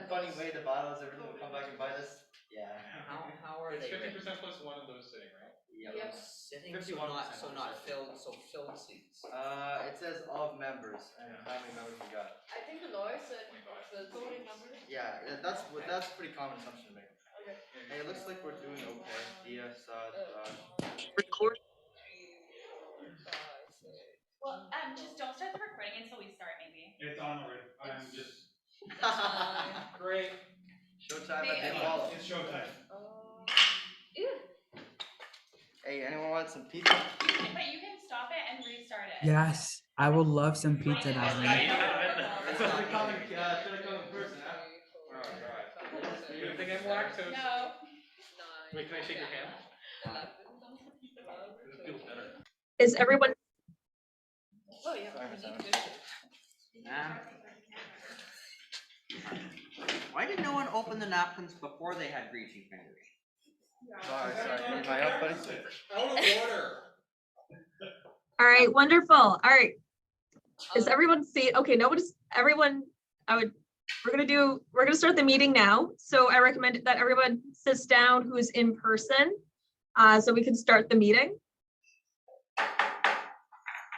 funny way the bylaws, everything will come back and bite us. Yeah. How are It's they? 50% plus one of those sitting, right? Yep. Sitting, so 51%. not filled, so filled seats. It says of members and how many members we got. I think the lawyer said the voting members. Yeah, that's a pretty common assumption to make. Okay. Hey, it looks like we're doing okay. Dia, Saad, Raj. Record. Well, just don't start the recording until we start, maybe. It's on already. I'm just Great. Showtime at the wall. It's showtime. Hey, anyone want some pizza? But you can stop it and restart it. Yes, I would love some pizza, darling. That's a pretty common. Should have come in person, huh? Good thing I'm lactose. No. Wait, can I shake your hand? It feels better. Is everyone? Oh yeah. Why did no one open the napkins before they had greasy fingers? Sorry. Need my help, buddy? Out of order. All right, wonderful. All right. Is everyone seated? Okay, nobody's. Everyone. We're gonna start the meeting now. So I recommend that everyone sits down who is in person, so we can start the meeting.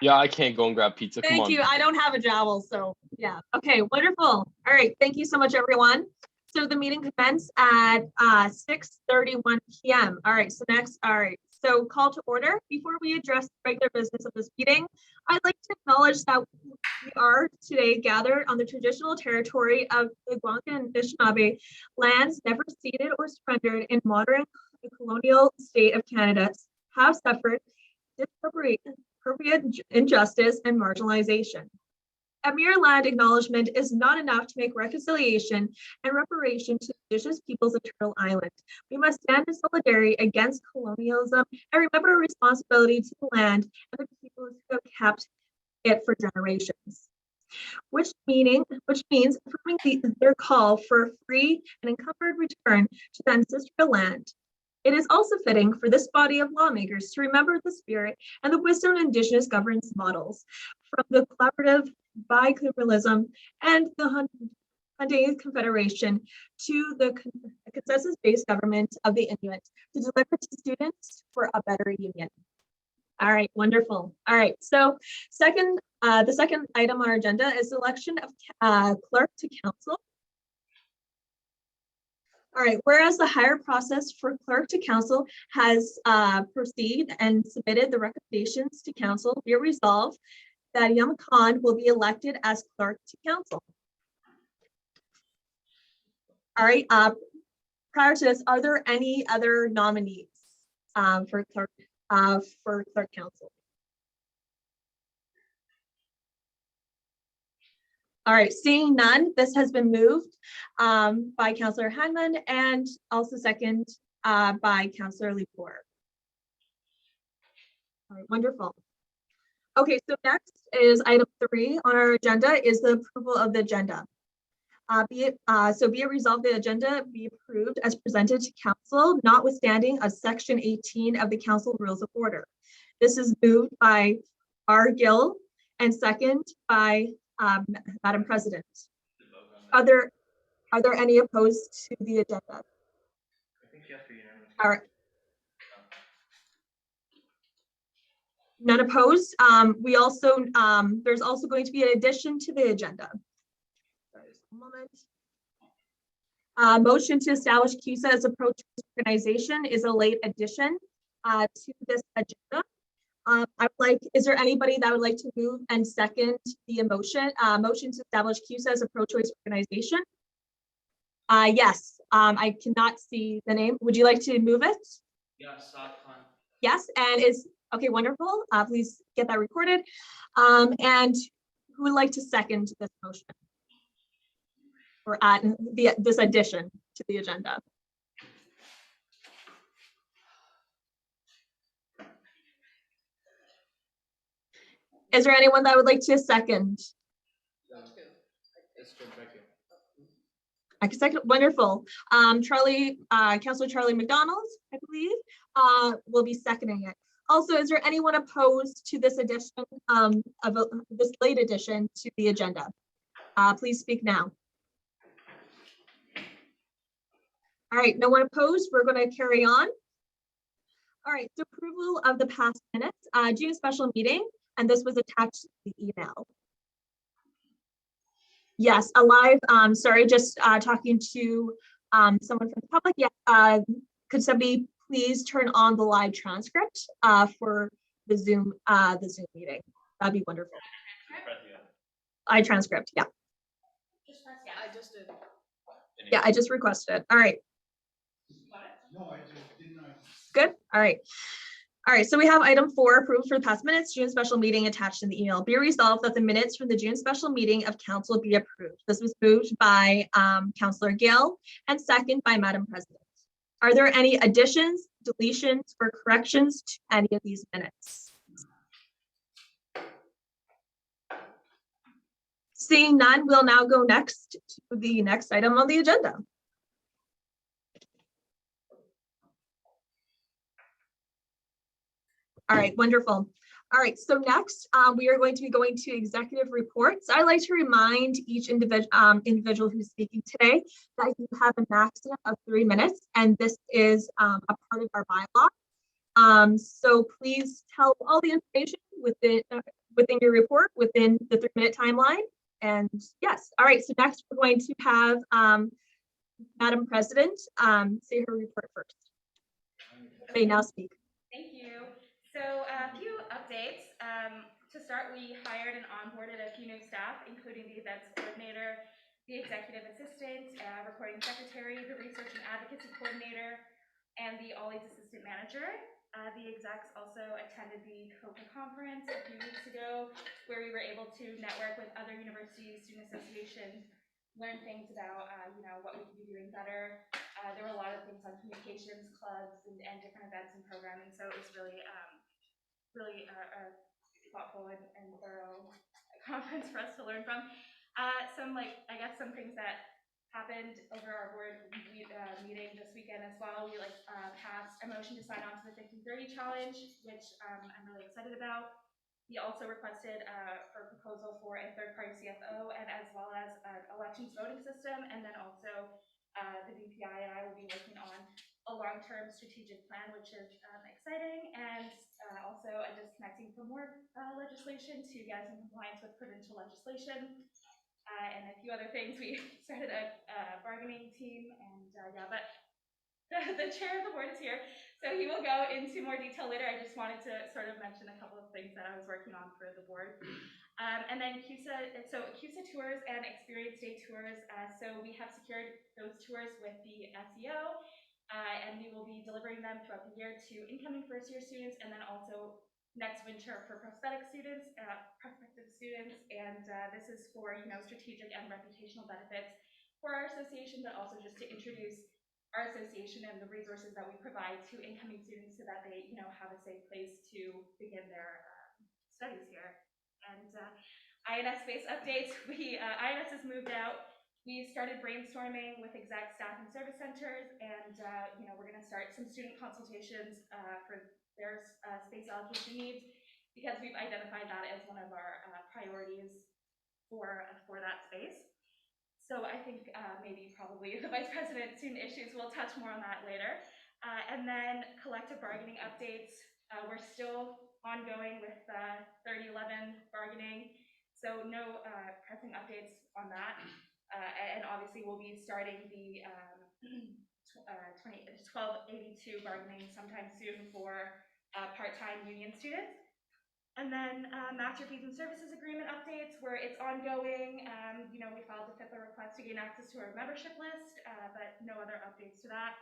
Yeah, I can't go and grab pizza. Come on. Thank you. I don't have a jowl, so yeah. Okay, wonderful. All right, thank you so much, everyone. So the meeting commenced at 6:31 p.m. All right, so call to order. Before we address the regular business of this meeting, I'd like to acknowledge that we are today gathered on the traditional territory of the Algonquin and Anishinaabe lands never ceded or surrendered in modern colonial state of Canada, have suffered disappropriate injustice and marginalization. A mere land acknowledgement is not enough to make reconciliation and reparation to Indigenous peoples of Turtle Island. We must stand in solidarity against colonialism and remember our responsibility to the land and the people who have kept it for generations. Which means affirming their call for a free and encumbered return to the ancestral land. It is also fitting for this body of lawmakers to remember the spirit and the wisdom of Indigenous governance models from the collaborative bicameralism and the Hyundai Confederation to the consensus-based government of the Inuit to deliver to students for a better union. All right, wonderful. All right, so the second item on our agenda is the election of clerk to council. All right, whereas the hire process for clerk to council has proceeded and submitted the recommendations to council, be it resolved that Yum Khan will be elected as clerk to council. All right, prior to this, are there any other nominees for clerk council? All right, seeing none, this has been moved by Councillor Hanman and also second by Councillor Lepore. All right, wonderful. Okay, so next is item 3 on our agenda is the approval of the agenda. Be it resolved the agenda be approved as presented to council, notwithstanding of section 18 of the council rules of order. This is moved by R. Gill and second by Madam President. Are there any opposed to the agenda? I think you have to be unanimous. All right. None opposed. We also there's also going to be an addition to the agenda. Motion to establish CUSA as a pro-choice organization is a late addition to this agenda. Is there anybody that would like to move and second the motion to establish CUSA as a pro-choice organization? Yes, I cannot see the name. Would you like to move it? Yes, Saad Khan. Yes, and okay, wonderful. Please get that recorded. And who would like to second this motion? Or add this addition to the agenda? Is there anyone that would like to second? It's good, thank you. I can second. Wonderful. Councillor Charlie McDonald, I believe, will be seconding it. Also, is there anyone opposed to this addition this late addition to the agenda? Please speak now. All right, no one opposed. We're going to carry on. All right, so approval of the past minutes, June special meeting, and this was attached to the email. Yes, a live, sorry, just talking to someone from the public. Yeah, could somebody please turn on the live transcript for the Zoom meeting? That'd be wonderful. Transcript, yeah. Just press yes. I just did. Yeah, I just requested it. All right. No, I just didn't. Good. All right. All right, so we have item 4, approval for the past minutes, June special meeting attached in the email. Be resolved that the minutes from the June special meeting of council be approved. This was moved by Councillor Gill and second by Madam President. Are there any additions, deletions, or corrections to any of these minutes? Seeing none, we'll now go next to the next item on the agenda. All right, wonderful. All right, so next we are going to be going to executive reports. I'd like to remind each individual who's speaking today that you have a maximum of 3 minutes, and this is a part of our bylaw. So please tell all the information within your report within the 3-minute timeline. And yes, all right, so next we're going to have Madam President say her report first. You may now speak. Thank you. So a few updates. To start, we hired and onboarded a few new staff, including the events coordinator, the executive assistant, recording secretary, the research and advocacy coordinator, and the all-aids assistant manager. The execs also attended the CUSA conference a few weeks ago, where we were able to network with other universities, student associations, learn things about what we could be doing better. There were a lot of things on communications, clubs, and different events and programming, so it was really thoughtful and thorough conference for us to learn from. Some things that happened over our board meeting this weekend as well. We passed a motion to sign on to the 1530 challenge, which I'm really excited about. We also requested for a proposal for a third-party CFO, and as well as an elections voting system, and then also the BPI and I will be working on a long-term strategic plan, which is exciting, and also just connecting for more legislation to get us in compliance with provincial legislation, and a few other things. We started a bargaining team, and but the chair of the board is here, so he will go into more detail later. I just wanted to sort of mention a couple of things that I was working on for the board. And then CUSA tours and experience day tours. So we have secured those tours with the SEO, and we will be delivering them throughout the year to incoming first-year students, and then also next winter for prospective students. And this is for strategic and reputational benefits for our association, but also just to introduce our association and the resources that we provide to incoming students, so that they have a safe place to begin their studies here. And INS-based updates, INS has moved out. We started brainstorming with exec, staff, and service centers, and we're going to start some student consultations for their space allocation needs, because we've identified that as one of our priorities for that space. So I think probably the Vice President, student issues, will touch more on that later. And then collective bargaining updates. We're still ongoing with 3011 bargaining, so no pressing updates on that. And obviously we'll be starting the 1282 bargaining sometime soon for part-time union students. And then master fees and services agreement updates, where it's ongoing. We filed a Fipa request to gain access to our membership list, but no other updates to that.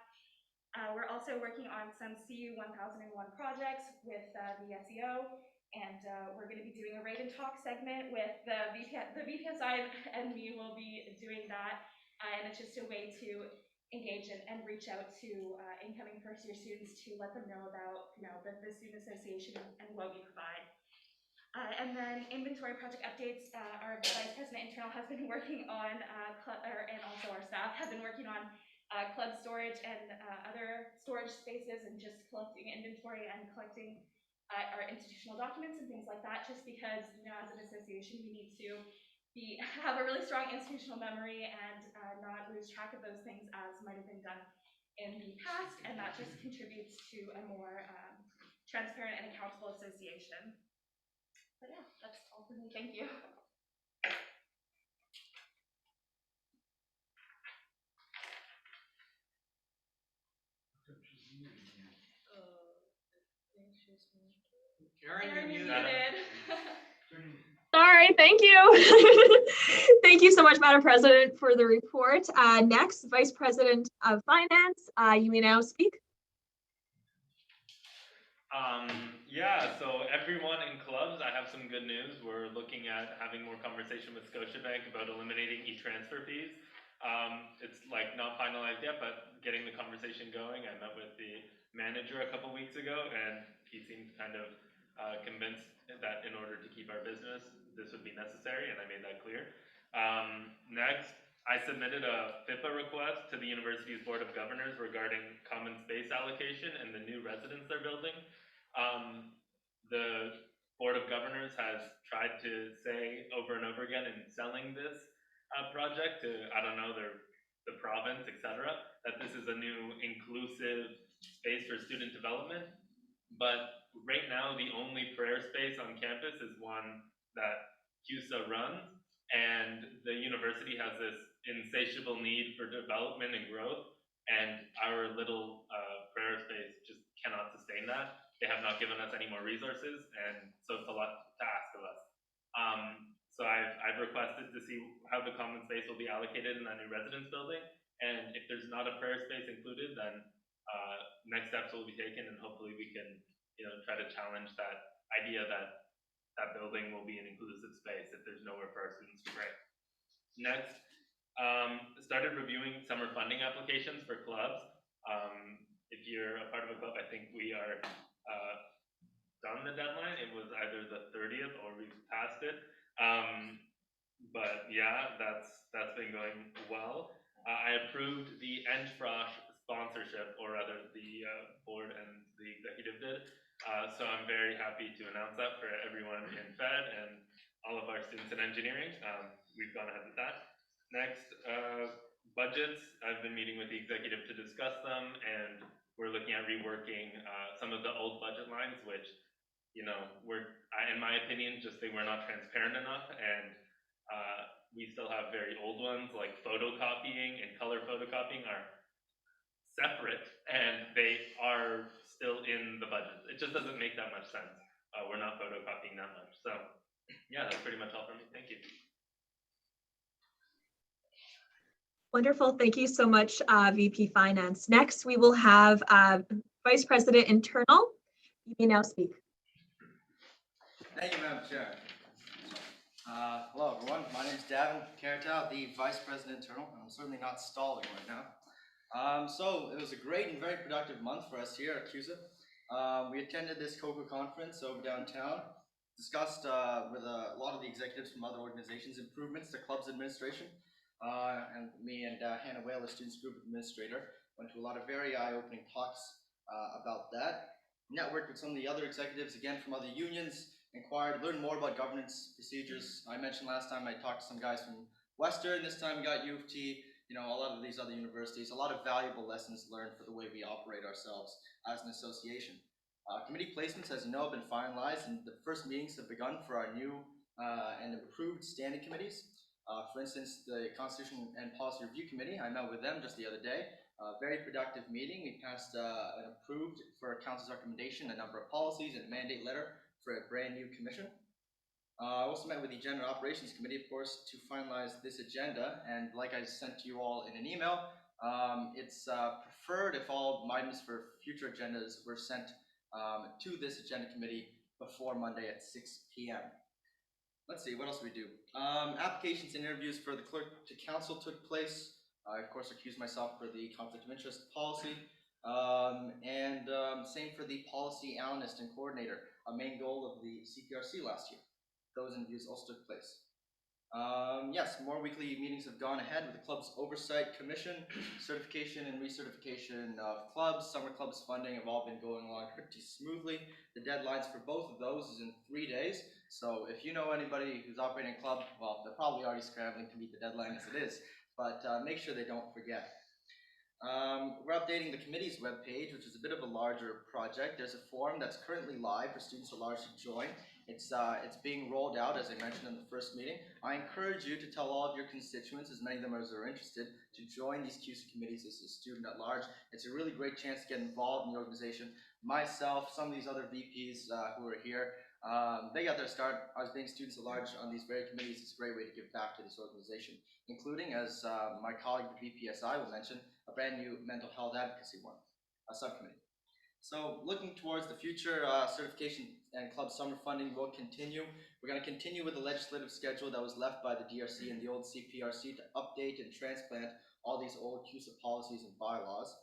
We're also working on some CU 1001 projects with the SEO, and we're going to be doing a rate and talk segment with the VPSI, and we will be doing that. And it's just a way to engage and reach out to incoming first-year students to let them know about the student association and what we provide. And then inventory project updates. Our Vice President Internal has been working on, and also our staff have been working on club storage and other storage spaces, and just collecting inventory and collecting our institutional documents and things like that, just because, as an association, we need to have a really strong institutional memory and not lose track of those things as might have been done in the past, and that just contributes to a more transparent and accountable association. But yeah, that's all for me. Thank you. Karen, Aaron, you're you're muted. muted. Sorry, thank you. Thank you so much, Madam President, for the report. Next, Vice President of Finance, you may now speak. Yeah, so everyone in clubs, I have some good news. We're looking at having more conversation with Scotiabank about eliminating e-transfer fees. It's like not finalized yet, but getting the conversation going. I met with the manager a couple weeks ago, and he seemed kind of convinced that in order to keep our business, this would be necessary, and I made that clear. Next, I submitted a Fipa request to the university's Board of Governors regarding common space allocation and the new residence they're building. The Board of Governors has tried to say over and over again in selling this project to, I don't know, the province, etc., that this is a new inclusive space for student development. But right now, the only prayer space on campus is one that CUSA runs, and the university has this insatiable need for development and growth, and our little prayer space just cannot sustain that. They have not given us any more resources, and so it's a lot to ask of us. So I've requested to see how the common space will be allocated in that new residence building, and if there's not a prayer space included, then next steps will be taken, and hopefully we can, try to challenge that idea that that building will be an inclusive space if there's nowhere for our students to pray. Next, started reviewing summer funding applications for clubs. If you're a part of a club, I think we are done the deadline. It was either the 30th or we've passed it. But yeah, that's been going well. I approved the Enchfrosh sponsorship, or rather the board and the executive did. So I'm very happy to announce that for everyone in Fed and all of our students in engineering. We've gone ahead with that. Next, budgets. I've been meeting with the executive to discuss them, and we're looking at reworking some of the old budget lines, which, in my opinion, they were not transparent enough, and we still have very old ones, like photocopying and color photocopying are separate, and they are still in the budget. It just doesn't make that much sense. We're not photocopying that much. So yeah, that's pretty much all from me. Thank you. Wonderful. Thank you so much, VP Finance. Next, we will have Vice President Internal. You may now speak. Thank you, Madam Chair. Hello, everyone. My name is Davin Caratow, the Vice President Internal. I'm certainly not stalling right now. So it was a great and very productive month for us here at CUSA. We attended this COCO conference over downtown, discussed with a lot of the executives from other organizations improvements to clubs administration. And me and Hannah Whale, the Students Group Administrator, went to a lot of very eye-opening talks about that. Networked with some of the other executives, again, from other unions, learned more about governance procedures. I mentioned last time I talked to some guys from Western. This time we got U of T, a lot of these other universities, a lot of valuable lessons learned for the way we operate ourselves as an association. Committee placements, as you know, have been finalized, and the first meetings have begun for our new and improved standing committees. For instance, the Constitution and Policy Review Committee, I met with them just the other day. Very productive meeting. We passed and approved for Council's recommendation a number of policies and a mandate letter for a brand new commission. I also met with the Agenda Operations Committee, of course, to finalize this agenda. And like I sent to you all in an email, it's preferred if all items for future agendas were sent to this agenda committee before Monday at 6 p.m. Let's see, what else do we do? Applications and interviews for the clerk to council took place. I, of course, accused myself for the conflict of interest policy. Same for the policy analyst and coordinator, a main goal of the CPRC last year. Those interviews also took place. Yes, more weekly meetings have gone ahead with the club's oversight commission, certification and recertification of clubs. Summer clubs funding have all been going along pretty smoothly. The deadlines for both of those is in 3 days. So if you know anybody who's operating a club, well, they're probably already scrambling to meet the deadline as it is, but make sure they don't forget. We're updating the committee's webpage, which is a bit of a larger project. There's a forum that's currently live for students at large to join. It's being rolled out, as I mentioned in the first meeting. I encourage you to tell all of your constituents, as many of them as are interested, to join these CUSA committees as a student at large. It's a really great chance to get involved in the organization. Myself, some of these other VPs who are here, they got their start as being students at large on these very committees. It's a great way to give back to this organization, including, as my colleague, the VPSI, will mention, a brand new mental health advocacy one, a subcommittee. So looking towards the future, certification and club summer funding will continue. We're going to continue with the legislative schedule that was left by the DRC and the old CPRC to update and transplant all these old CUSA policies and bylaws,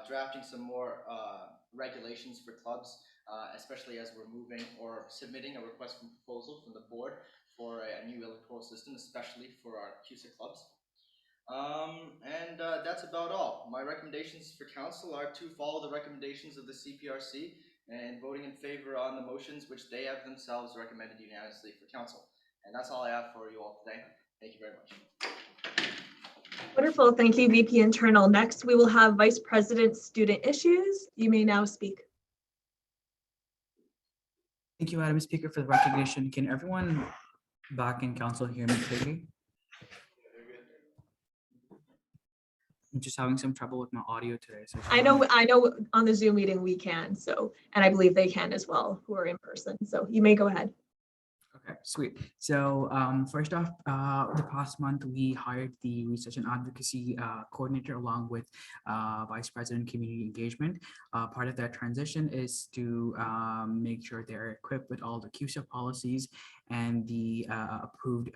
drafting some more regulations for clubs, especially as we're moving or submitting a request for proposal from the board for a new electoral system, especially for our CUSA clubs. That's about all. My recommendations for council are to follow the recommendations of the CPRC and voting in favor on the motions which they have themselves recommended unanimously for council. And that's all I have for you all today. Thank you very much. Wonderful. Thank you, VP Internal. Next, we will have Vice President Student Issues. You may now speak. Thank you, Madam Speaker, for the recognition. Can everyone back in council hear me clearly? I'm just having some trouble with my audio today. So I know on the Zoom meeting we can, so, and I believe they can as well who are in person. So you may go ahead. Okay, sweet. So first off, the past month, we hired the Research and Advocacy Coordinator along with Vice President Community Engagement. Part of that transition is to make sure they're equipped with all the CUSA policies and the approved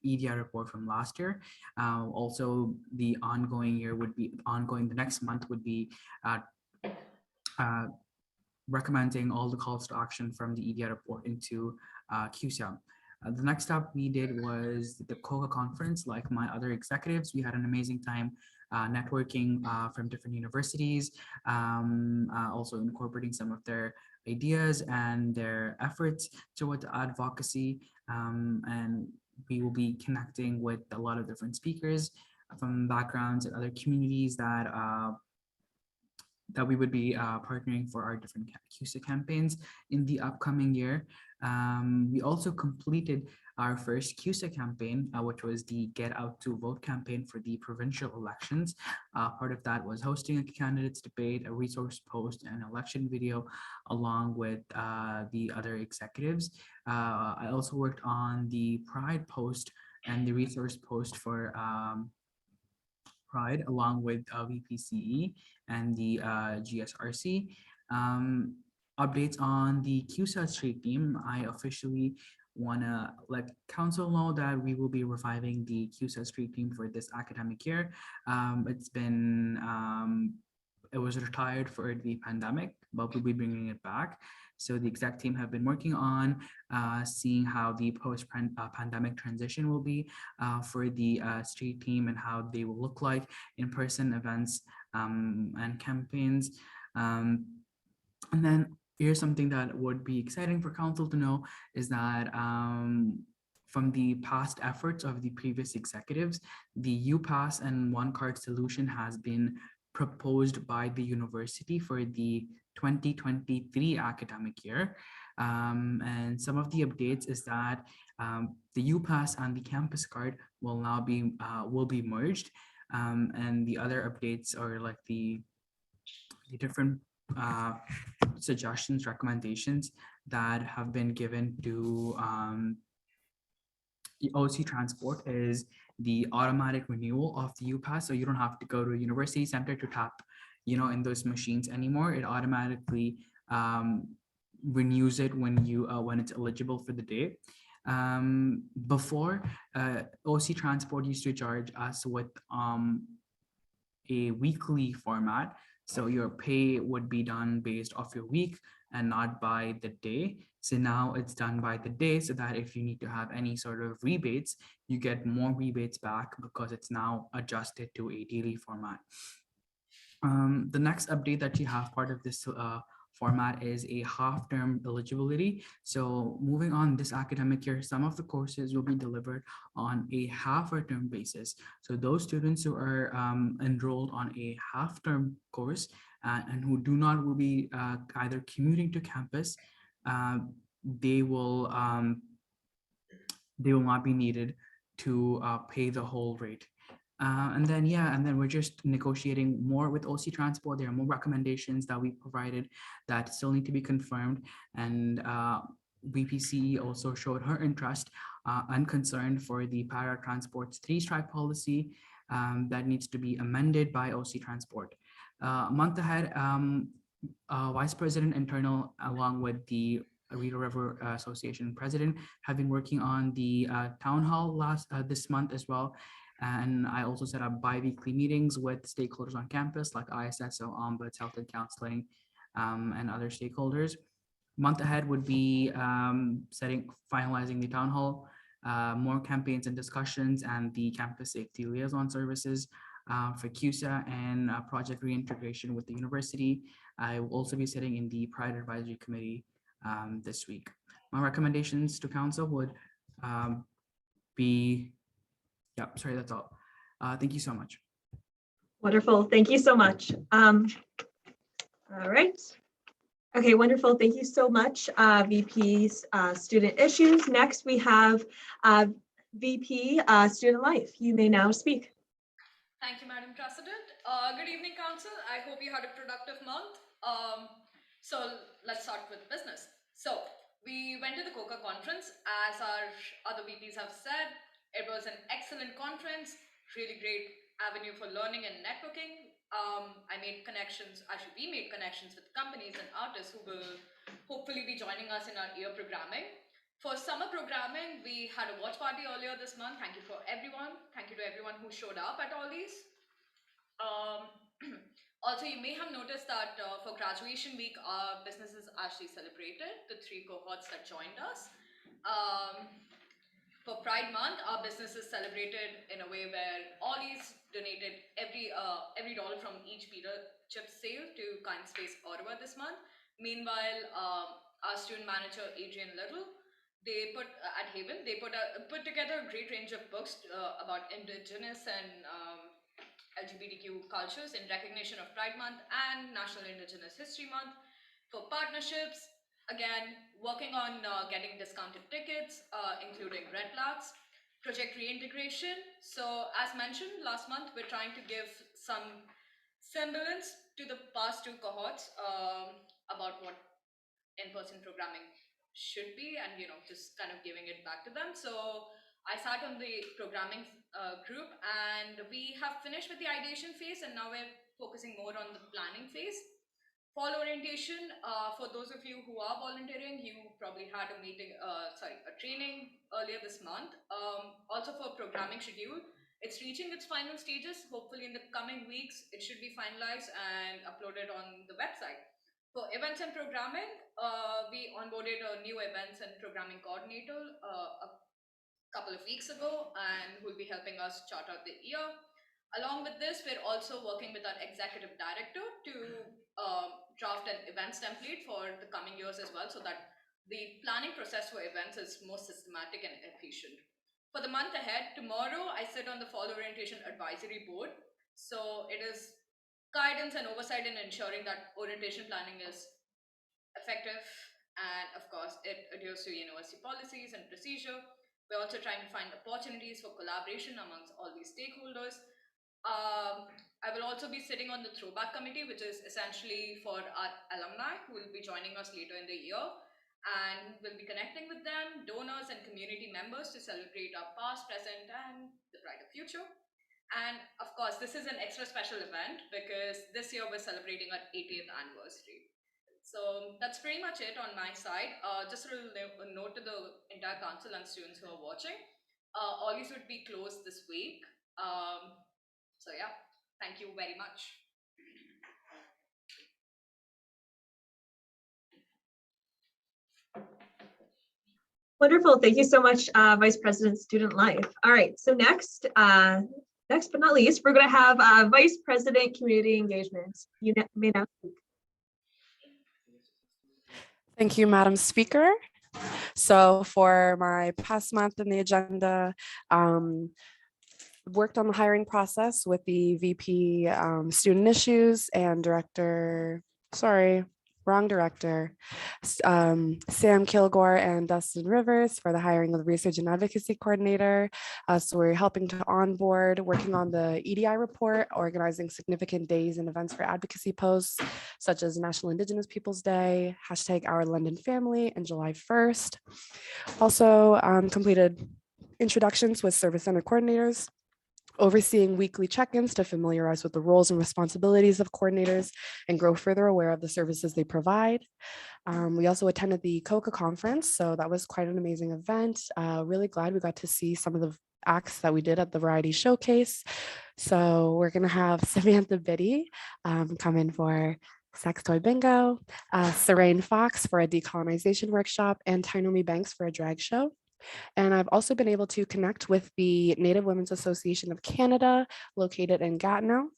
EDI report from last year. Also, the the next month would be recommending all the calls to action from the EDI report into CUSA. The next step we did was the COCA conference. Like my other executives, we had an amazing time networking from different universities, also incorporating some of their ideas and their efforts towards advocacy. And we will be connecting with a lot of different speakers from backgrounds and other communities that we would be partnering for our different CUSA campaigns in the upcoming year. We also completed our first CUSA campaign, which was the Get Out to Vote campaign for the provincial elections. Part of that was hosting a candidates debate, a resource post, and election video, along with the other executives. I also worked on the Pride post and the resource post for Pride, along with VPCE and the GSRC. Updates on the CUSA street team. I officially want to let council know that we will be reviving the CUSA street team for this academic year. It was retired for the pandemic, but we'll be bringing it back. So the exec team have been working on seeing how the post-pandemic transition will be for the street team and how they will look like in-person events and campaigns. And then here's something that would be exciting for council to know is that from the past efforts of the previous executives, the UPass and one card solution has been proposed by the university for the 2023 academic year. And some of the updates is that the UPass and the campus card will now be merged. And the other updates are like the different suggestions, recommendations that have been given to the OC Transport is the automatic renewal of the UPass. So you don't have to go to a university center to tap, in those machines anymore. It automatically renews it when it's eligible for the day. Before, OC Transport used to charge us with a weekly format. So your pay would be done based off your week and not by the day. So now it's done by the day, so that if you need to have any sort of rebates, you get more rebates back because it's now adjusted to a daily format. The next update that you have part of this format is a half-term eligibility. So moving on this academic year, some of the courses will be delivered on a half or term basis. So those students who are enrolled on a half-term course and who do not will be either commuting to campus, they will not be needed to pay the whole rate. And then we're just negotiating more with OC Transport. There are more recommendations that we provided that still need to be confirmed. And VPC also showed her interest and concern for the para transport's 3-strike policy that needs to be amended by OC Transport. A month ahead, Vice President Internal, along with the Rideau River Association President, have been working on the town hall this month as well. And I also set up bi-weekly meetings with stakeholders on campus like ISSO, Ombuds, Health and Counseling, and other stakeholders. Month ahead would be finalizing the town hall, more campaigns and discussions, and the campus safety liaison services for CUSA and project reintegration with the university. I will also be sitting in the Pride Advisory Committee this week. My recommendations to council would be, that's all. Thank you so much. Wonderful. Thank you so much. All right. Okay, wonderful. Thank you so much, VP's Student Issues. Next, we have VP Student Life. You may now speak. Thank you, Madam President. Good evening, Council. I hope you had a productive month. So let's start with business. So we went to the COCA conference, as our other VPs have said. It was an excellent conference, really great avenue for learning and networking. I made connections, actually we made connections with companies and artists who will hopefully be joining us in our year programming. For summer programming, we had a watch party earlier this month. Thank you for everyone. Thank you to everyone who showed up at all these. Also, you may have noticed that for graduation week, our businesses actually celebrated the 3 cohorts that joined us. For Pride Month, our businesses celebrated in a way where Ollie's donated every dollar from each pita chip sale to Kind Space Ottawa this month. Meanwhile, our student manager Adrian Little, they put at Haven, they put together a great range of books about Indigenous and LGBTQ cultures in recognition of Pride Month and National Indigenous History Month. For partnerships, again, working on getting discounted tickets, including Red Flags. Project reintegration. So as mentioned last month, we're trying to give some semblance to the past 2 cohorts about what in-person programming should be, and just kind of giving it back to them. So I sat on the programming group, and we have finished with the ideation phase, and now we're focusing more on the planning phase. Fall orientation, for those of you who are volunteering, you probably had a training earlier this month. Also for programming schedule, it's reaching its final stages. Hopefully in the coming weeks, it should be finalized and uploaded on the website. For events and programming, we onboarded a new events and programming coordinator a couple of weeks ago, and who will be helping us chart out the year. Along with this, we're also working with our executive director to draft an events template for the coming years as well, so that the planning process for events is more systematic and efficient. For the month ahead, tomorrow I sit on the Fall Orientation Advisory Board. So it is guidance and oversight in ensuring that orientation planning is effective, and of course it adheres to university policies and procedure. We're also trying to find opportunities for collaboration amongst all these stakeholders. I will also be sitting on the Throwback Committee, which is essentially for our alumni who will be joining us later in the year, and we'll be connecting with them, donors and community members to celebrate our past, present, and the brighter future. And of course, this is an extra special event because this year we're celebrating our 80th anniversary. So that's pretty much it on my side. Just a note to the entire council and students who are watching. All these would be closed this week. So yeah, thank you very much. Wonderful. Thank you so much, Vice President Student Life. All right, so next but not least, we're going to have Vice President Community Engagement. You may now speak. Thank you, Madam Speaker. So for my past month in the agenda, worked on the hiring process with the VP Student Issues and Director, sorry, wrong director, Sam Kilgore and Dustin Rivers for the hiring of the Research and Advocacy Coordinator. So we're helping to onboard, working on the EDI report, organizing significant days and events for advocacy posts, such as National Indigenous Peoples Day, hashtag Our London Family, and July 1st. Also completed introductions with service center coordinators, overseeing weekly check-ins to familiarize with the roles and responsibilities of coordinators and grow further aware of the services they provide. We also attended the CUSA conference, so that was quite an amazing event. Really glad we got to see some of the acts that we did at the Variety Showcase. So we're gonna have Samantha Biddy come in for Sex Toy Bingo, Serene Fox for a decolonization workshop, and Tainomi Banks for a drag show. And I've also been able to connect with the Native Women's Association of Canada, located in Gatineau.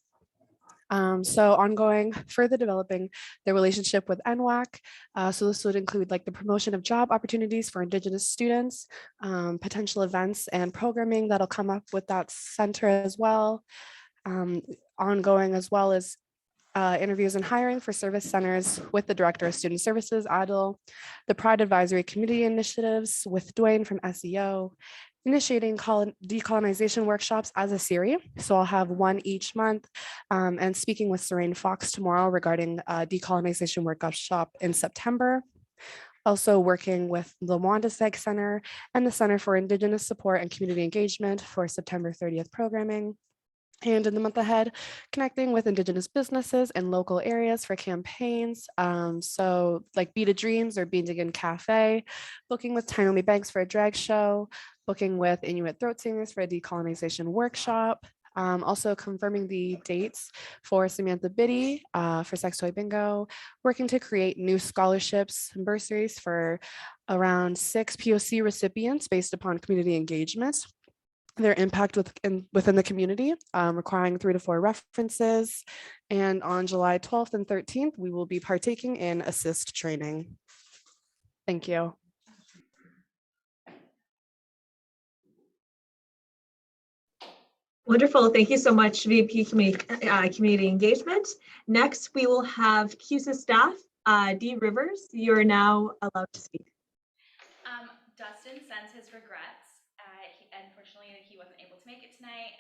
So ongoing, further developing their relationship with NWAC. So this would include like the promotion of job opportunities for Indigenous students, potential events and programming that'll come up with that center as well. Ongoing as well as interviews and hiring for service centers with the Director of Student Services, Adil, the Pride Advisory Committee initiatives with Dwayne from SEO, initiating decolonization workshops as a series. So I'll have one each month, and speaking with Serene Fox tomorrow regarding a decolonization workshop in September. Also working with the Wandaseg Center and the Center for Indigenous Support and Community Engagement for September 30th programming. And in the month ahead, connecting with Indigenous businesses and local areas for campaigns. So like Beat of Dreams or Beandigan Cafe, booking with Tainomi Banks for a drag show, booking with Inuit Throat Singers for a decolonization workshop. Also confirming the dates for Samantha Biddy for Sex Toy Bingo, working to create new scholarships and bursaries for around 6 POC recipients based upon community engagement, their impact within the community, requiring 3 to 4 references. And on July 12th and 13th, we will be partaking in assist training. Thank you. Wonderful. Thank you so much, VP Community Engagement. Next, we will have CUSA staff. D. Rivers, you are now allowed to speak. Dustin sends his regrets. Unfortunately, he wasn't able to make it tonight,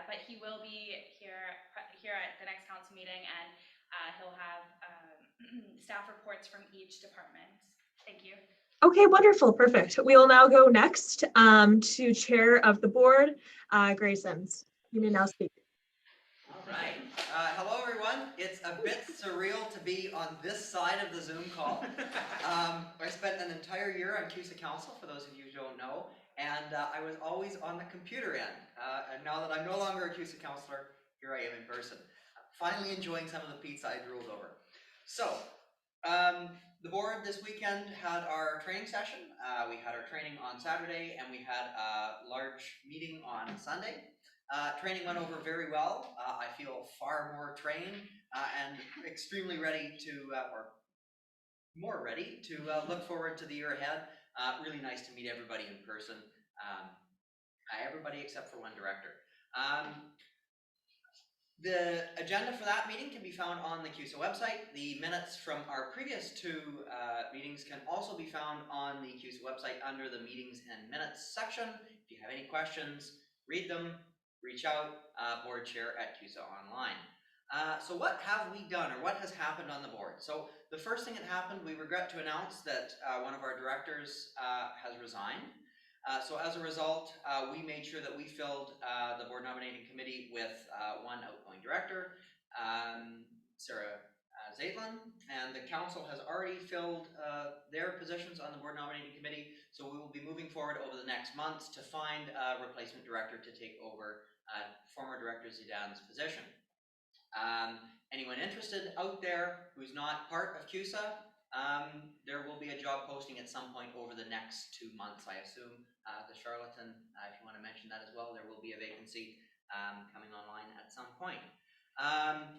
but he will be here at the next council meeting, and he'll have staff reports from each department. Thank you. Okay, wonderful, perfect. We will now go next to Chair of the Board, Graysons. You may now speak. All right. Hello, everyone. It's a bit surreal to be on this side of the Zoom call. I spent an entire year on CUSA Council, for those of you who don't know, and I was always on the computer end. And now that I'm no longer a CUSA counselor, here I am in person. Finally enjoying some of the pizza I drooled over. So, the board this weekend had our training session. We had our training on Saturday, and we had a large meeting on Sunday. Training went over very well. I feel far more trained and extremely ready to, or more ready to look forward to the year ahead. Really nice to meet everybody in person. Everybody except for one director. The agenda for that meeting can be found on the CUSA website. The minutes from our previous 2 meetings can also be found on the CUSA website under the Meetings and Minutes section. If you have any questions, read them, reach out, board chair at CUSA Online. So what have we done, or what has happened on the board? So the first thing that happened, we regret to announce that one of our directors has resigned. So as a result, we made sure that we filled the board nominating committee with one outgoing director, Sarah Zaitlin, and the council has already filled their positions on the board nominating committee. So we will be moving forward over the next months to find a replacement director to take over former director Zidane's position. Anyone interested out there who's not part of CUSA, there will be a job posting at some point over the next 2 months, I assume. The Charlatan, if you want to mention that as well, there will be a vacancy coming online at some point.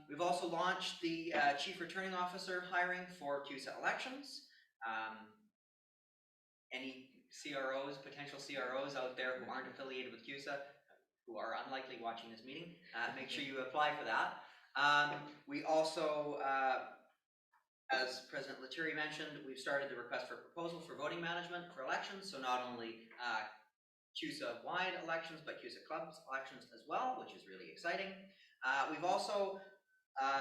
We've also launched the Chief Returning Officer hiring for CUSA elections. Any CROs, potential CROs out there who aren't affiliated with CUSA, who are unlikely watching this meeting, make sure you apply for that. We also, as President Lettieri mentioned, we've started the request for proposal for voting management for elections. So not only CUSA-wide elections, but CUSA clubs elections as well, which is really exciting. We've also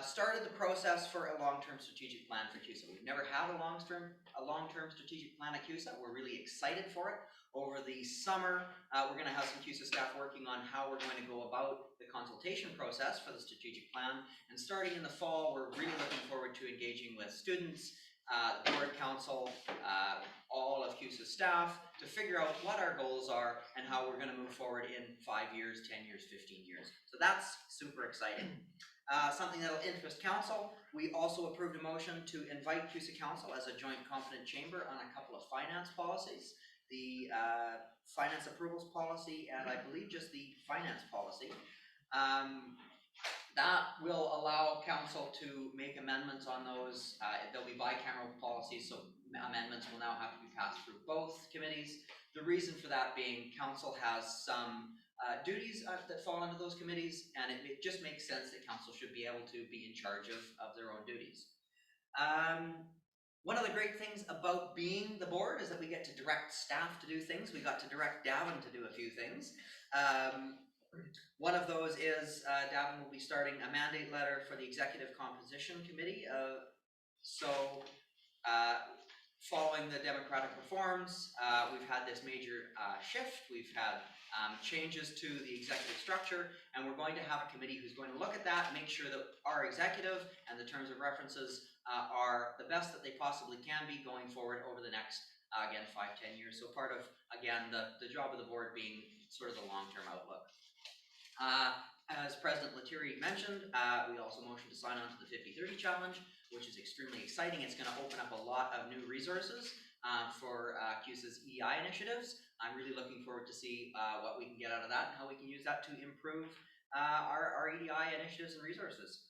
started the process for a long-term strategic plan for CUSA. We've never had a long-term strategic plan at CUSA. We're really excited for it. Over the summer, we're going to have some CUSA staff working on how we're going to go about the consultation process for the strategic plan. And starting in the fall, we're really looking forward to engaging with students, the board council, all of CUSA staff to figure out what our goals are and how we're going to move forward in 5 years, 10 years, 15 years. So that's super exciting. Something that'll interest council. We also approved a motion to invite CUSA council as a joint competent chamber on a couple of finance policies. The finance approvals policy and I believe just the finance policy. That will allow council to make amendments on those. There'll be bicameral policies, so amendments will now have to be passed through both committees. The reason for that being council has some duties that fall under those committees, and it just makes sense that council should be able to be in charge of their own duties. One of the great things about being the board is that we get to direct staff to do things. We got to direct Davin to do a few things. One of those is Davin will be starting a mandate letter for the Executive Composition Committee. Following the democratic reforms, we've had this major shift. We've had changes to the executive structure, and we're going to have a committee who's going to look at that, make sure that our executive and the terms of references are the best that they possibly can be going forward over the next, again, 5-10 years. So part of, again, the job of the board being sort of the long-term outlook. As President Lettieri mentioned, we also motioned to sign on to the 50-30 challenge, which is extremely exciting. It's going to open up a lot of new resources for CUSA's EI initiatives. I'm really looking forward to see what we can get out of that and how we can use that to improve our EDI initiatives and resources.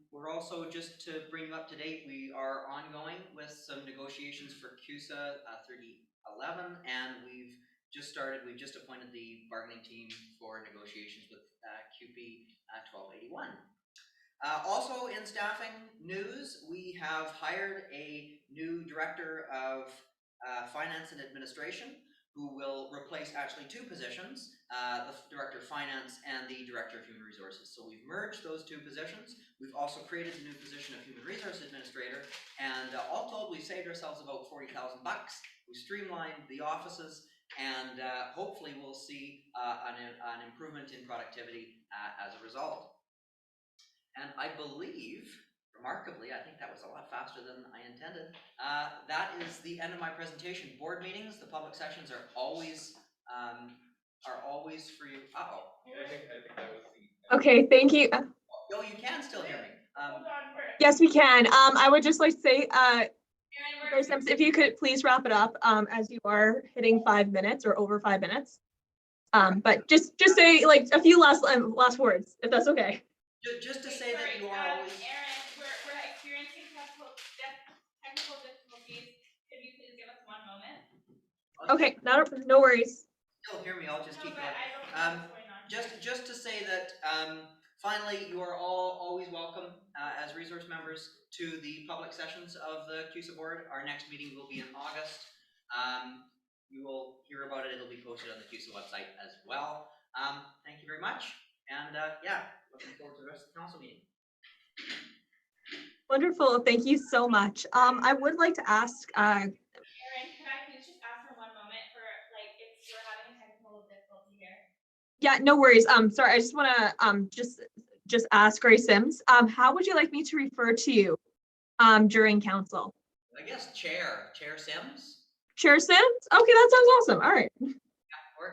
We're also, just to bring you up to date, we are ongoing with some negotiations for CUSA 3011, and we've just appointed the bargaining team for negotiations with QP 1281. Also in staffing news, we have hired a new director of finance and administration who will replace actually 2 positions, the director of finance and the director of human resources. So we've merged those 2 positions. We've also created a new position of human resource administrator, and all told, we've saved ourselves about $40,000. We've streamlined the offices, and hopefully we'll see an improvement in productivity as a result. And I believe, remarkably, I think that was a lot faster than I intended. That is the end of my presentation. Board meetings, the public sessions are always for you. Uh-oh. I think that was the. Okay, thank you. Oh, you can still hear me. Yes, we can. I would just like to say, if you could please wrap it up, as you are hitting 5 minutes or over 5 minutes. But just say like a few last words, if that's okay. Just to say that you are always. Aaron, we're experiencing technical difficulties. Could you please give us 1 moment? Okay, no worries. Still hear me? I'll just keep going. I don't know what's going on. Just to say that finally, you are all always welcome as resource members to the public sessions of the CUSA board. Our next meeting will be in August. You will hear about it. It'll be posted on the CUSA website as well. Thank you very much. And yeah, looking forward to the rest of the council meeting. Wonderful. Thank you so much. I would like to ask. Aaron, could I please just ask for 1 moment for like if we're having a technical difficulty here? Yeah, no worries. Sorry, I just want to just ask Grace Sims. How would you like me to refer to you during council? I guess Chair Sims. Chair Sims? Okay, that sounds awesome. All right.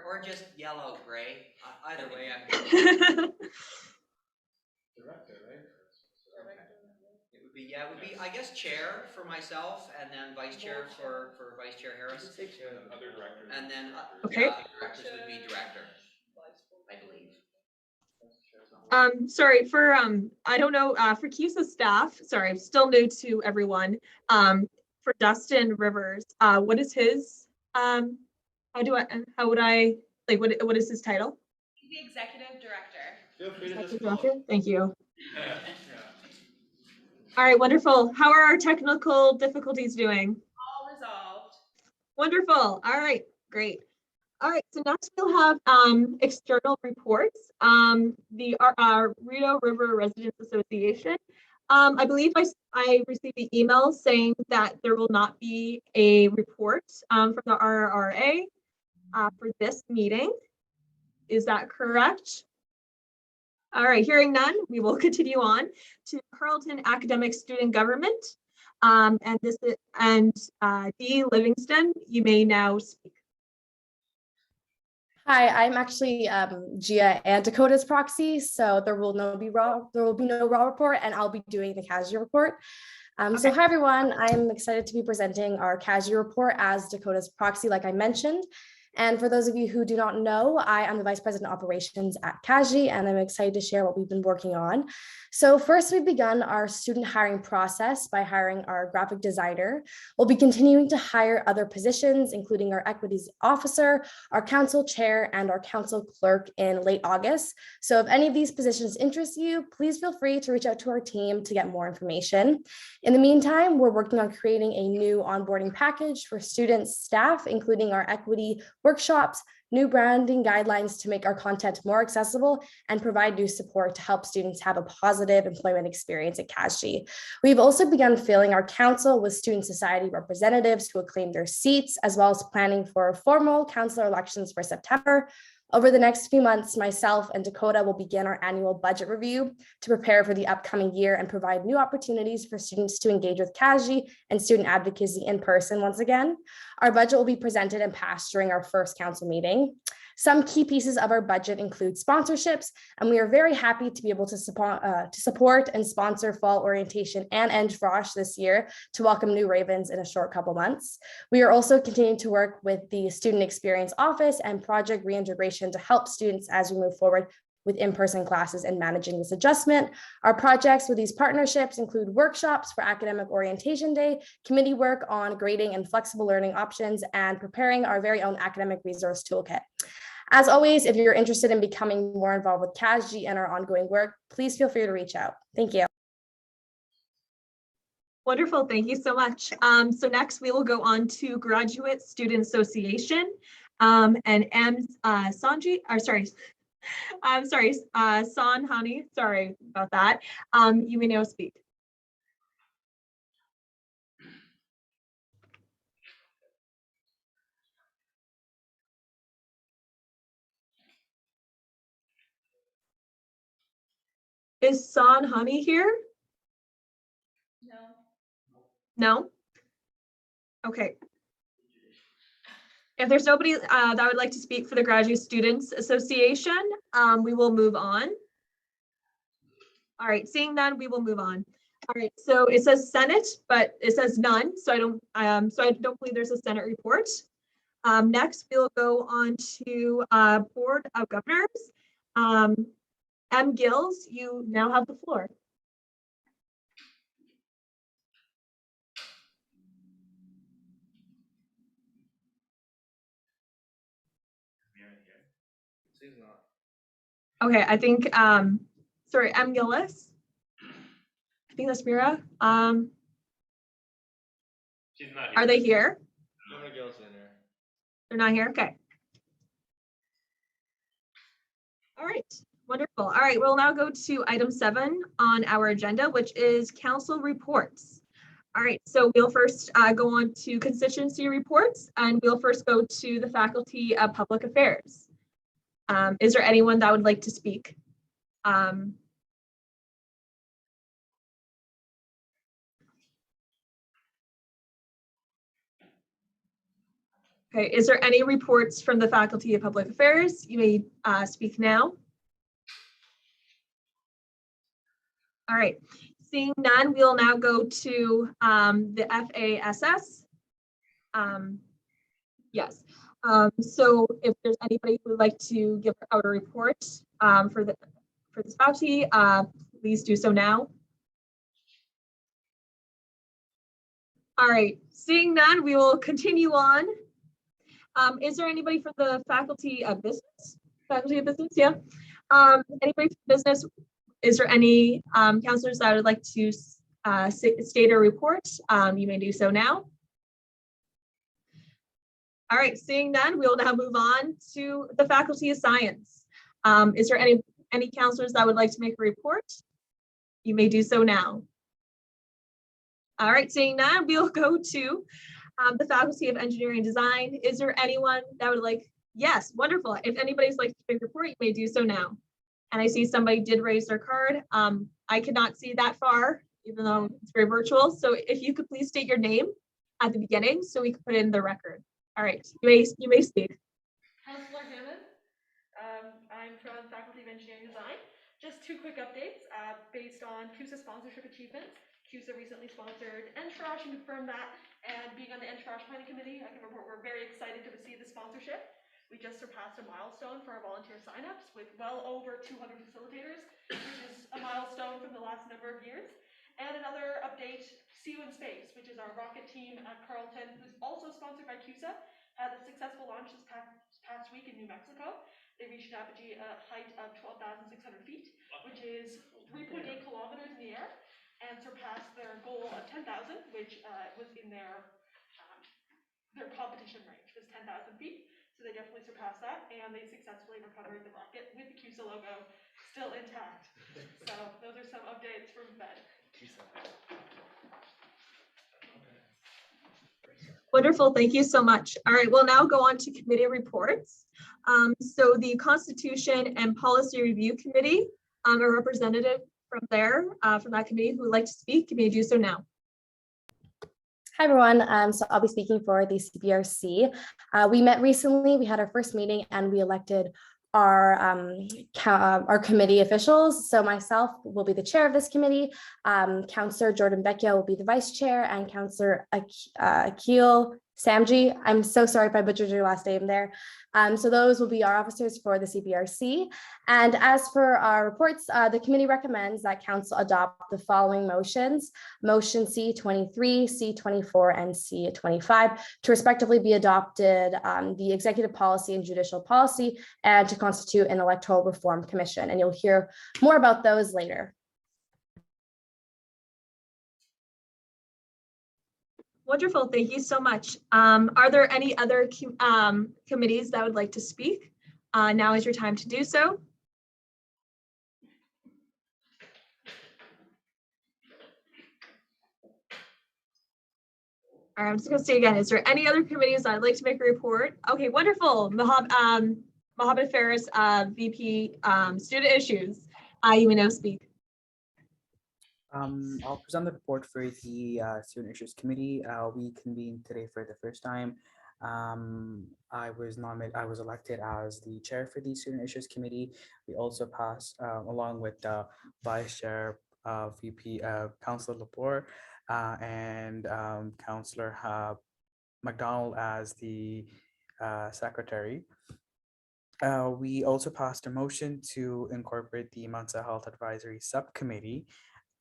Or just yellow, gray. Either way, Director, right? It would be I guess chair for myself, and then vice chair for Vice Chair Harris. Other directors. And then Okay. Other directors would be director, I believe. Sorry for I don't know, for CUSA staff, sorry, I'm still new to everyone. for Dustin Rivers. What is his, how would I, like, what is his title? He's the executive director. Feel free to just Executive call Director? Thank you. Yeah. All right, wonderful. How are our technical difficulties doing? All resolved. Wonderful. All right, great. All right, so next we'll have external reports. Our Rideau River Residents Association. I believe I received the email saying that there will not be a report from the RRA for this meeting. Is that correct? All right, hearing none, we will continue on to Carleton Academic Student Government. Dee Livingston, you may now speak. Hi, I'm actually Gia and Dakota's proxy, so there will be no raw report, and I'll be doing the CASI report. So hi everyone, I'm excited to be presenting our CASI report as Dakota's proxy, like I mentioned. And for those of you who do not know, I am the Vice President of Operations at CASI, and I'm excited to share what we've been working on. So first, we've begun our student hiring process by hiring our graphic designer. We'll be continuing to hire other positions, including our equities officer, our council chair, and our council clerk in late August. So if any of these positions interest you, please feel free to reach out to our team to get more information. In the meantime, we're working on creating a new onboarding package for students, staff, including our equity workshops, new branding guidelines to make our content more accessible, and provide new support to help students have a positive employment experience at CASI. We've also begun filling our council with student society representatives who will claim their seats, as well as planning for formal councillor elections for September. Over the next few months, myself and Dakota will begin our annual budget review to prepare for the upcoming year and provide new opportunities for students to engage with CASI and student advocacy in person once again. Our budget will be presented and passed during our first council meeting. Some key pieces of our budget include sponsorships, and we are very happy to be able to support and sponsor fall orientation and Frosh this year to welcome new Ravens in a short couple months. We are also continuing to work with the Student Experience Office and Project Reintegration to help students as we move forward with in-person classes and managing this adjustment. Our projects with these partnerships include workshops for Academic Orientation Day, committee work on grading and flexible learning options, and preparing our very own academic resource toolkit. As always, if you're interested in becoming more involved with CASI and our ongoing work, please feel free to reach out. Thank you. Wonderful, thank you so much. So next we will go on to Graduate Student Association and Sanji, or sorry, I'm sorry, San Hani, sorry about that. You may now speak. Is San Hani here? No. No? Okay. If there's nobody that would like to speak for the Graduate Students Association, we will move on. All right, seeing none, we will move on. All right, so it says Senate, but it says none, so I don't believe there's a Senate report. Next, we'll go on to Board of Governors. M. Gills, you now have the floor. Okay, I think, sorry, M. Gillis. I think that's Mira. She's not here. Are they here? No. They're not here, okay. All right, wonderful. All right, we'll now go to item 7 on our agenda, which is council reports. All right, so we'll first go on to constituency reports, and we'll first go to the Faculty of Public Affairs. Is there anyone that would like to speak? Okay, is there any reports from the Faculty of Public Affairs? You may speak now. All right, seeing none, we'll now go to the FASS. Yes, so if there's anybody who would like to give out a report for this faculty, please do so now. All right, seeing none, we will continue on. Is there anybody for the Faculty of Business? Faculty of Business, yeah. Anybody for business? Is there any counselors that would like to state a report? You may do so now. All right, seeing none, we will now move on to the Faculty of Science. Is there any counselors that would like to make a report? You may do so now. All right, seeing none, we'll go to the Faculty of Engineering and Design. Is there anyone that would like? Yes, wonderful. If anybody's like to make a report, you may do so now. And I see somebody did raise their card. I could not see that far, even though it's very virtual. So if you could please state your name at the beginning so we can put it in the record. All right, you may speak. Councillor Hammond, I'm from Faculty of Engineering Design. Just two quick updates based on CUSA sponsorship achievements. CUSA recently sponsored Entourage and confirmed that, and being on the Entourage Planning Committee, I can report we're very excited to receive the sponsorship. We just surpassed a milestone for our volunteer signups with well over 200 facilitators, which is a milestone from the last number of years. And another update, See You in Space, which is our rocket team at Carleton, who's also sponsored by CUSA, had a successful launch this past week in New Mexico. They reached an apogee height of 12,600 feet, which is 3.8 kilometers in the air, and surpassed their goal of 10,000, which was in their competition range, was 10,000 feet. So they definitely surpassed that, and they successfully recovered the rocket with the CUSA logo still intact. So those are some updates from Fed. Wonderful, thank you so much. All right, we'll now go on to committee reports. So the Constitution and Policy Review Committee, a representative from that committee who would like to speak, you may do so now. Hi, everyone. So I'll be speaking for the CBRC. We met recently, we had our first meeting, and we elected our committee officials. So myself will be the chair of this committee. Councillor Jordan Becchia will be the vice chair, and Councillor Akil Samji. I'm so sorry if I butchered your last name there. So those will be our officers for the CBRC. And as for our reports, the committee recommends that council adopt the following motions: motion C23, C24, and C25 to respectively be adopted, the executive policy and judicial policy, and to constitute an electoral reform commission. And you'll hear more about those later. Wonderful, thank you so much. Are there any other committees that would like to speak? Now is your time to do so. All right, I'm just gonna say again, is there any other committees that I'd like to make a report? Okay, wonderful. Mohammed Ferris, VP Student Issues. You may now speak. I'll present the report for the Student Issues Committee. We convened today for the first time. I was elected as the chair for the Student Issues Committee. We also passed, along with the vice chair, VP Councillor Lepore, and Councillor McDonald as the secretary. We also passed a motion to incorporate the Mental Health Advisory Subcommittee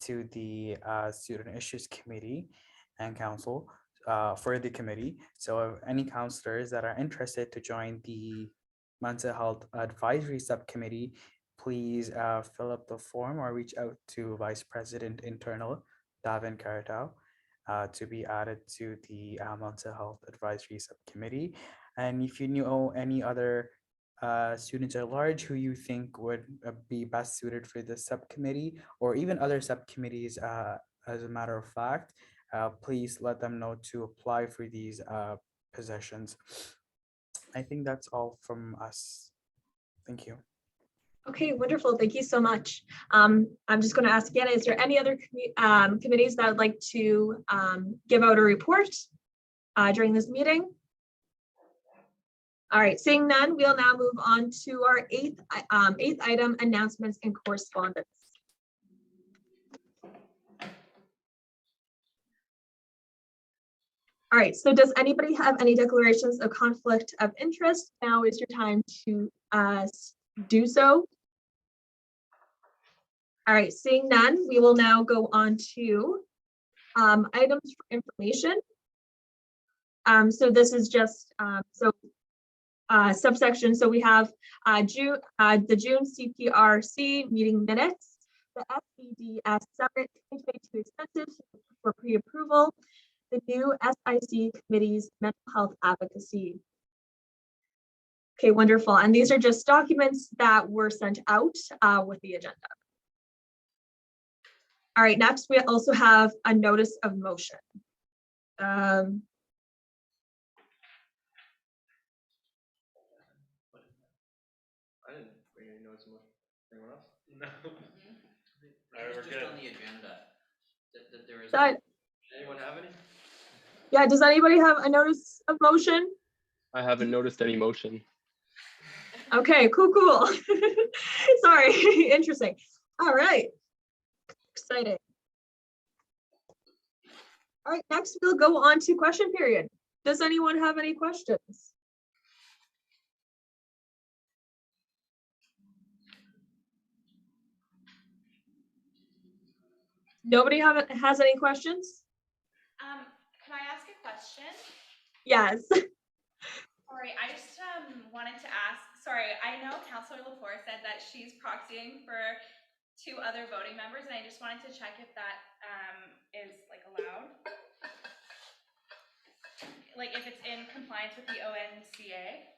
to the Student Issues Committee and Council for the committee. So any counselors that are interested to join the Mental Health Advisory Subcommittee, please fill up the form or reach out to Vice President Internal Davin Karatao to be added to the Mental Health Advisory Subcommittee. And if you know any other students at large who you think would be best suited for this subcommittee, or even other subcommittees, as a matter of fact, please let them know to apply for these positions. I think that's all from us. Thank you. Okay, wonderful. Thank you so much. I'm just going to ask again, is there any other committees that would like to give out a report during this meeting? All right, seeing none, we'll now move on to our eighth item, announcements and correspondence. All right, so does anybody have any declarations of conflict of interest? Now is your time to do so. All right, seeing none, we will now go on to Items for information. So this is just subsection. So we have the June CPRC meeting minutes, the SEDS Summit 2022 expenses for pre-approval, the new SIC committee's mental health advocacy. Okay, wonderful. And these are just documents that were sent out with the agenda. All right, next we also have a notice of motion. I didn't bring any notes of motion. Anyone else? No. It was we're just good. on the agenda. That there is. Anyone have any? Yeah, does anybody have a notice of motion? I haven't noticed any motion. Okay, cool. Sorry, interesting. All right, exciting. All right, next we'll go on to question period. Does anyone have any questions? Nobody has any questions? Can I ask a question? Yes. Sorry, I just wanted to ask, sorry, I know Councillor Lepore said that she's proxying for 2 other voting members, and I just wanted to check if that is like allowed. Like if it's in compliance with the ONCA.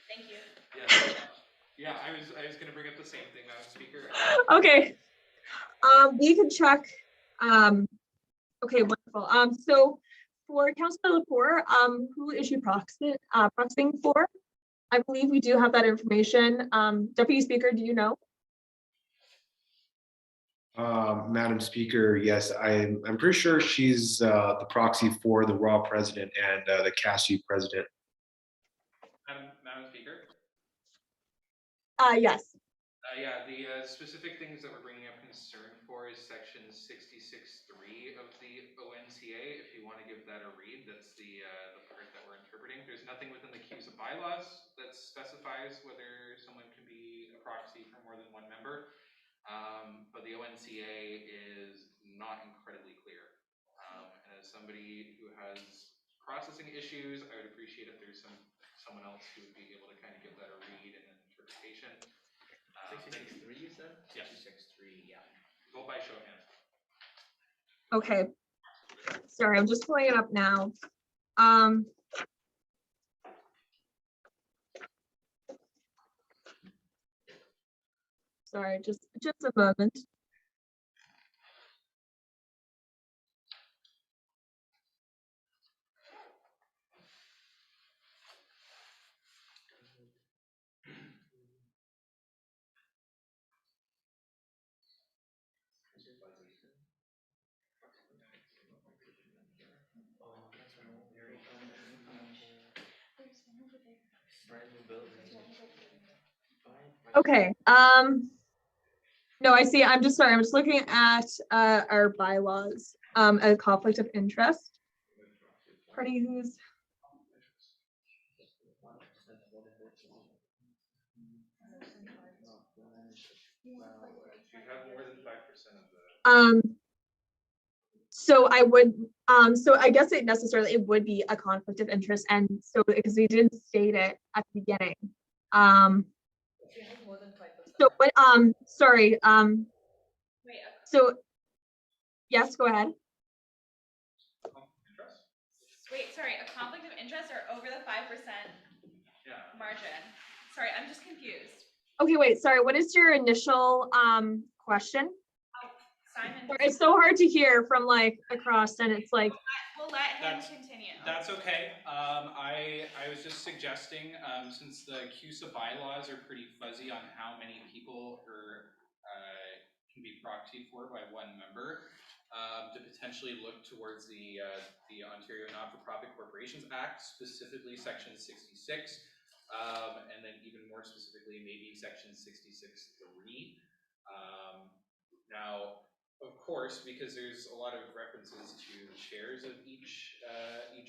Thank you. Yeah, I was gonna bring up the same thing, Madam Speaker. Okay. We can check. Okay, wonderful. So for Councillor Lepore, who is she proxying for? I believe we do have that information. Deputy Speaker, do you know? Madam Speaker, yes, I'm pretty sure she's the proxy for the raw president and the CASU president. Madam Speaker? Yes. Yeah, the specific things that we're bringing up concern for is section 66.3 of the ONCA. If you want to give that a read, that's the part that we're interpreting. There's nothing within the CUSA bylaws that specifies whether someone can be a proxy for more than 1 member. But the ONCA is not incredibly clear. And as somebody who has processing issues, I would appreciate if there's someone else who would be able to kind of give that a read and an interpretation. 66.3 you said? Yeah. 66.3, yeah. Vote by show of hands. Okay. Sorry, I'm just pulling it up now. Sorry, just a moment. Okay. No, I see. I'm just sorry. I'm just looking at our bylaws. A conflict of interest. Party who's. You have more than 5% of the. So I would. So I guess it would be a conflict of interest, and so because we didn't state it at the beginning. So what? Sorry. Wait. So. Yes, go ahead. Wait, sorry, a conflict of interest or over the 5% margin? Sorry, I'm just confused. Okay, wait, sorry, what is your initial question? Oh, Simon. Sorry, it's so hard to hear from like across, and it's like. We'll let him continue. That's okay. I was just suggesting, since the CUSA bylaws are pretty fuzzy on how many people can be proxied for by 1 member, to potentially look towards the Ontario Not-for-Profit Corporations Act, specifically Section 66, and then even more specifically, maybe Section 66.3. Now, of course, because there's a lot of references to chairs of each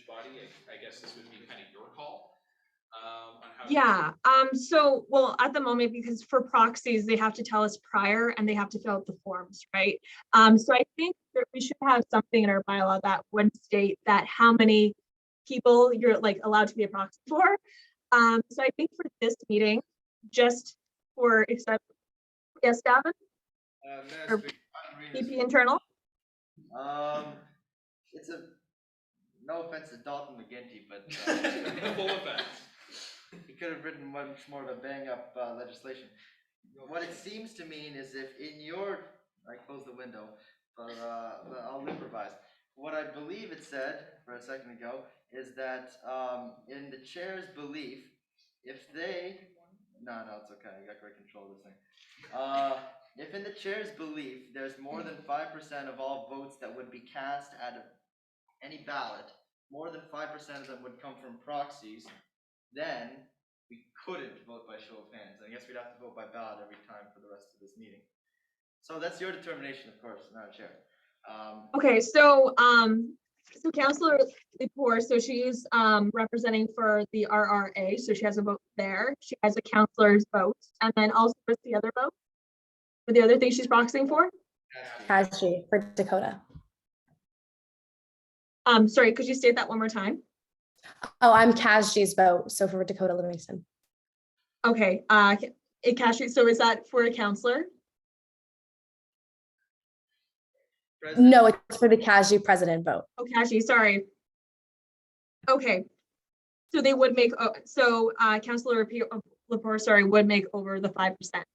body, I guess this would be kind of your call. on how. Yeah, so, well, at the moment, because for proxies, they have to tell us prior and they have to fill out the forms, right? So I think that we should have something in our bylaw that would state that how many people you're like allowed to be a proxy for. So I think for this meeting, just for, except, yes, Davin, Or PP internal? It's a, no offense to Dalton McGinty, but Full offense. he could have written much more of a bang up legislation. What it seems to mean is if in your, I closed the window, but I'll improvise. What I believe it said for a second ago is that in the chair's belief, if they, no, it's okay, I got great control of this thing. If in the chair's belief, there's more than 5% of all votes that would be cast at any ballot, more than 5% of them would come from proxies, then we couldn't vote by show of hands. I guess we'd have to vote by ballot every time for the rest of this meeting. So that's your determination, of course, not a chair. Okay, so Councillor Lepore, so she's representing for the RRA, so she has a vote there. She has a councillor's vote, and then also what's the other vote? For the other thing she's proxying for? Kaji for Dakota. Sorry, could you state that one more time? Oh, I'm Kaji's vote, so for Dakota Livingston. Okay, Kashi, so is that for a councillor? President. No, it's for the Kaji president vote. Oh, Kashi, sorry. Okay, so they would make, so Councillor Lepore, sorry, would make over the 5%.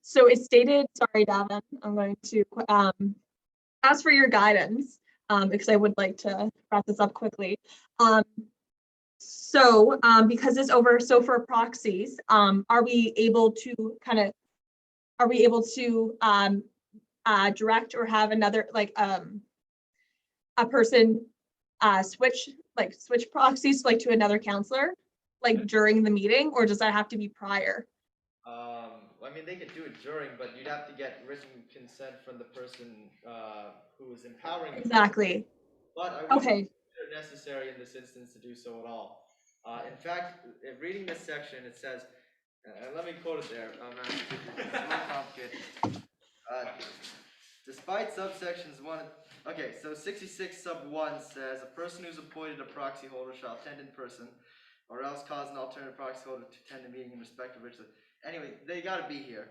So it's stated, sorry, Davin, I'm going to ask for your guidance because I would like to wrap this up quickly. So because it's over, so for proxies, are we able to direct or have another, like a person switch proxies like to another counselor, like during the meeting, or does that have to be prior? I mean, they could do it during, but you'd have to get written consent from the person who is empowering. Exactly. But I wouldn't Okay. consider it necessary in this instance to do so at all. In fact, reading this section, it says, let me quote it there. It's more complicated. Despite subsections 1, okay, so 66 sub 1 says a person who's appointed a proxy holder shall attend in person or else cause an alternative proxy holder to attend the meeting in respect of which. Anyway, they gotta be here.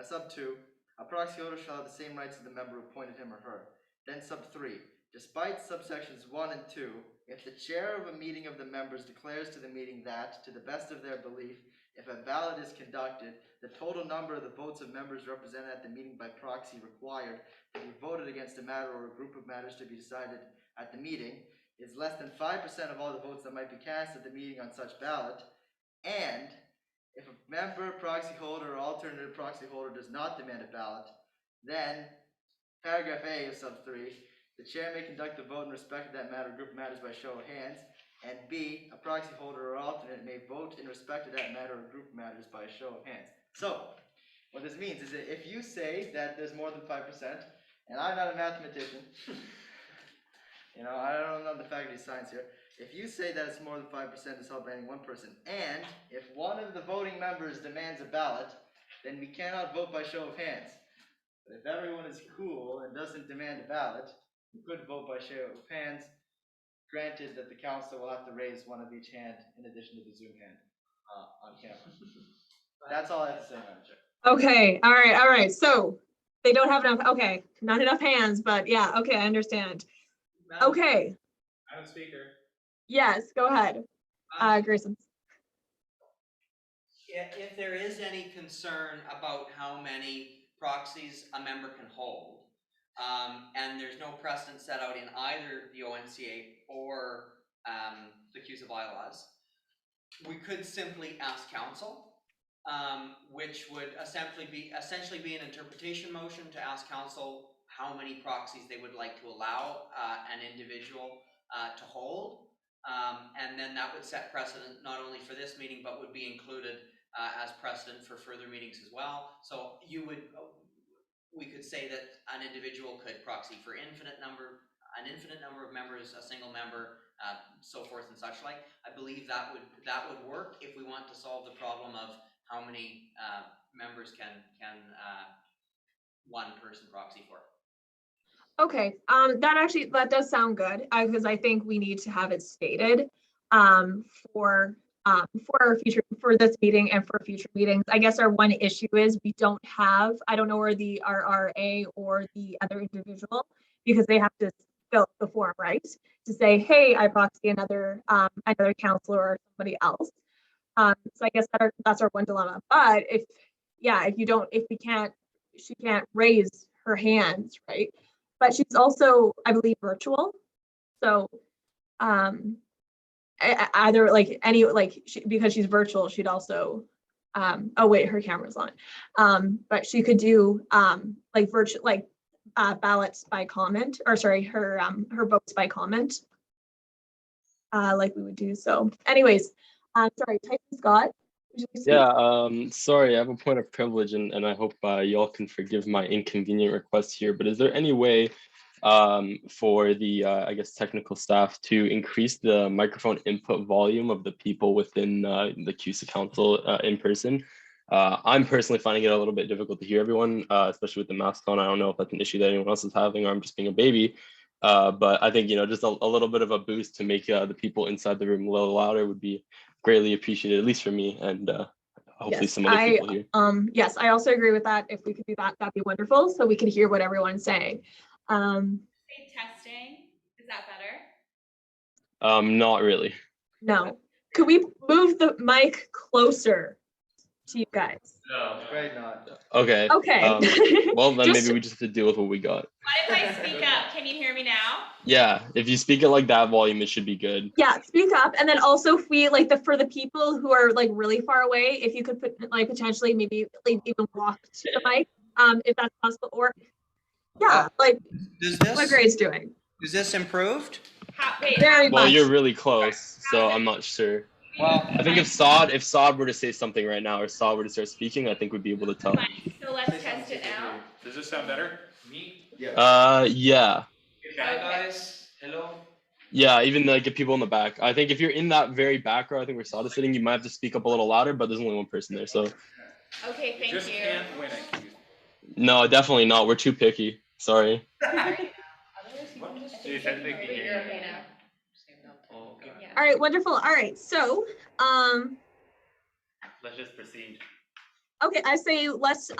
Sub 2, a proxy holder shall have the same rights as the member who appointed him or her. Then sub 3, despite subsections 1 and 2, if the chair of a meeting of the members declares to the meeting that, to the best of their belief, if a ballot is conducted, the total number of the votes of members represented at the meeting by proxy required to be voted against a matter or a group of matters to be decided at the meeting is less than 5% of all the votes that might be cast at the meeting on such ballot, and if a member, proxy holder, or alternative proxy holder does not demand a ballot, then paragraph A of sub 3, the chair may conduct the vote in respect of that matter or group of matters by show of hands, and B, a proxy holder or alternate may vote in respect of that matter or group of matters by a show of hands. So, what this means is that if you say that there's more than 5%, and I'm not a mathematician, I don't know the faculty of science here, if you say that it's more than 5% is held by any one person, and if one of the voting members demands a ballot, then we cannot vote by show of hands. But if everyone is cool and doesn't demand a ballot, we could vote by show of hands, granted that the council will have to raise one of each hand in addition to the Zoom hand on camera. That's all I have to say, Madam Chair. Okay, all right. So they don't have enough, okay, not enough hands, but yeah, okay, I understand. Okay, Madam Speaker. yes, go ahead. Grayson. If there is any concern about how many proxies a member can hold, and there's no precedent set out in either the ONCA or the CUSA bylaws, we could simply ask council, which would essentially be an interpretation motion to ask council how many proxies they would like to allow an individual to hold. And then that would set precedent not only for this meeting, but would be included as precedent for further meetings as well. So we could say that an individual could proxy for an infinite number of members, a single member, so forth and such like. I believe that would work if we want to solve the problem of how many members can one person proxy for. Okay, that does sound good, because I think we need to have it stated for our future, for this meeting and for future meetings. I guess our one issue is we don't have, I don't know where the RRA or the other individual, because they have to fill the form, right? To say, hey, I proxy another counselor or somebody else. So I guess that's our one dilemma. But if she can't raise her hands, right? But she's also, I believe, virtual. So either because she's virtual, she'd also, oh wait, her camera's on. But she could do ballots by comment, or sorry, her votes by comment, like we would do. So anyways, sorry, Tyson Scott. Yeah, sorry, I have a point of privilege, and I hope y'all can forgive my inconvenient request here, but is there any way for the, I guess, technical staff to increase the microphone input volume of the people within the CUSA council in person? I'm personally finding it a little bit difficult to hear everyone, especially with the mask on. I don't know if that's an issue that anyone else is having, or I'm just being a baby. But I think, just a little bit of a boost to make the people inside the room a little louder would be greatly appreciated, at least for me, and hopefully some other people here. Yes, I also agree with that. If we could do that, that'd be wonderful, so we could hear what everyone's saying. Testing, is that better? Not really. No. Could we move the mic closer to you guys? No. Great, not. Okay. Okay. Well, then maybe we just have to deal with what we got. What if I speak up? Can you hear me now? Yeah, if you speak at like that volume, it should be good. Yeah, speak up, and then also if we for the people who are like really far away, if you could put potentially maybe even walk to the mic, if that's possible, or what Grade's doing. Is this improved? Very well, much. You're really close, so I'm not sure. Well, I think if Saad were to say something right now, or Saad were to start speaking, I think we'd be able to tell. So let's test it now. Does this sound better? Me? Yeah. Yeah, guys. Hello. Yeah, even get people in the back. I think if you're in that very back row, I think where Saad is sitting, you might have to speak up a little louder, but there's only one person there, so. Okay, thank Just you. can't win it. No, definitely not. We're too picky. Sorry. She said they can hear you. Oh, okay. All right, wonderful. All right, so Let's just proceed. okay, I say let's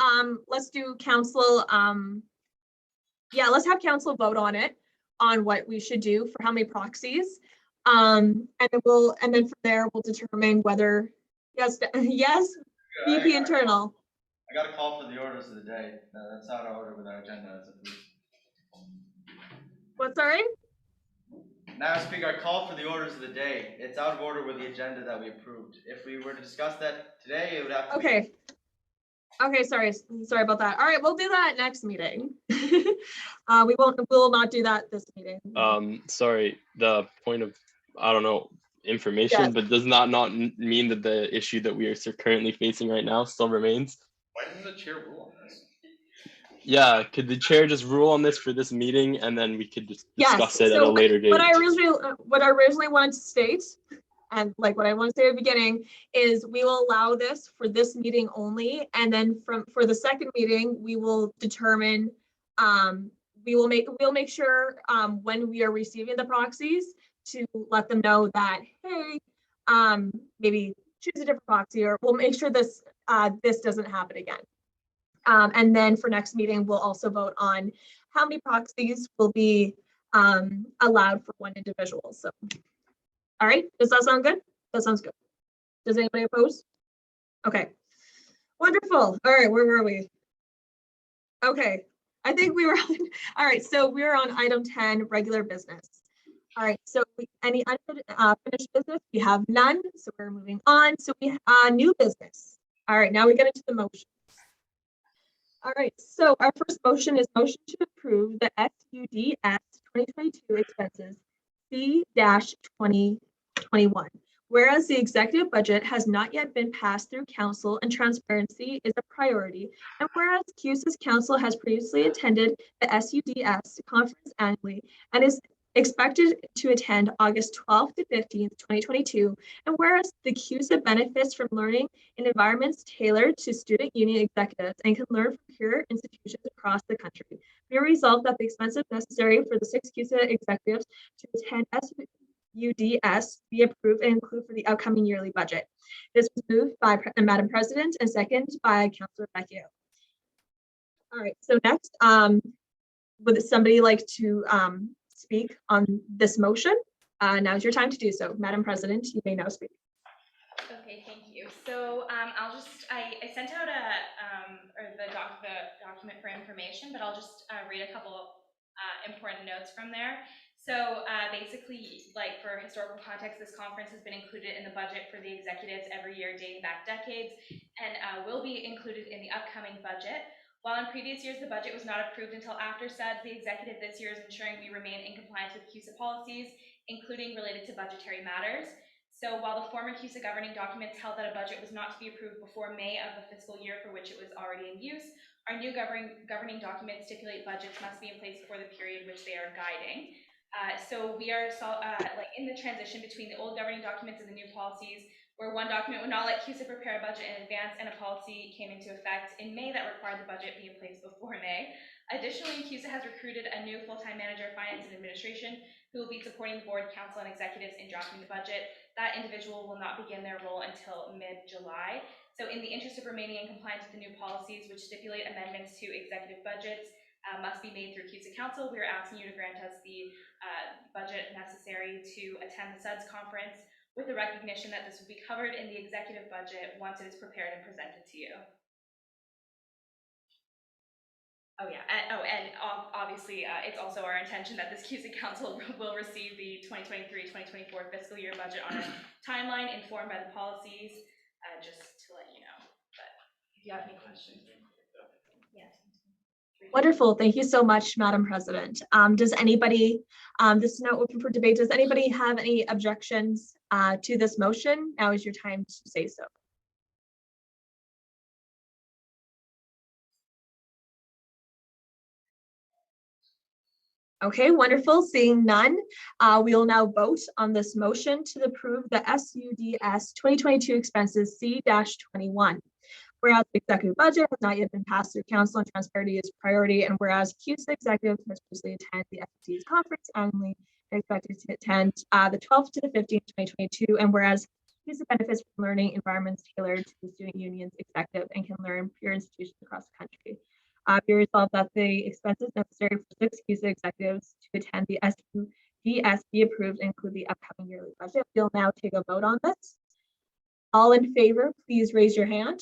do council. Let's have council vote on it, on what we should do for how many proxies, and then from there we'll determine whether yes VP internal. I got a call for the orders of the day. No, that's out of order with our agenda as approved. What, sorry? Now, Speaker, I call for the orders of the day. It's out of order with the agenda that we approved. If we were to discuss that today, it would have to be... Okay, sorry about that. All right, we'll do that next meeting. We will not do that this meeting. Sorry, the point of, I don't know, information, but does not mean that the issue that we are currently facing right now still remains. Why didn't the chair rule on this? Yeah, could the chair just rule on this for this meeting, and then we could just discuss it at a later date? What I originally wanted to state, and what I want to say at the beginning, is we will allow this for this meeting only, and then for the second meeting, we will determine, we'll make sure when we are receiving the proxies to let them know that, hey, maybe choose a different proxy, or we'll make sure this doesn't happen again. And then for next meeting, we'll also vote on how many proxies will be allowed for one individual. So, all right, does that sound good? That sounds good. Does anybody oppose? Okay, wonderful. All right, where were we? Okay, I think we were on, all right, so we're on item 10, regular business. All right, so any unfinished business? We have none, so we're moving on. So we new business. All right, now we get into the motion. All right, so our first motion is motion to approve the SUDS 2022 expenses C-2021. Whereas the executive budget has not yet been passed through council and transparency is a priority, and whereas CUSA's council has previously attended the SUDS conference annually and is expected to attend August 12th to 15th, 2022. And whereas the CUSA benefits from learning in environments tailored to student union executives and can learn from peer institutions across the country, we resolve that the expenses necessary for the 6 CUSA executives to attend SUDS be approved and include for the upcoming yearly budget. This was moved by Madam President and seconded by Councillor Vecchio. All right, so next, would somebody like to speak on this motion? Now's your time to do so. Madam President, you may now speak. Okay, thank you. So I sent out the document for information, but I'll just read a couple important notes from there. So basically, like for historical context, this conference has been included in the budget for the executives every year dating back decades and will be included in the upcoming budget. While in previous years, the budget was not approved until after SUDS, the executive this year is ensuring we remain in compliance with CUSA policies, including related to budgetary matters. So while the former CUSA governing documents held that a budget was not to be approved before May of the fiscal year for which it was already in use, our new governing documents stipulate budgets must be in place for the period which they are guiding. So we are like in the transition between the old governing documents and the new policies, where one document would not let CUSA prepare a budget in advance and a policy came into effect in May that required the budget be in place before May. Additionally, CUSA has recruited a new full-time manager of finance and administration who will be supporting the board, council, and executives in drafting the budget. That individual will not begin their role until mid-July. So in the interest of remaining in compliance with the new policies, which stipulate amendments to executive budgets must be made through CUSA Council, we are asking you to grant us the budget necessary to attend the SUDS conference, with the recognition that this will be covered in the executive budget once it is prepared and presented to you. Oh yeah, and obviously it's also our intention that this CUSA Council will receive the 2023-2024 fiscal year budget on a timeline informed by the policies, just to let you know. But if you have any questions. Yes. Wonderful. Thank you so much, Madam President. Does anybody, this is now open for debate. Does anybody have any objections to this motion? Now is your time to say so. Okay, wonderful. Seeing none, we will now vote on this motion to approve the SUDS 2022 expenses C-21. Whereas the executive budget has not yet been passed through council and transparency is priority, and whereas CUSA executive has previously attended the FT's conference annually and expected to attend the 12th to the 15th, 2022, and whereas CUSA benefits from learning environments tailored to the student union's executive and can learn peer institutions across the country. Be resolved that the expenses necessary for 6 CUSA executives to attend the SUDS be approved and include the upcoming yearly budget. We'll now take a vote on this. All in favor, please raise your hand.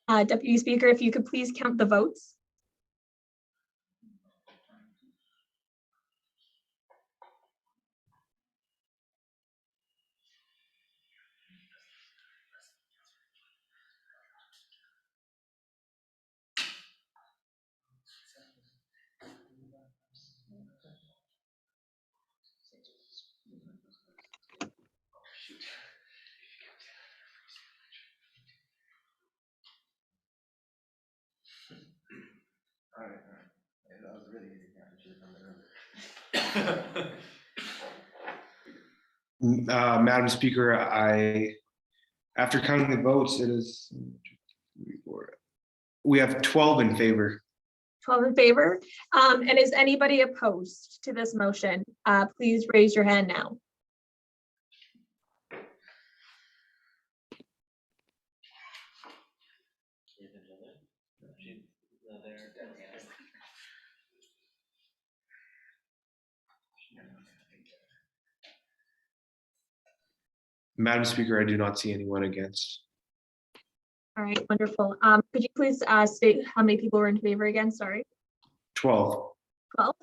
Deputy Speaker, if you could please count the votes. All right. Yeah, that was really easy. I should have done it. Madam Speaker, after counting the votes, it is, we have 12 in favor. 12 in favor. And is anybody opposed to this motion? Please raise your hand now. Madam Speaker, I do not see anyone against. All right, wonderful. Could you please state how many people were in favor again? Sorry. 12. 12?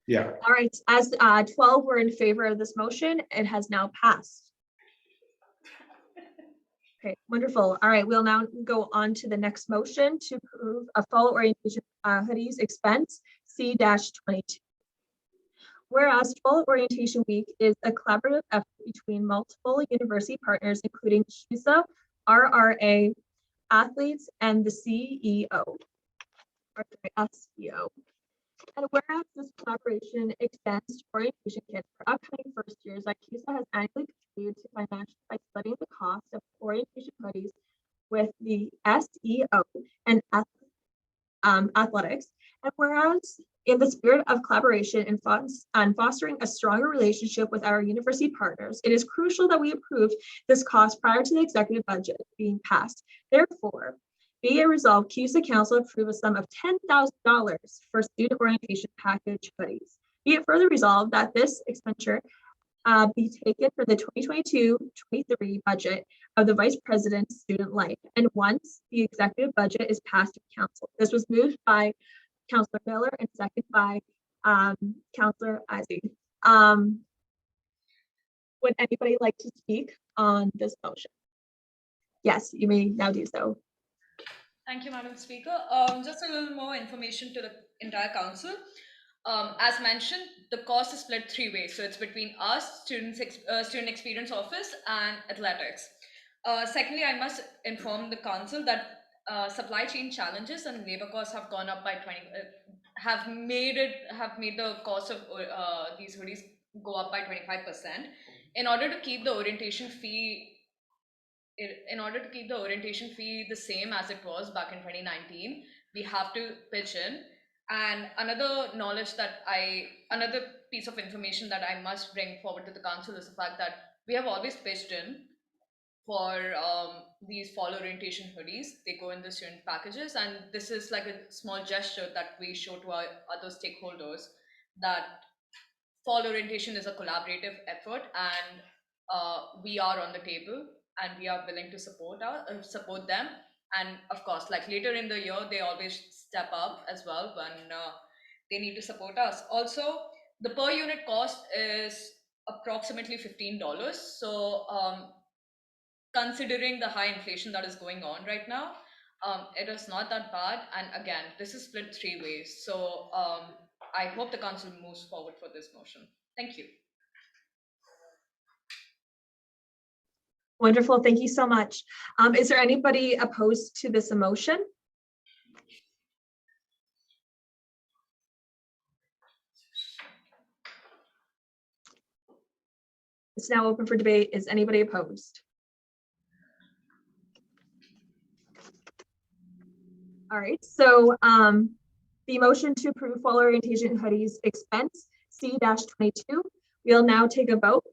Yeah. All right, as 12 were in favor of this motion, it has now passed. Okay, wonderful. All right, we'll now go on to the next motion to approve a fall orientation hoodies expense C-22. Whereas Fall Orientation Week is a collaborative effort between multiple university partners, including CUSA, RRA, athletes, and the CEO. SEO. And whereas this collaboration extends to orientation kits for upcoming first years, like CUSA has annually contributed to financially by splitting the cost of orientation hoodies with the SEO and athletics. And whereas in the spirit of collaboration and fostering a stronger relationship with our university partners, it is crucial that we approve this cost prior to the executive budget being passed. Therefore, be it resolved, CUSA Council approve a sum of $10,000 for student orientation package hoodies. Be it further resolved that this expenditure be taken for the 2022-23 budget of the Vice President's Student Life. And once the executive budget is passed to council. This was moved by Councillor Miller and seconded by Councillor Izzy. Would anybody like to speak on this motion? Yes, you may now do so. Thank you, Madam Speaker. Just a little more information to the entire council. As mentioned, the cost is split three ways. So it's between us, student experience office, and athletics. Secondly, I must inform the council that supply chain challenges and labor costs have gone up by 20. Have made the cost of these hoodies go up by 25%. In order to keep the orientation fee. In order to keep the orientation fee the same as it was back in 2019, we have to pitch in. And another piece of information that I must bring forward to the council is the fact that we have always pitched in for these fall orientation hoodies. They go in the student packages, and this is like a small gesture that we show to our other stakeholders that fall orientation is a collaborative effort, and we are on the table and we are willing to support them. And of course, like later in the year, they always step up as well when they need to support us. Also, the per unit cost is approximately $15. So considering the high inflation that is going on right now, it is not that bad. And again, this is split three ways. So I hope the council moves forward for this motion. Thank you. Wonderful, thank you so much. Is there anybody opposed to this motion? It's now open for debate. Is anybody opposed? All right, so the motion to approve fall orientation hoodies expense C-22. We'll now take a vote.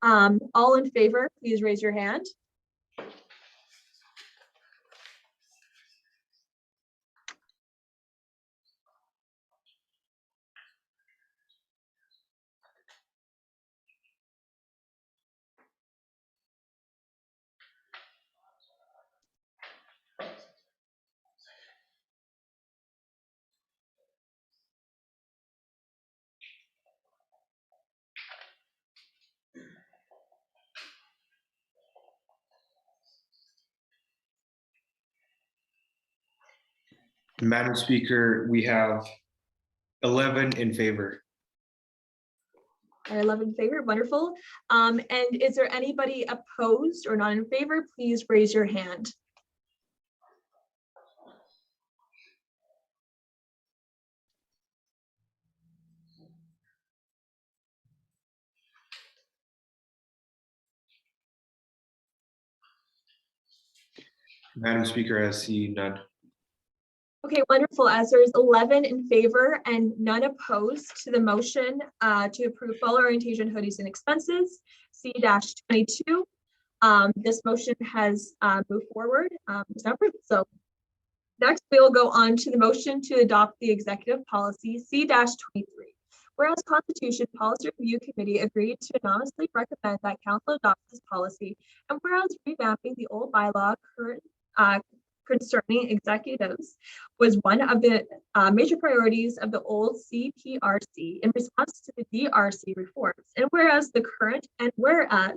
All in favor, please raise your hand. Madam Speaker, we have 11 in favor. 11 in favor, wonderful. And is there anybody opposed or not in favor? Please raise your hand. Madam Speaker, I see none. Okay, wonderful. As there is 11 in favor and none opposed to the motion to approve fall orientation hoodies and expenses, C-22. This motion has moved forward. So next, we will go on to the motion to adopt the executive policy C-23. Whereas Constitution Policy Review Committee agreed to anonymously recommend that council adopt this policy, and whereas revamping the old bylaw concerning executives was one of the major priorities of the old CPRC in response to the DRC reforms. And whereas the current and whereas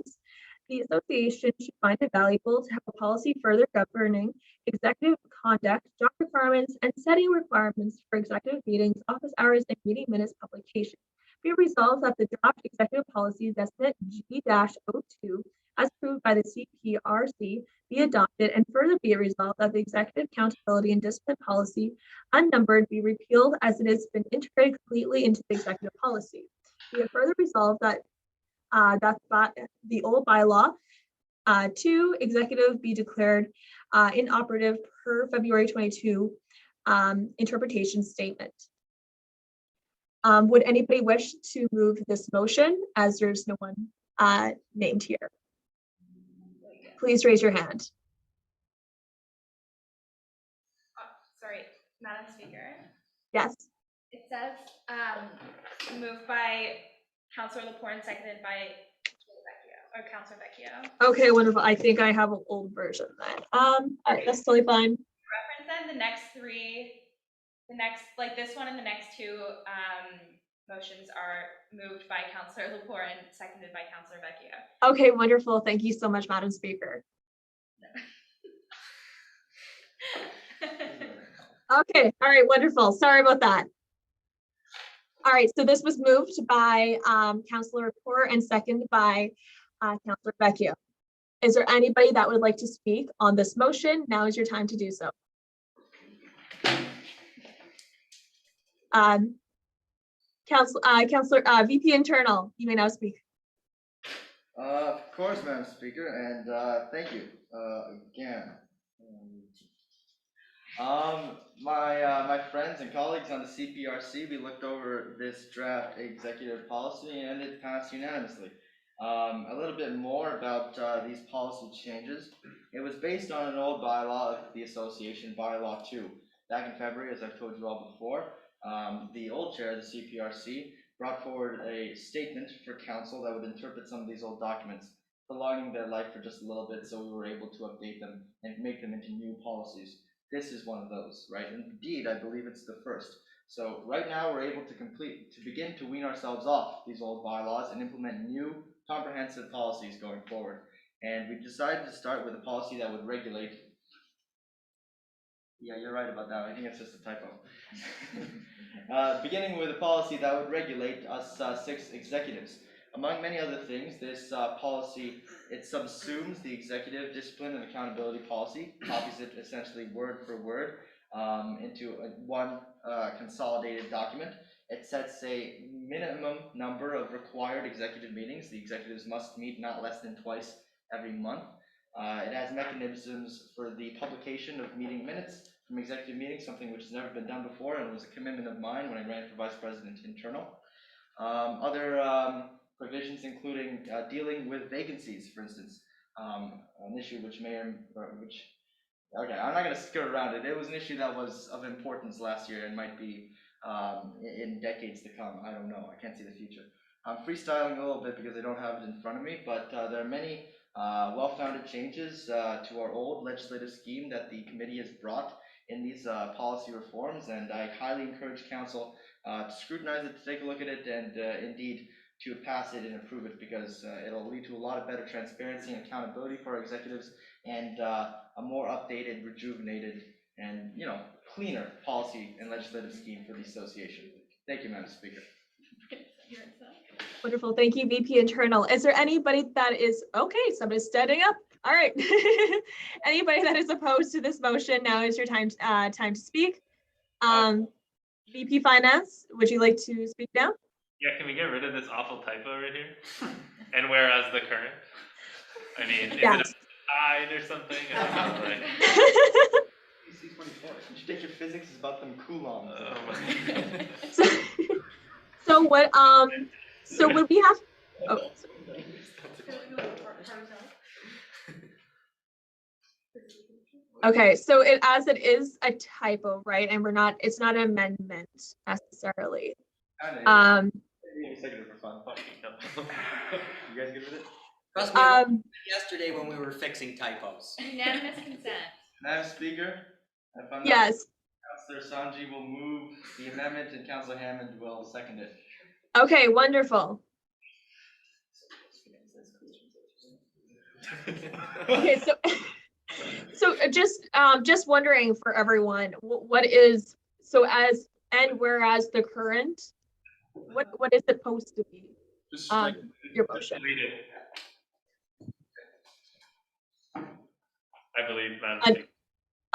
the association should find it valuable to have a policy further governing executive conduct, job requirements, and setting requirements for executive meetings, office hours, and meeting minutes publication. Be resolved that the draft executive policy designate G-02 as approved by the CPRC be adopted, and further be it resolved that the executive accountability and discipline policy unnumbered be repealed as it has been integrated completely into the executive policy. Be it further resolved that the old bylaw 2 executive be declared inoperative per February 22 interpretation statement. Would anybody wish to move this motion, as there's no one named here? Please raise your hand. Sorry, Madam Speaker. Yes. It says moved by Councillor Lepore and seconded by Councillor Vecchio. Okay, wonderful. I think I have an old version then. All right, that's totally fine. Reference then the next three, like this one and the next two motions are moved by Councillor Lepore and seconded by Councillor Vecchio. Okay, wonderful. Thank you so much, Madam Speaker. Okay, all right, wonderful. Sorry about that. All right, so this was moved by Councillor Lepore and seconded by Councillor Vecchio. Is there anybody that would like to speak on this motion? Now is your time to do so. Councillor VP Internal, you may now speak. Of course, Madam Speaker, and thank you again. My friends and colleagues on the CPRC, we looked over this draft executive policy and it passed unanimously. A little bit more about these policy changes. It was based on an old bylaw of the association, bylaw 2. Back in February, as I've told you all before, the old chair of the CPRC brought forward a statement for council that would interpret some of these old documents, prolonging their life for just a little bit, so we were able to update them and make them into new policies. This is one of those, right? Indeed, I believe it's the first. So right now we're able to begin to wean ourselves off these old bylaws and implement new comprehensive policies going forward. And we decided to start with a policy that would regulate. Yeah, you're right about that. I think it's just a typo. Beginning with a policy that would regulate us 6 executives. Among many other things, this policy, it subsumes the executive discipline and accountability policy, copies it essentially word for word into one consolidated document. It sets a minimum number of required executive meetings. The executives must meet not less than twice every month. It has mechanisms for the publication of meeting minutes from executive meetings, something which has never been done before and was a commitment of mine when I ran for Vice President Internal. Other provisions including dealing with vacancies, for instance, an issue which okay, I'm not going to skirt around it. It was an issue that was of importance last year and might be in decades to come. I don't know. I can't see the future. I'm freestyling a little bit because I don't have it in front of me, but there are many well-founded changes to our old legislative scheme that the committee has brought in these policy reforms, and I highly encourage council to scrutinize it, to take a look at it, and indeed to pass it and approve it, because it'll lead to a lot of better transparency and accountability for our executives, and a more updated, rejuvenated, and cleaner policy and legislative scheme for the association. Thank you, Madam Speaker. Wonderful. Thank you, VP Internal. Is there anybody that is okay? Somebody's standing up. All right. Anybody that is opposed to this motion, now is your time to speak. VP Finance, would you like to speak now? Yeah, can we get rid of this awful typo right here? And whereas the current? I mean, is it a side or something? I don't know, like... C24. You should take your physics is about them coulombs. So what? So would we have? Oh, okay. So as it is a typo, right? And it's not an amendment necessarily. You guys good with it? Trust me, yesterday when we were fixing typos. Unanimous consent. Madam Speaker, if I'm not, Yes. Councillor Sanji will move the amendment and Councillor Hammond will second it. Okay, wonderful. Okay, so just wondering for everyone, what is whereas the current, what is it supposed to be? Your motion. Read it. I believe, Madam Un- Speaker.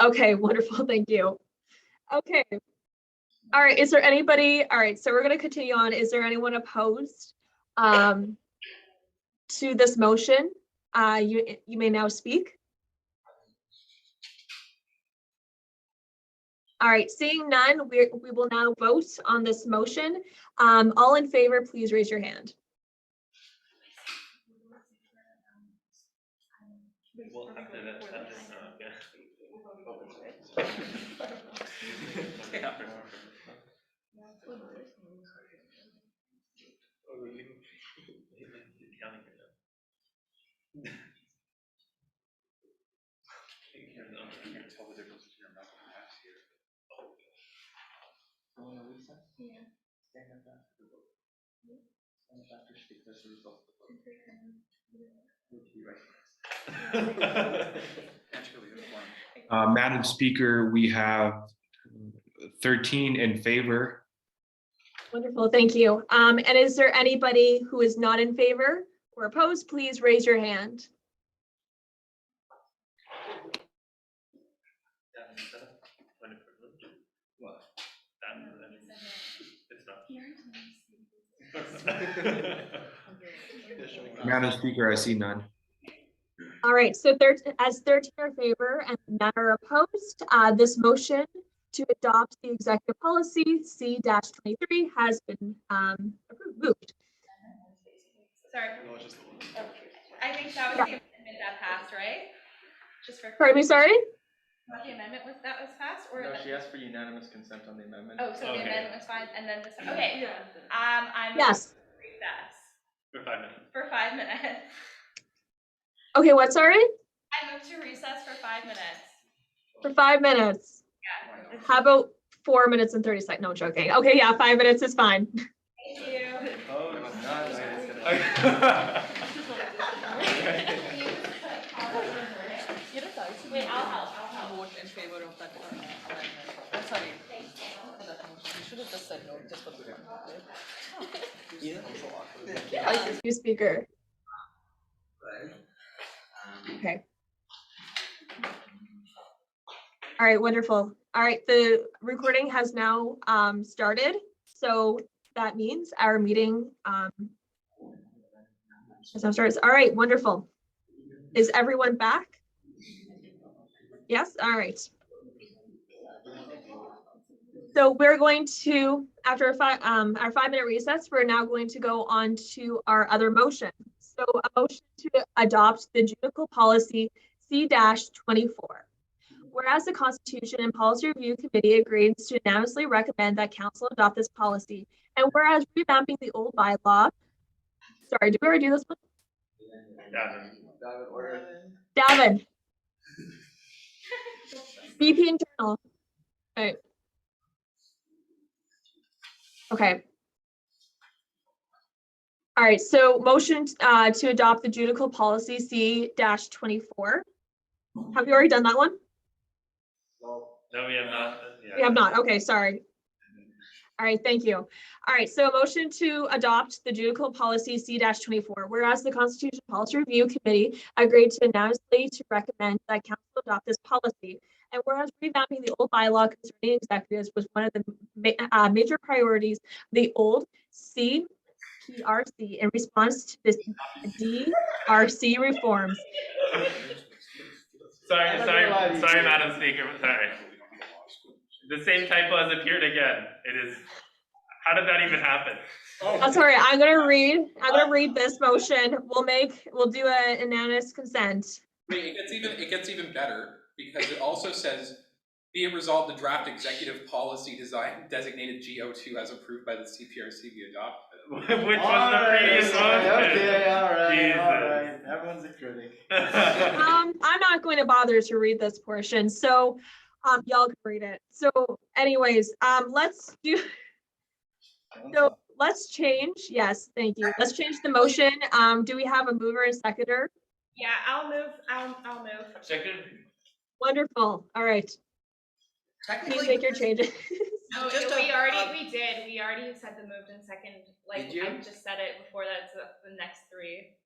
Okay, wonderful, thank you. Okay. All right, is there anybody, all right, so we're gonna continue on. Is there anyone opposed to this motion? You may now speak. All right, seeing none, we will now vote on this motion. All in favor, please raise your hand. Well, after that, Madam Speaker, we have 13 in favor. Wonderful, thank you. And is there anybody who is not in favor or opposed? Please raise your hand. Madam Speaker, I see none. All right, so as 13 are in favor and none are opposed, this motion to adopt the executive policy C-23 has been moved. Sorry. I think that was the amendment that passed, right? Just for. Pardon me, sorry? The amendment that was passed, or? No, she asked for unanimous consent on the amendment. Oh, so the amendment was fine, and then this, okay. I'm. Yes. Recess. For 5 minutes. For 5 minutes. Okay, what, sorry? I moved to recess for 5 minutes. For 5 minutes. Yeah. How about 4 minutes and 30 seconds? No, I'm joking. Okay, yeah, 5 minutes is fine. Thank you. Oh, Wait, I'll help. Vote in favor of that. Sorry. For that motion. You should have just said no, just for the one. Thank you, Speaker. Okay. All right, wonderful. All right, the recording has now started. So that means our meeting has now started. All right, wonderful. Is everyone back? Yes, all right. So we're going to, after our 5 minute recess, we're now going to go on to our other motion. So a motion to adopt the judicial policy C-24. Whereas the Constitution and Policy Review Committee agrees to unanimously recommend that Council adopt this policy, and whereas revamping the old bylaw, sorry, did we already do this one? Davin. VP internal. Right. Okay. All right, so motion to adopt the judicial policy C-24. Have you already done that one? No, we have not. We have not. Okay, sorry. All right, thank you. All right, so a motion to adopt the judicial policy C-24, whereas the Constitution Policy Review Committee agreed to unanimously to recommend that Council adopt this policy, and whereas revamping the old bylaw concerning executives was one of the major priorities of the old CPRC in response to this DRC reforms. Sorry, Madam Speaker, sorry. The same typo has appeared again. It is, how did that even happen? I'm sorry, I'm gonna read this motion. We'll do a unanimous consent. Wait, it gets even better because it also says, be it resolved the draft executive policy design designated GO2 as approved by the CPRC be adopted. Which was the previous motion. Okay, all Jesus. right. Everyone's a critic. I'm not going to bother to read this portion, so y'all can read it. So anyways, let's change. Yes, thank you. Let's change the motion. Do we have a mover and seconder? Yeah, I'll move. I'll move. Second. Wonderful. All right. Technically, Please make your changes. No, Just we a- already did. We already said the moved and second. Like Did you? I just said it before that. So the next three.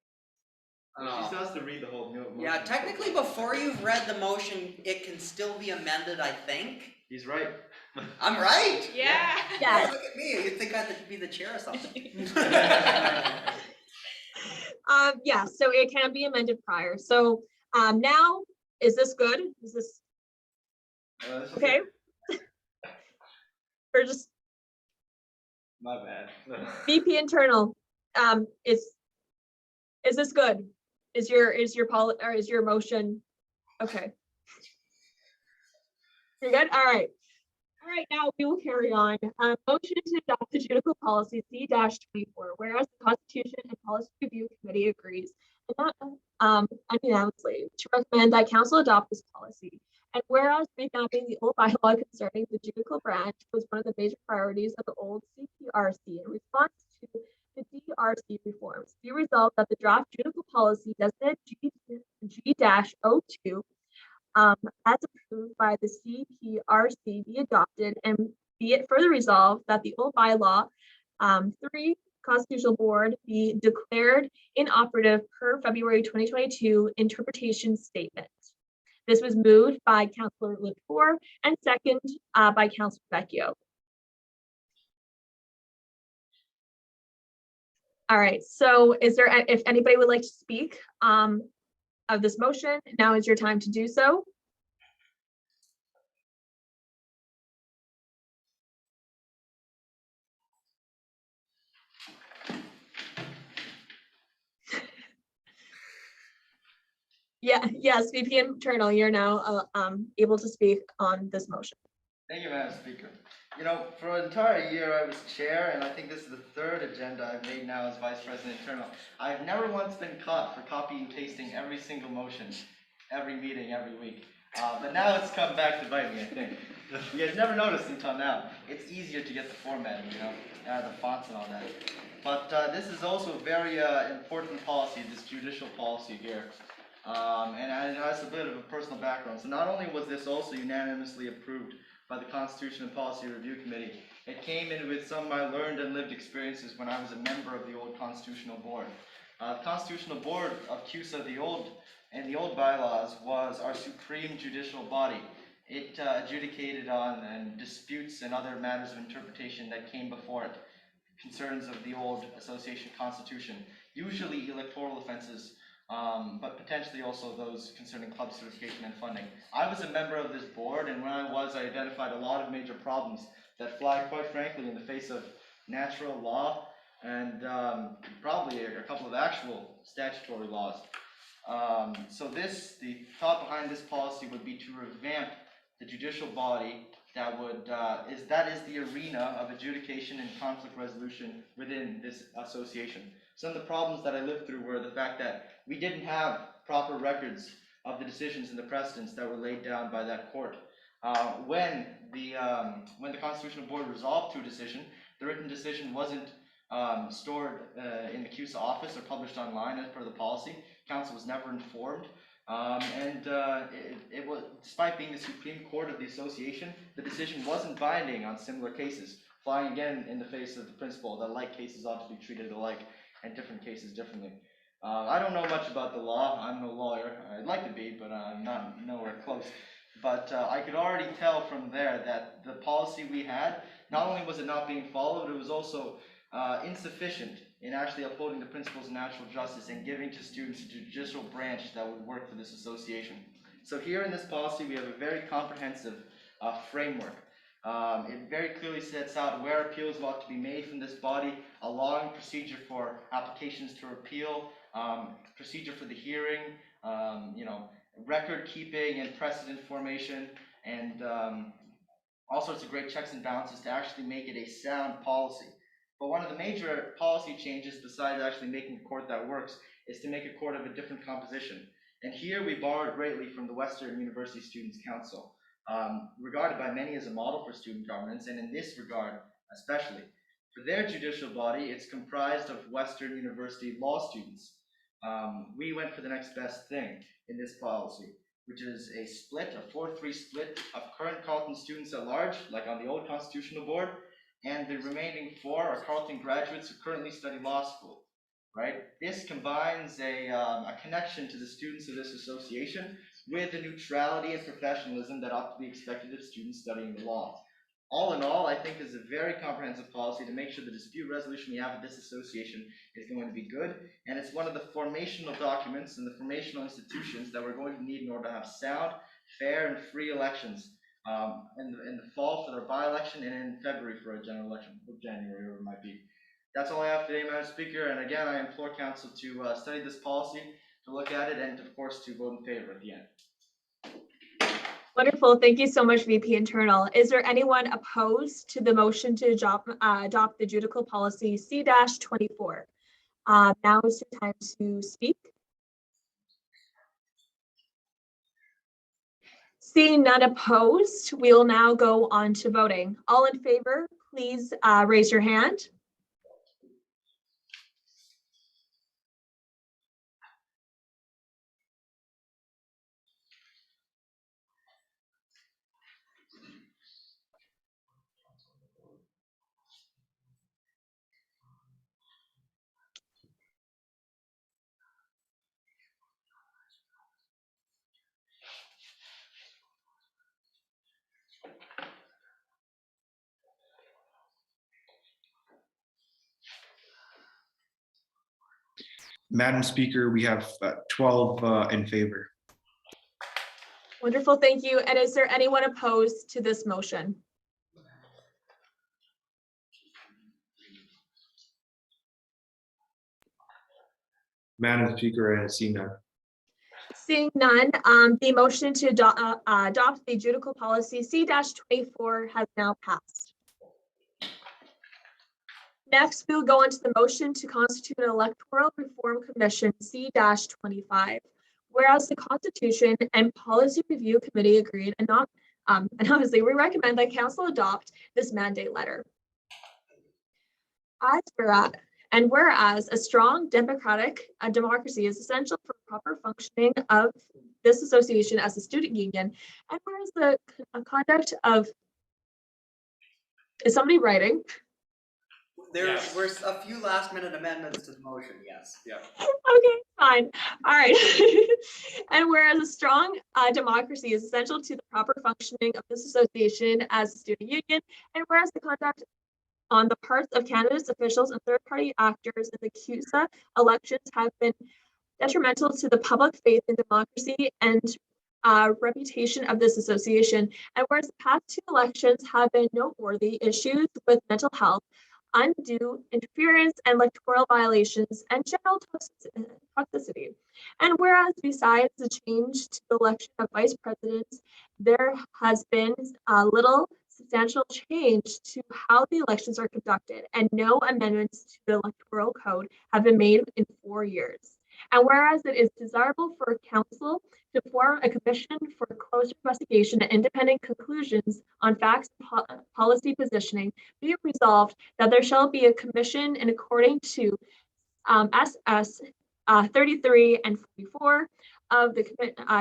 She still has to read the whole motion. Yeah, technically before you've read the motion, it can still be amended, I think. He's right. I'm right. Yeah. Yeah. Look at me, you'd think I'd be the chair or something. Yeah, so it can be amended prior. So now, is this good? Is this This is okay? Or just My bad. VP internal, is this good? Is your motion, okay? You're good, all right. All right, now we will carry on. Motion to adopt the judicial policy C-24, whereas the Constitution and Policy Review Committee agrees, and not unanimously, to recommend that council adopt this policy. And whereas revamping the old bylaw concerning the judicial branch was one of the major priorities of the old CPRC in response to the DRC reforms, be resolved that the draft judicial policy designated G-02 as approved by the CPRC be adopted, and be it further resolved that the old bylaw 3 Constitutional Board be declared inoperative per February 2022 interpretation statement. This was moved by Councillor Latour and second by Councillor Vecchio. All right, so is there, if anybody would like to speak of this motion, now is your time to do so. Yeah, yes, VP Internal, you're now able to speak on this motion. Thank you, Madam Speaker. You know, for an entire year I was chair, and I think this is the third agenda I've made now as Vice President Internal. I've never once been caught for copying and pasting every single motion, every meeting, every week. But now it's come back to bite me, I think. You guys never noticed until now. It's easier to get the formatting, you know, the fonts and all that. But this is also a very important policy, this judicial policy here. And it has a bit of a personal background. So not only was this also unanimously approved by the Constitution and Policy Review Committee, it came in with some of my learned and lived experiences when I was a member of the old Constitutional Board. The Constitutional Board of CUSA, the old bylaws, was our supreme judicial body. It adjudicated on and disputes and other matters of interpretation that came before it, concerns of the old association constitution, usually electoral offenses, but potentially also those concerning club certification and funding. I was a member of this board, and when I identified a lot of major problems that fly, quite frankly, in the face of natural law and probably a couple of actual statutory laws. So the thought behind this policy would be to revamp the judicial body that would that is the arena of adjudication and conflict resolution within this association. Some of the problems that I lived through were the fact that we didn't have proper records of the decisions and the precedents that were laid down by that court. When the Constitutional Board resolved to a decision, the written decision wasn't stored in the CUSA office or published online as per the policy. Council was never informed. It was, despite being the Supreme Court of the association, the decision wasn't binding on similar cases, flying again in the face of the principle that like cases ought to be treated alike and different cases differently. I don't know much about the law. I'm no lawyer. I'd like to be, but I'm not nowhere close. But I could already tell from there that the policy we had, not only was it not being followed, it was also insufficient in actually upholding the principles of natural justice and giving to students a judicial branch that would work for this association. So here in this policy, we have a very comprehensive framework. It very clearly sets out where appeals ought to be made from this body, allowing procedure for applications to appeal, procedure for the hearing, record keeping and precedent formation, and all sorts of great checks and balances to actually make it a sound policy. But one of the major policy changes, besides actually making a court that works, is to make a court of a different composition. And here we borrowed greatly from the Western University Students' Council, regarded by many as a model for student governance, and in this regard especially. For their judicial body, it's comprised of Western University law students. We went for the next best thing in this policy, which is a split, a 4-3 split of current Carleton students at large, like on the old Constitutional Board, and the remaining 4 are Carleton graduates who currently study law school, right? this combines a connection to the students of this association with the neutrality and professionalism that ought to be expected of students studying the law. All in all, I think is a very comprehensive policy to make sure the dispute resolution we have at this association is going to be good, and it's one of the formational documents and the formational institutions that we're going to need in order to have sound, fair, and free elections in the fall for their by-election and in February for a general election, or January, whatever it might be. That's all I have today, Madam Speaker, and again, I implore Council to study this policy, to look at it, and of course, to vote in favor at the end. Wonderful. Thank you so much, VP Internal. Is there anyone opposed to the motion to adopt the judicial policy C-24? Now is your time to speak. Seeing none opposed, we'll now go on to voting. All in favor, please raise your hand. Madam Speaker, we have 12 in favor. Wonderful, thank you. And is there anyone opposed to this motion? Madam Speaker, I see none. Seeing none, the motion to adopt the judicial policy C-24 has now passed. Next, we'll go on to the motion to constitute an Electoral Reform Commission C-25. Whereas the Constitution and Policy Review Committee agreed and obviously we recommend that Council adopt this mandate letter. Whereas a strong democratic democracy is essential for proper functioning of this association as a student union, and whereas the conduct of, is somebody writing? There were a few last minute amendments to the motion, yes. Yeah. Okay, fine. All right. And whereas a strong democracy is essential to the proper functioning of this association as a student union, and whereas the conduct on the parts of candidates, officials, and third-party actors in the CUSA elections have been detrimental to the public faith in democracy and reputation of this association, and whereas the past two elections have been noteworthy issues with mental health, undue interference and electoral violations, and general toxicity. And whereas besides the change to the election of vice presidents, there has been little substantial change to how the elections are conducted, and no amendments to the electoral code have been made in 4 years. And whereas it is desirable for Council to form a commission for closer investigation and independent conclusions on facts and policy positioning, be it resolved that there shall be a commission in according to SS 33 and 44 of the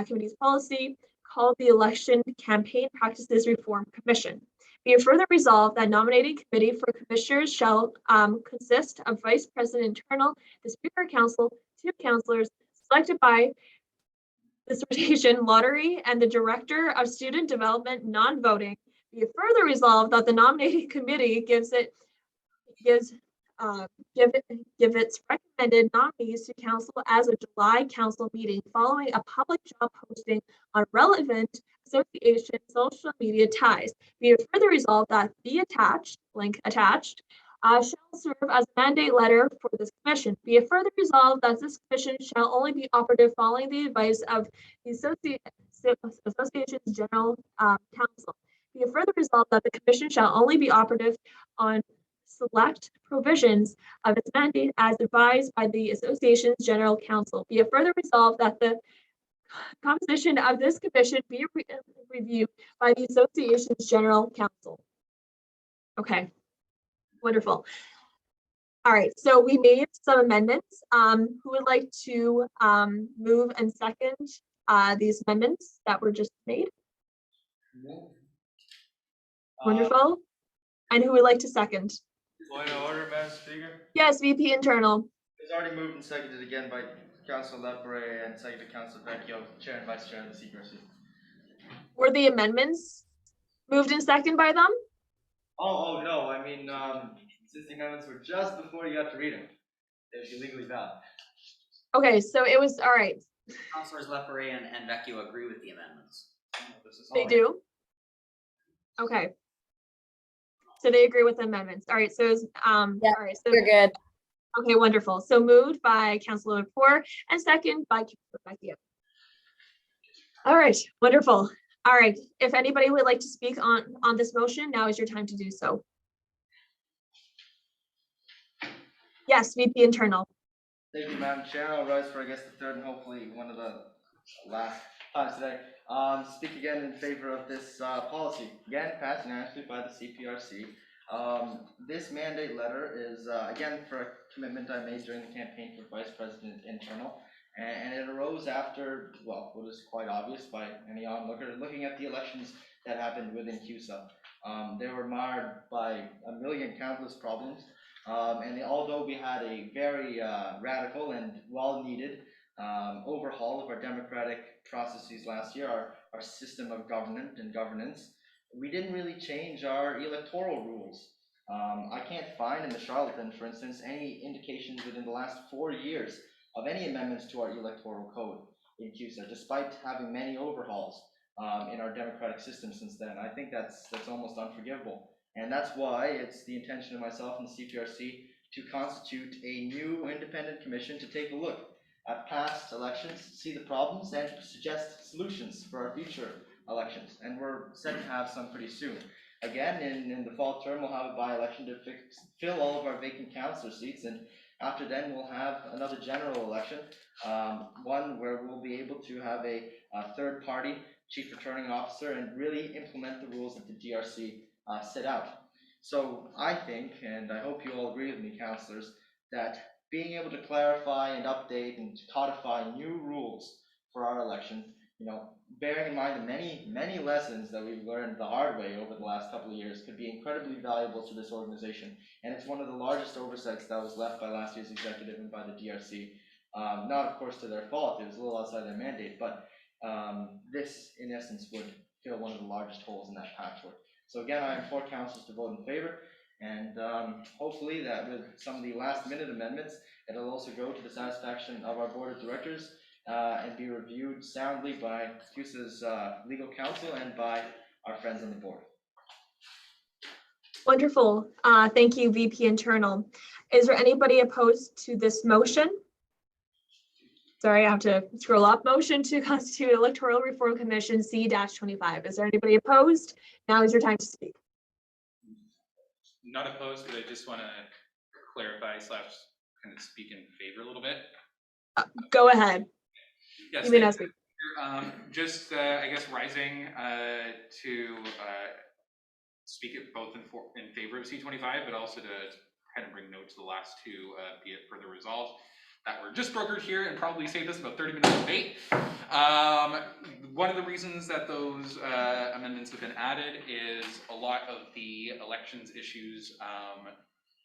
committee's policy called the Election Campaign Practices Reform Commission. Be it further resolved that nominating committee for commissioners shall consist of Vice President Internal, the Speaker of Council, 2 councillors selected by this rotation lottery, and the Director of Student Development non-voting. Be it further resolved that the nominating committee gives its recommended nominees to Council as a July Council meeting following a public job posting on relevant association social media ties. Be it further resolved that the attached, link attached, shall serve as a mandate letter for this commission. Be it further resolved that this commission shall only be operative following the advice of the association's general counsel. Be it further resolved that the commission shall only be operative on select provisions of its mandate as advised by the association's general counsel. Be it further resolved that the composition of this commission be reviewed by the association's general counsel. Okay, wonderful. All right, so we made some amendments. Who would like to move and second these amendments that were just made? Wonderful. And who would like to second? Point of order, Madam Speaker. Yes, VP Internal. was already moved and seconded again by Councilor Lepre and seconded Councilor Vecchio, Chair and Vice Chair of the CPRC. Were the amendments moved in second by them? Oh no, I mean, since the amendments were just before you got to read them, they'd be legally valid. Okay, so it was, all right, Councilors Lepre and Vecchio agree with the amendments. they do? Okay. So they agree with the amendments. All right, so, Yeah, all right, so, We're good. okay, wonderful. So moved by Councilor Lepore and second by Councilor Vecchio. All right, wonderful. All right, if anybody would like to speak on this motion, now is your time to do so. Yes, VP Internal. Thank you, Madam Chair. I'll rise for, I guess, the third and hopefully one of the last times today. Speak again in favor of this policy. Again, passed unanimously by the CPRC. This mandate letter is, again, for a commitment I made during the campaign for Vice President Internal. And it arose after, well, what is quite obvious by any onlooker, looking at the elections that happened within CUSA. They were marred by a million countless problems. And although we had a very radical and well-needed overhaul of our democratic processes last year, our system of government and governance, we didn't really change our electoral rules. I can't find in the Charlatan, for instance, any indications within the last 4 years of any amendments to our electoral code in CUSA, despite having many overhauls in our democratic system since then. I think that's almost unforgivable. And that's why it's the intention of myself and the CPRC to constitute a new independent commission to take a look at past elections, see the problems, and suggest solutions for our future elections. And we're set to have some pretty soon. Again, in the fall term, we'll have a by-election to fill all of our vacant councillor seats, and after then, we'll have another general election, one where we'll be able to have a third-party chief returning officer and really implement the rules that the DRC set out. So I think, and I hope you all agree with me, councillors, that being able to clarify and update and codify new rules for our election, bearing in mind the many lessons that we've learned the hard way over the last couple of years, could be incredibly valuable to this organization. And it's one of the largest oversights that was left by last year's executive and by the DRC. Not, of course, to their fault. It was a little outside their mandate, but this, in essence, would fill one of the largest holes in that patchwork. So again, I implore councils to vote in favor, and hopefully that with some of the last-minute amendments, it'll also go to the satisfaction of our board of directors and be reviewed soundly by CUSA's legal counsel and by our friends on the board. Wonderful. Thank you, VP Internal. Is there anybody opposed to this motion? Sorry, I have to scroll up. Motion to constitute Electoral Reform Commission C-25. Is there anybody opposed? Now is your time to speak. Not opposed, but I just want to clarify / kind of speak in favor a little bit. Go ahead. Yes, you may not speak. Just, I guess, rising to speak it both in favor of C-25, but also to kind of bring note to the last two, be it further resolved, that were just brokered here and probably saved us about 30 minutes of debate. One of the reasons that those amendments have been added is a lot of the elections issues,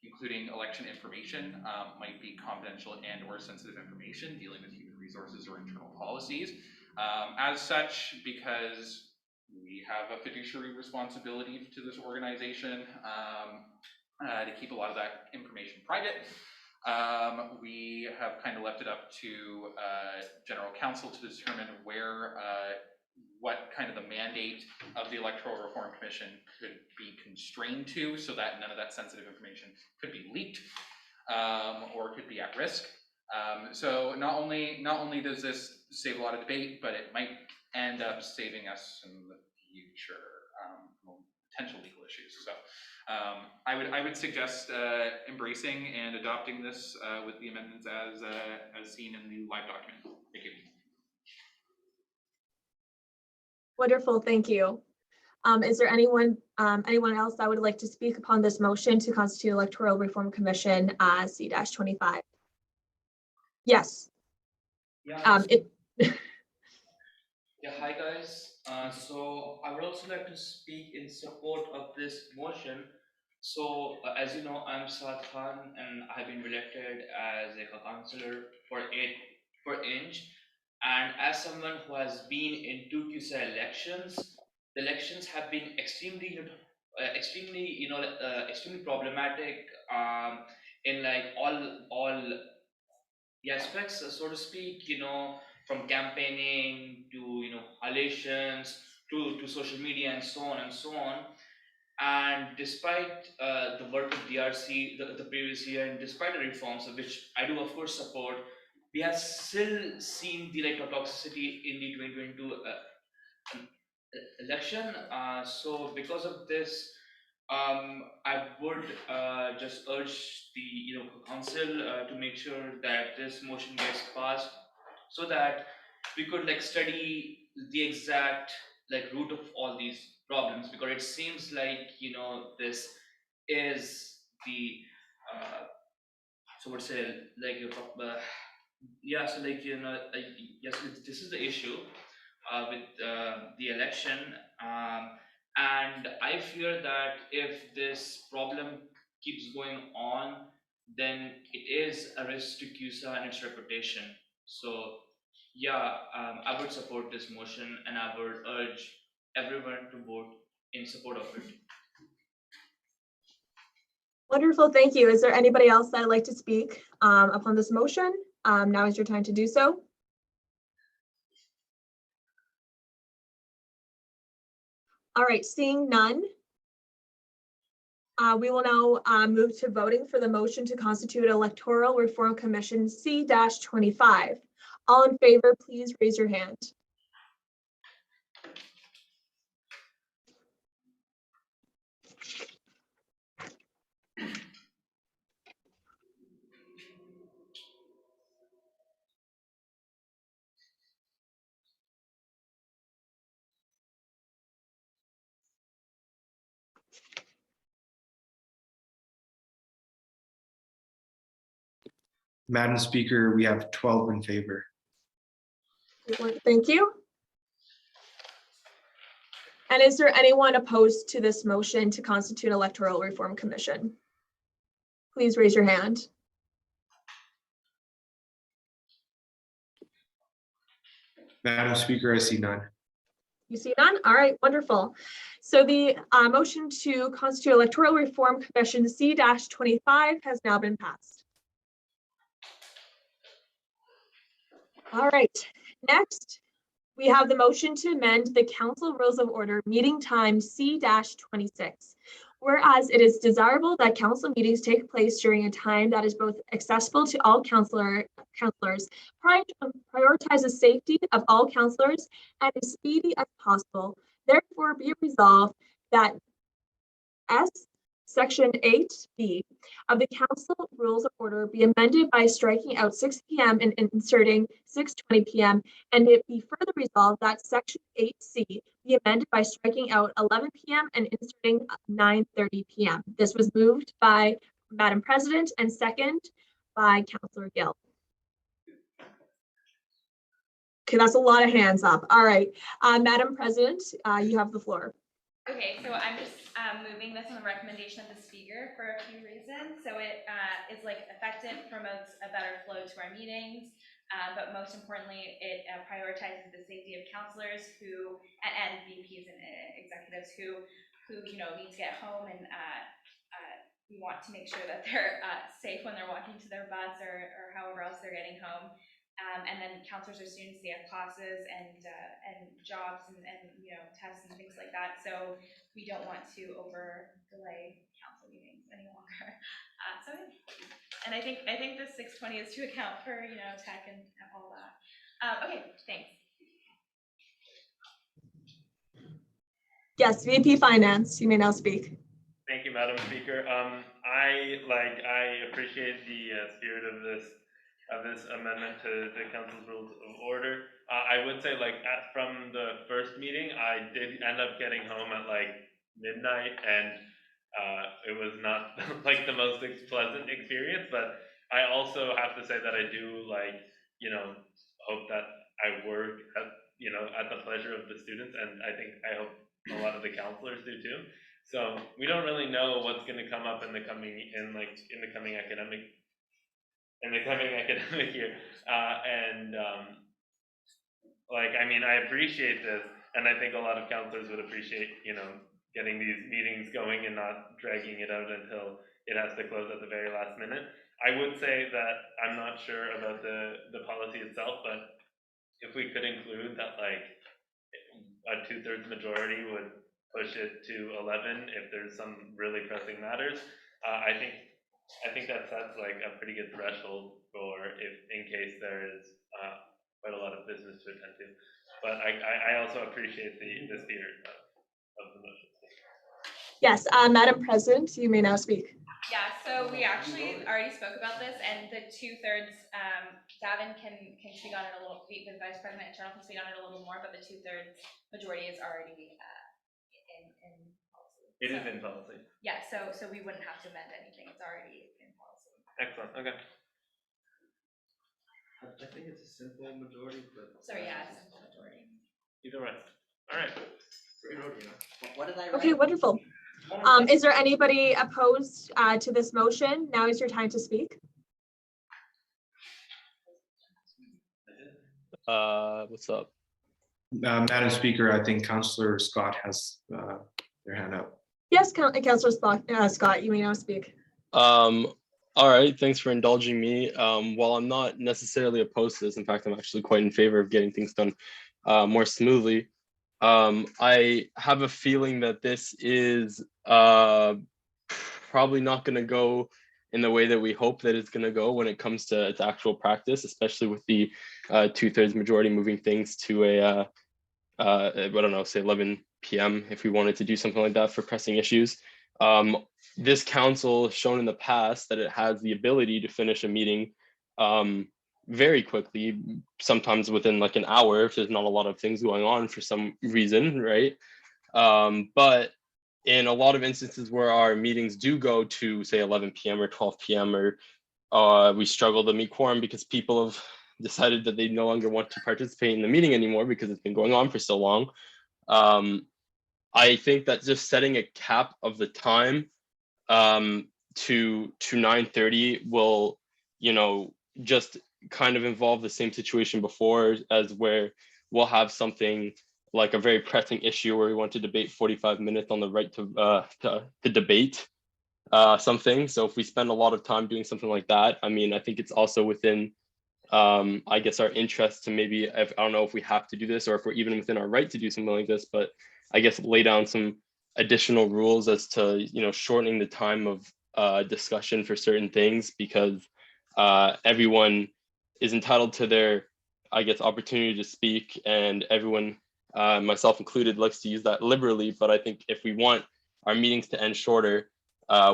including election information, might be confidential and or sensitive information dealing with human resources or internal policies. As such, because we have a fiduciary responsibility to this organization to keep a lot of that information private, we have kind of left it up to general counsel to determine where what kind of the mandate of the Electoral Reform Commission could be constrained to, so that none of that sensitive information could be leaked or could be at risk. So not only does this save a lot of debate, but it might end up saving us in the future potential legal issues. So I would suggest embracing and adopting this with the amendments as seen in the live document. Thank you. Wonderful, thank you. Is there anyone else that would like to speak upon this motion to constitute Electoral Reform Commission C-25? Yes. Yeah. Yeah, hi guys. So I would also like to speak in support of this motion. So, as you know, I'm Saad Khan, and I've been elected as a counselor for Inch. And as someone who has been in two CUSA elections, the elections have been extremely problematic in like all the aspects, so to speak. From campaigning to relations to social media and so on and so on. And despite the work of DRC the previous year, and despite the reforms, of which I do of course support, we have still seen the like toxicity in the 2022 election. So because of this, I would just urge the council to make sure that this motion gets passed, so that we could like study the exact like root of all these problems, because it seems like this is the so would say like yeah, so like yes, this is the issue with the election. And I fear that if this problem keeps going on, then it is a risk to CUSA and its reputation. So yeah, I would support this motion, and I would urge everyone to vote in support of it. Wonderful, thank you. Is there anybody else that would like to speak upon this motion? Now is your time to do so. All right, seeing none, we will now move to voting for the motion to constitute Electoral Reform Commission C-25. All in favor, please raise your hand. Madam Speaker, we have 12 in favor. Thank you. And is there anyone opposed to this motion to constitute Electoral Reform Commission? Please raise your hand. Madam Speaker, I see none. You see none? All right, wonderful. So the motion to constitute Electoral Reform Commission C-25 has now been passed. All right, next we have the motion to amend the Council Rules of Order meeting time C-26. Whereas it is desirable that council meetings take place during a time that is both accessible to all councilors, prioritize the safety of all councilors, and as speedy as possible. Therefore, be it resolved that Section 8B of the Council Rules of Order be amended by striking out 6 p.m. and inserting 6:20 p.m. And it be further resolved that Section 8C be amended by striking out 11 p.m. and inserting 9:30 p.m. This was moved by Madam President and second by Councillor Gill. Okay, that's a lot of hands up. All right, Madam President, you have the floor. Okay, so I'm just moving this on the recommendation of the speaker for a few reasons. So it is like effective, promotes a better flow to our meetings, but most importantly, it prioritizes the safety of counselors and VPs and executives who need to get home, and we want to make sure that they're safe when they're walking to their bus or however else they're getting home. And then counselors or students, they have classes and jobs and tests and things like that. So we don't want to over delay council meetings any longer. And I think the 6:20 is to account for tech and all that. Okay, thanks. Yes, VP Finance, you may now speak. Thank you, Madam Speaker. I appreciate the spirit of this amendment to the Council's Rules of Order. I would say from the first meeting, I did end up getting home at midnight, and it was not like the most pleasant experience, but I also have to say that I do hope that I work at the pleasure of the students, and I hope a lot of the counselors do too. So we don't really know what's going to come up in the coming academic year. I mean, I appreciate this, and I think a lot of counselors would appreciate, getting these meetings going and not dragging it out until it has to close at the very last minute. I would say that I'm not sure about the policy itself, but if we could include that, like, a 2/3 majority would push it to 11 if there's some really pressing matters, I think that sets like a pretty good threshold for if in case there is quite a lot of business to attend to. But I also appreciate the spirit of the motion. Yes, Madam President, you may now speak. Yeah, so we actually already spoke about this, and the 2/3, Gavin can speak on it a little, the Vice President Internal can speak on it a little more, but the 2/3 majority is already in policy. It is in policy. Yeah, so we wouldn't have to amend anything, it's already in policy. Excellent, okay. I think it's a simple majority, but. So yeah, it's a simple majority. Either way, all right. Great road, What did I write? Okay, wonderful. Is there anybody opposed to this motion? Now is your time to speak. What's up? Madam Speaker, I think Councillor Scott has their hand up. Yes, Councillor Scott, you may now speak. All right, thanks for indulging me. While I'm not necessarily opposed to this, in fact, I'm actually quite in favor of getting things done more smoothly. I have a feeling that this is probably not going to go in the way that we hope that it's going to go when it comes to its actual practice, especially with the 2/3 majority moving things to a, I don't know, say 11 p.m. if we wanted to do something like that for pressing issues. This council has shown in the past that it has the ability to finish a meeting very quickly, sometimes within like an hour if there's not a lot of things going on for some reason, right? But in a lot of instances where our meetings do go to say 11 p.m. or 12 p.m. or we struggle to meet quorum because people have decided that they no longer want to participate in the meeting anymore because it's been going on for so long. I think that just setting a cap of the time to 9:30 will, just kind of involve the same situation before, as where we'll have something like a very pressing issue where we want to debate 45 minutes on the right to debate something. So if we spend a lot of time doing something like that, I mean, I think it's also within, I guess, our interest to maybe, I don't know if we have to do this or if we're even within our right to do something like this, but I guess lay down some additional rules as to, shortening the time of discussion for certain things, because everyone is entitled to their, I guess, opportunity to speak, and everyone, myself included, likes to use that liberally. But I think if we want our meetings to end shorter,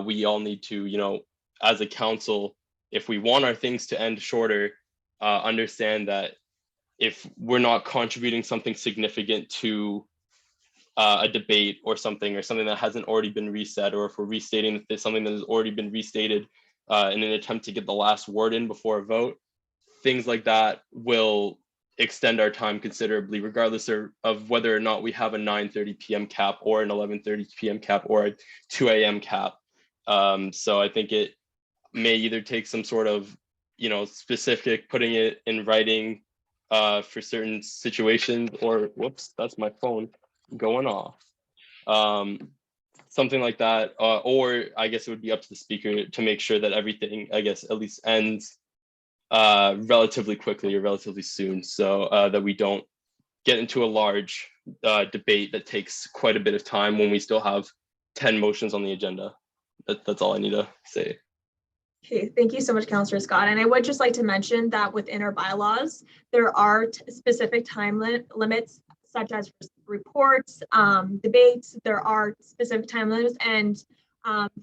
we all need to, as a council, if we want our things to end shorter, understand that if we're not contributing something significant to a debate or something that hasn't already been reset, or if we're restating that there's something that has already been restated in an attempt to get the last word in before a vote, things like that will extend our time considerably, regardless of whether or not we have a 9:30 p.m. cap or an 11:30 p.m. cap or a 2 a.m. cap. So I think it may either take some sort of, specific putting it in writing for certain situations, or whoops, that's my phone going off. Something like that, or I guess it would be up to the speaker to make sure that everything, I guess, at least ends relatively quickly or relatively soon, so that we don't get into a large debate that takes quite a bit of time when we still have 10 motions on the agenda. That's all I need to say. Okay, thank you so much, Councillor Scott. And I would just like to mention that within our bylaws, there are specific time limits, such as reports, debates. There are specific time limits, and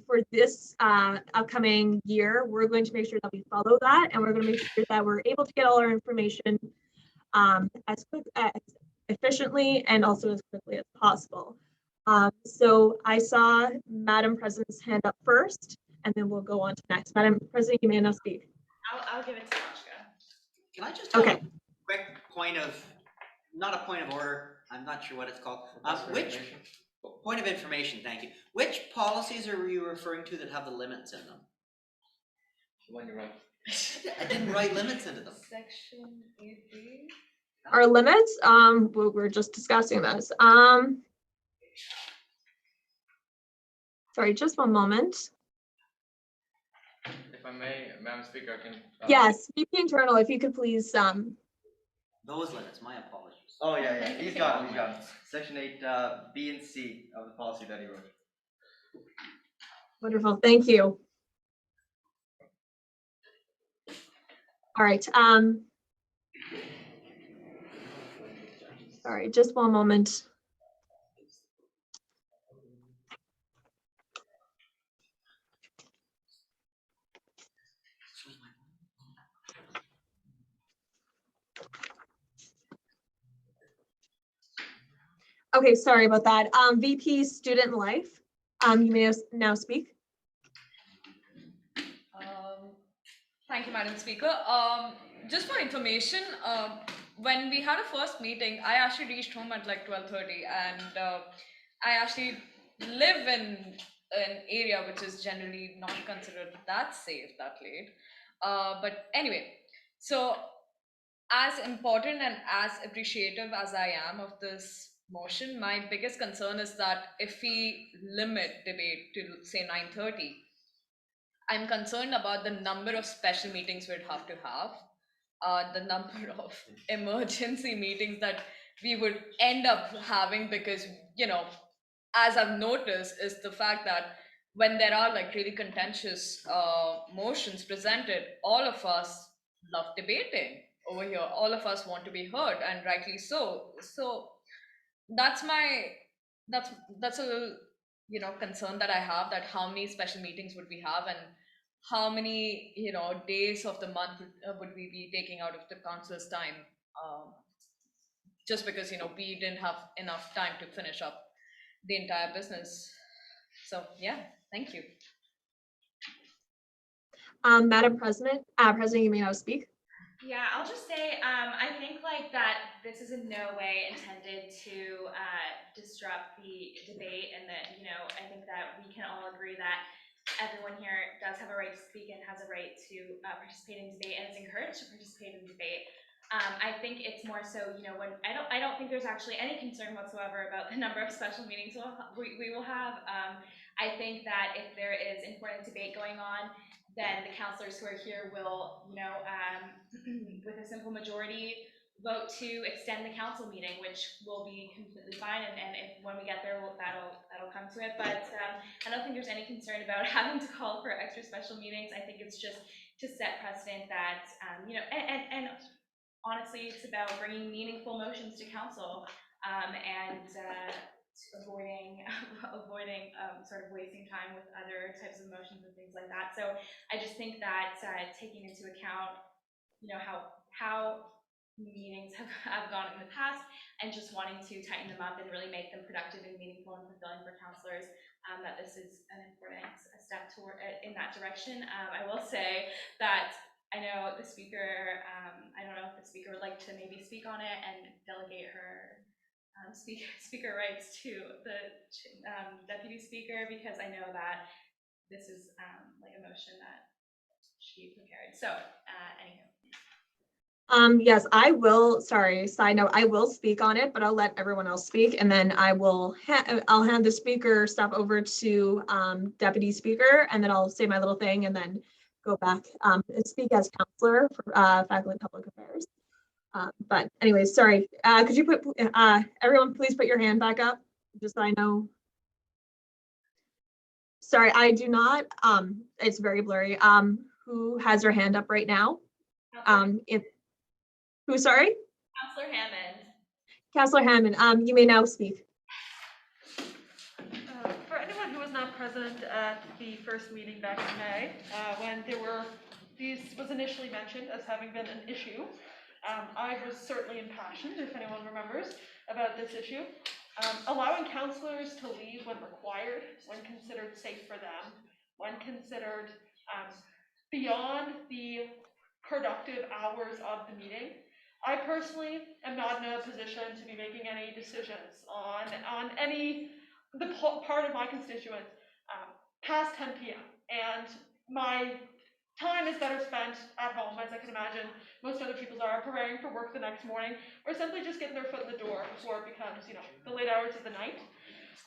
for this upcoming year, we're going to make sure that we follow that, and we're going to make sure that we're able to get all our information as efficiently and also as quickly as possible. So I saw Madam President's hand up first, and then we'll go on to next. Madam President, you may now speak. I'll give it to Moshka. Can I just have a quick point of, not a point of order, I'm not sure what it's called. Point of information, thank you. Which policies are you referring to that have the limits in them? The one you're right. I didn't write limits into them. Section 8B. Our limits, we're just discussing this. Sorry, just one moment. If I may, Madam Speaker, I can. Yes, VP Internal, if you could please, Those limits, my apologies. Oh, yeah. He's got it. Section 8, B and C of the policy that he wrote. wonderful, thank you. All right, sorry, just one moment. Okay, sorry about that. VP Student Life, you may now speak. Thank you, Madam Speaker. Just for information, when we had a first meeting, I actually reached home at like 12:30, and I actually live in an area which is generally not considered that safe that late. But anyway, so as important and as appreciative as I am of this motion, my biggest concern is that if we limit debate to say 9:30, I'm concerned about the number of special meetings we'd have to have, the number of emergency meetings that we would end up having, because, you know, as I've noticed, is the fact that when there are like really contentious motions presented, all of us love debating over here. All of us want to be heard, and rightly so. So that's a little, you know, concern that I have, that how many special meetings would we have, and how many, you know, days of the month would we be taking out of the council's time, just because, you know, we didn't have enough time to finish up the entire business. So yeah, thank you. Madam President, you may now speak. Yeah, I'll just say, I think like that this is in no way intended to disrupt the debate, and that, you know, I think that we can all agree that everyone here does have a right to speak and has a right to participate in debate, and is encouraged to participate in debate. I think it's more so, you know, when I don't think there's actually any concern whatsoever about the number of special meetings we will have. I think that if there is important debate going on, then the councillors who are here will, you know, with a simple majority, vote to extend the council meeting, which will be completely fine. And if when we get there, that'll come to it. But I don't think there's any concern about having to call for extra special meetings. I think it's just to set precedent that, you know, and honestly, it's about bringing meaningful motions to council, and avoiding sort of wasting time with other types of motions and things like that. So I just think that taking into account, you know, how meetings have gone in the past, and just wanting to tighten them up and really make them productive and meaningful and fulfilling for councillors, that this is an important step toward in that direction. I will say that I know the speaker, I don't know if the speaker would like to maybe speak on it and delegate her speaker rights to the deputy speaker, because I know that this is like a motion that she prepared. So anywho. Yes, I will, sorry, side note, I will speak on it, but I'll let everyone else speak, and then I will I'll hand the speaker stuff over to deputy speaker, and then I'll say my little thing and then go back and speak as counselor for faculty public affairs. But anyways, sorry, could you put everyone please put your hand back up, just so I know. Sorry, I do not, it's very blurry. Who has their hand up right now? Who, sorry? Councillor Hammond. Councillor Hammond, you may now speak. For anyone who was not present at the first meeting back in May, when these was initially mentioned as having been an issue, I was certainly impassioned, if anyone remembers, about this issue. Allowing councillors to leave when required, when considered safe for them, when considered beyond the productive hours of the meeting. I personally am not in a position to be making any decisions on any part of my constituents past 10 p.m. And my time is better spent at home, as I can imagine most other people's are, preparing for work the next morning, or simply just getting their foot in the door before it becomes, the late hours of the night.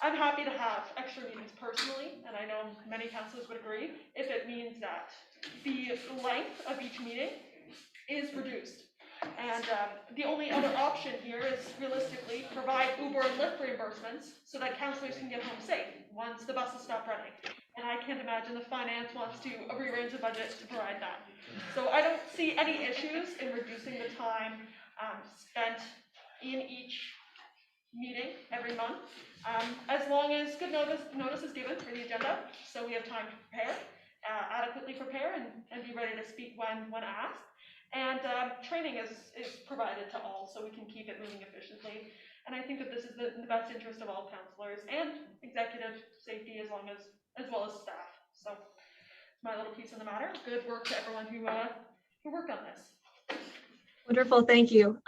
I'm happy to have extra meetings personally, and I know many councillors would agree, if it means that the length of each meeting is reduced. And the only other option here is realistically provide Uber and Lyft reimbursements so that councillors can get home safe once the buses stop running. And I can't imagine the finance wants to rearrange the budget to provide that. So I don't see any issues in reducing the time spent in each meeting every month, as long as good notice is given for the agenda, so we have time to prepare, adequately prepare, and be ready to speak when asked. And training is provided to all, so we can keep it moving efficiently. And I think that this is the best interest of all councillors and executive safety, as well as staff. So my little piece in the matter. Good work to everyone who worked on this. Wonderful, thank you.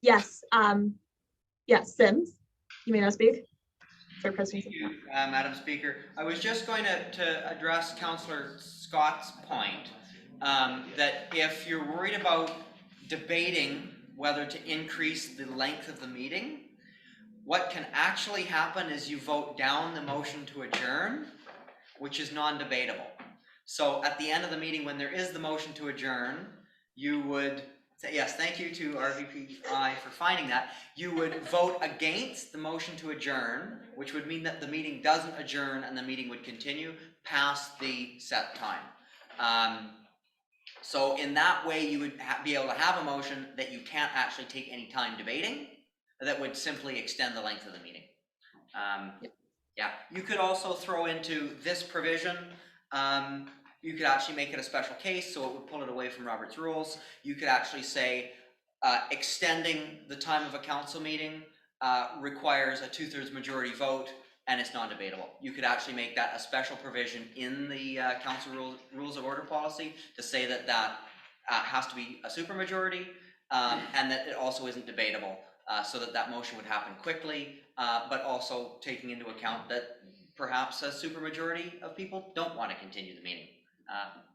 Yes, yes, Sims, you may now speak. Sorry, President. Thank you, Madam Speaker. I was just going to address Councillor Scott's point that if you're worried about debating whether to increase the length of the meeting, what can actually happen is you vote down the motion to adjourn, which is non-debatable. So at the end of the meeting, when there is the motion to adjourn, you would say, yes, thank you to RVPI for finding that. You would vote against the motion to adjourn, which would mean that the meeting doesn't adjourn and the meeting would continue past the set time. So in that way, you would be able to have a motion that you can't actually take any time debating, that would simply extend the length of the meeting. Yeah, you could also throw into this provision, you could actually make it a special case, so it would pull it away from Robert's rules. You could actually say extending the time of a council meeting requires a 2/3 majority vote and it's non-debatable. You could actually make that a special provision in the council rules of order policy to say that that has to be a supermajority and that it also isn't debatable, so that that motion would happen quickly, but also taking into account that perhaps a supermajority of people don't want to continue the meeting.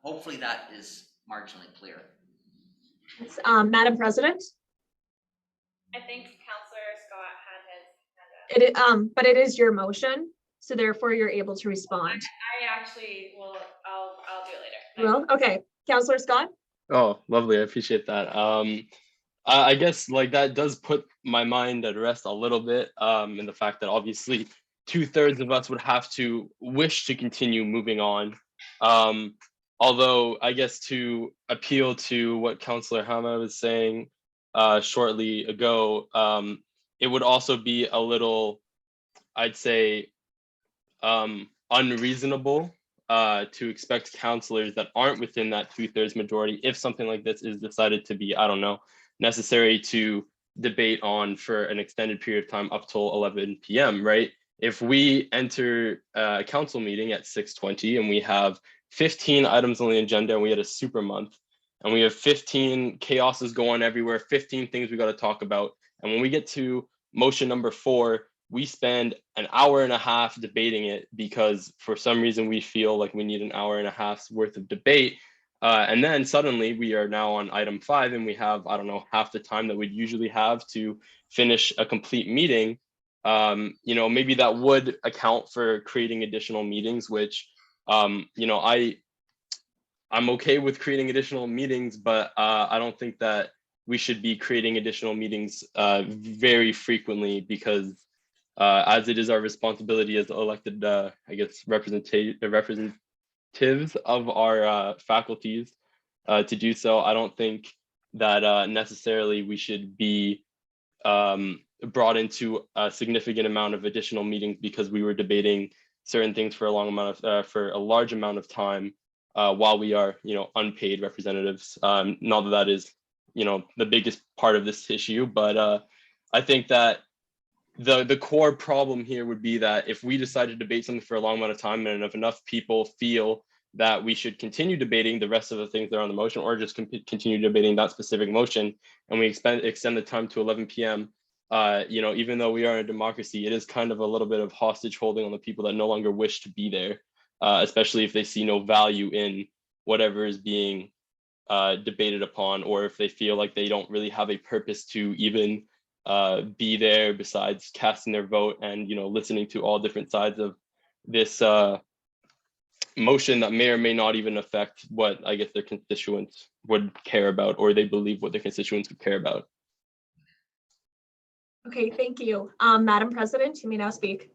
Hopefully that is marginally clear. Madam President? I think Councillor Scott had his hand up. But it is your motion, so therefore you're able to respond. I actually will, I'll do it later. Well, okay, Councillor Scott? Oh, lovely. I appreciate that. I guess like that does put my mind at rest a little bit in the fact that obviously 2/3 of us would have to wish to continue moving on. Although I guess to appeal to what Councillor Hama was saying shortly ago, it would also be a little, I'd say, unreasonable to expect councillors that aren't within that 2/3 majority, if something like this is decided to be, I don't know, necessary to debate on for an extended period of time up till 11 p.m., right? If we enter a council meeting at 6:20 and we have 15 items on the agenda and we had a super month and we have 15 chaoses going everywhere, 15 things we got to talk about. And when we get to motion number 4, we spend an hour and a half debating it because for some reason we feel like we need an hour and a half's worth of debate. And then suddenly we are now on item 5 and we have, I don't know, half the time that we'd usually have to finish a complete meeting. Maybe that would account for creating additional meetings, which, I'm okay with creating additional meetings, but I don't think that we should be creating additional meetings very frequently because as it is our responsibility as elected, representatives of our faculties to do so. I don't think that necessarily we should be brought into a significant amount of additional meetings because we were debating certain things for a large amount of time while we are, unpaid representatives. Not that that is, the biggest part of this issue, but I think that the core problem here would be that if we decide to debate something for a long amount of time and if enough people feel that we should continue debating the rest of the things that are on the motion or just continue debating that specific motion and we extend the time to 11 p.m., you know, even though we are a democracy, it is kind of a little bit of hostage holding on the people that no longer wish to be there, especially if they see no value in whatever is being debated upon, or if they feel like they don't really have a purpose to even be there besides casting their vote and, you know, listening to all different sides of this motion that may or may not even affect what I guess their constituents would care about, or they believe what their constituents would care about. Okay, thank you. Madam President, you may now speak.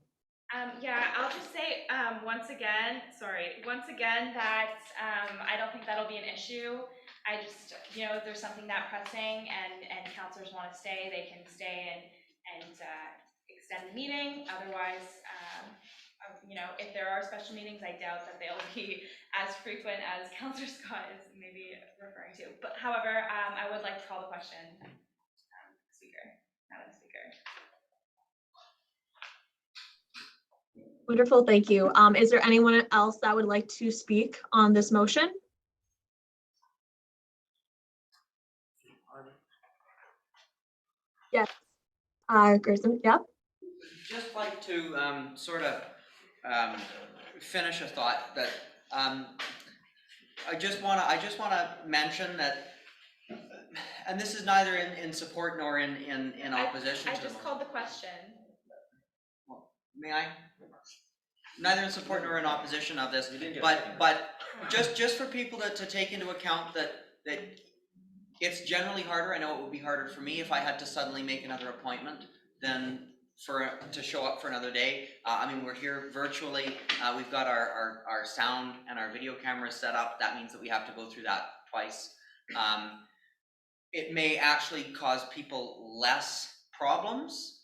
Yeah, I'll just say once again that I don't think that'll be an issue. I just, you know, if there's something that pressing and counselors want to stay, they can stay and extend the meeting. Otherwise, you know, if there are special meetings, I doubt that they'll be as frequent as Counselor Scott is maybe referring to. But however, I would like to call the question, Madam Speaker. Wonderful, thank you. Is there anyone else that would like to speak on this motion? Yes, Gerson, yep. Just like to sort of finish a thought that I just want to mention that, and this is neither in support nor in opposition. I just called the question. May I? Neither in support nor in opposition of this, but just for people to take into account that it's generally harder. I know it would be harder for me if I had to suddenly make another appointment than to show up for another day. I mean, we're here virtually. We've got our sound and our video cameras set up. That means that we have to go through that twice. It may actually cause people less problems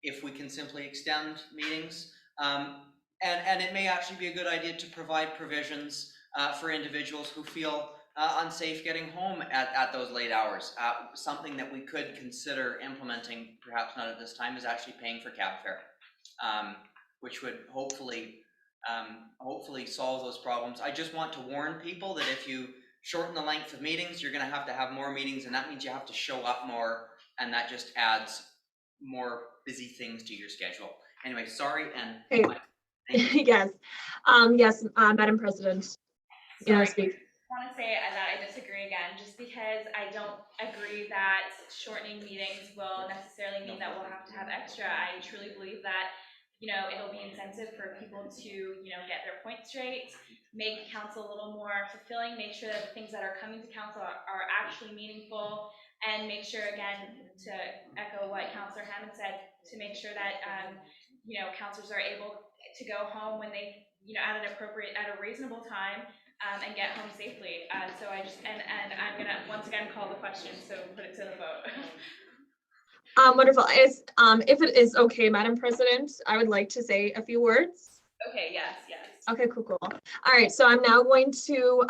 if we can simply extend meetings. And it may actually be a good idea to provide provisions for individuals who feel unsafe getting home at those late hours. Something that we could consider implementing, perhaps not at this time, is actually paying for cab fare, which would hopefully solve those problems. I just want to warn people that if you shorten the length of meetings, you're going to have more meetings, and that means you have to show up more, and that just adds more busy things to your schedule. Anyway, sorry, and okay. Yes, yes, Madam President, you know, speak. I want to say that I disagree again, just because I don't agree that shortening meetings will necessarily mean that we'll have to have extra. I truly believe that, you know, it'll be incentive for people to, you know, get their point straight, make council a little more fulfilling, make sure that the things that are coming to council are actually meaningful, and make sure, again, to echo what Councillor Hammond said, to make sure that, you know, councillors are able to go home when they, you know, at a reasonable time, and get home safely. So I just, and I'm gonna once again call the question, so put it to the vote. Wonderful. If it is okay, Madam President, I would like to say a few words. Okay, yes. Okay, cool. All right, so I'm now going to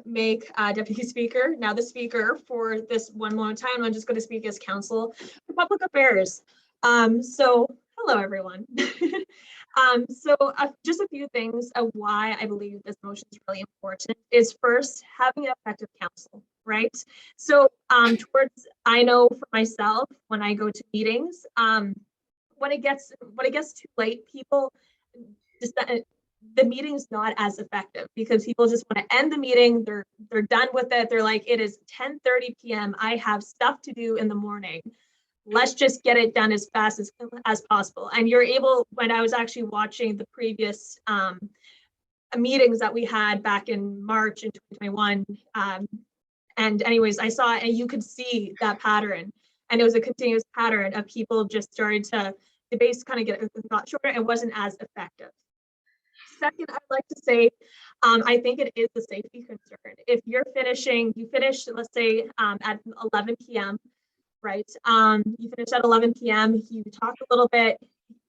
make Deputy Speaker now the speaker for this one more time. I'm just going to speak as Counsel for Public Affairs. So hello, everyone. Just a few things of why I believe this motion is really important is first, having an effective council, right? So I know for myself, when I go to meetings, when it gets too late, people just, the meeting's not as effective because people just want to end the meeting. They're done with it. They're like, it is 10:30 p.m. I have stuff to do in the morning. Let's just get it done as fast as possible. And you're able, when I was actually watching the previous meetings that we had back in March in 2021, and anyways, I saw it and you could see that pattern. And it was a continuous pattern of people just started to debates kind of get a lot shorter and wasn't as effective. Second, I'd like to say, I think it is a safety concern. If you finish, let's say at 11 p.m., right? You finish at 11 p.m., you talk a little bit,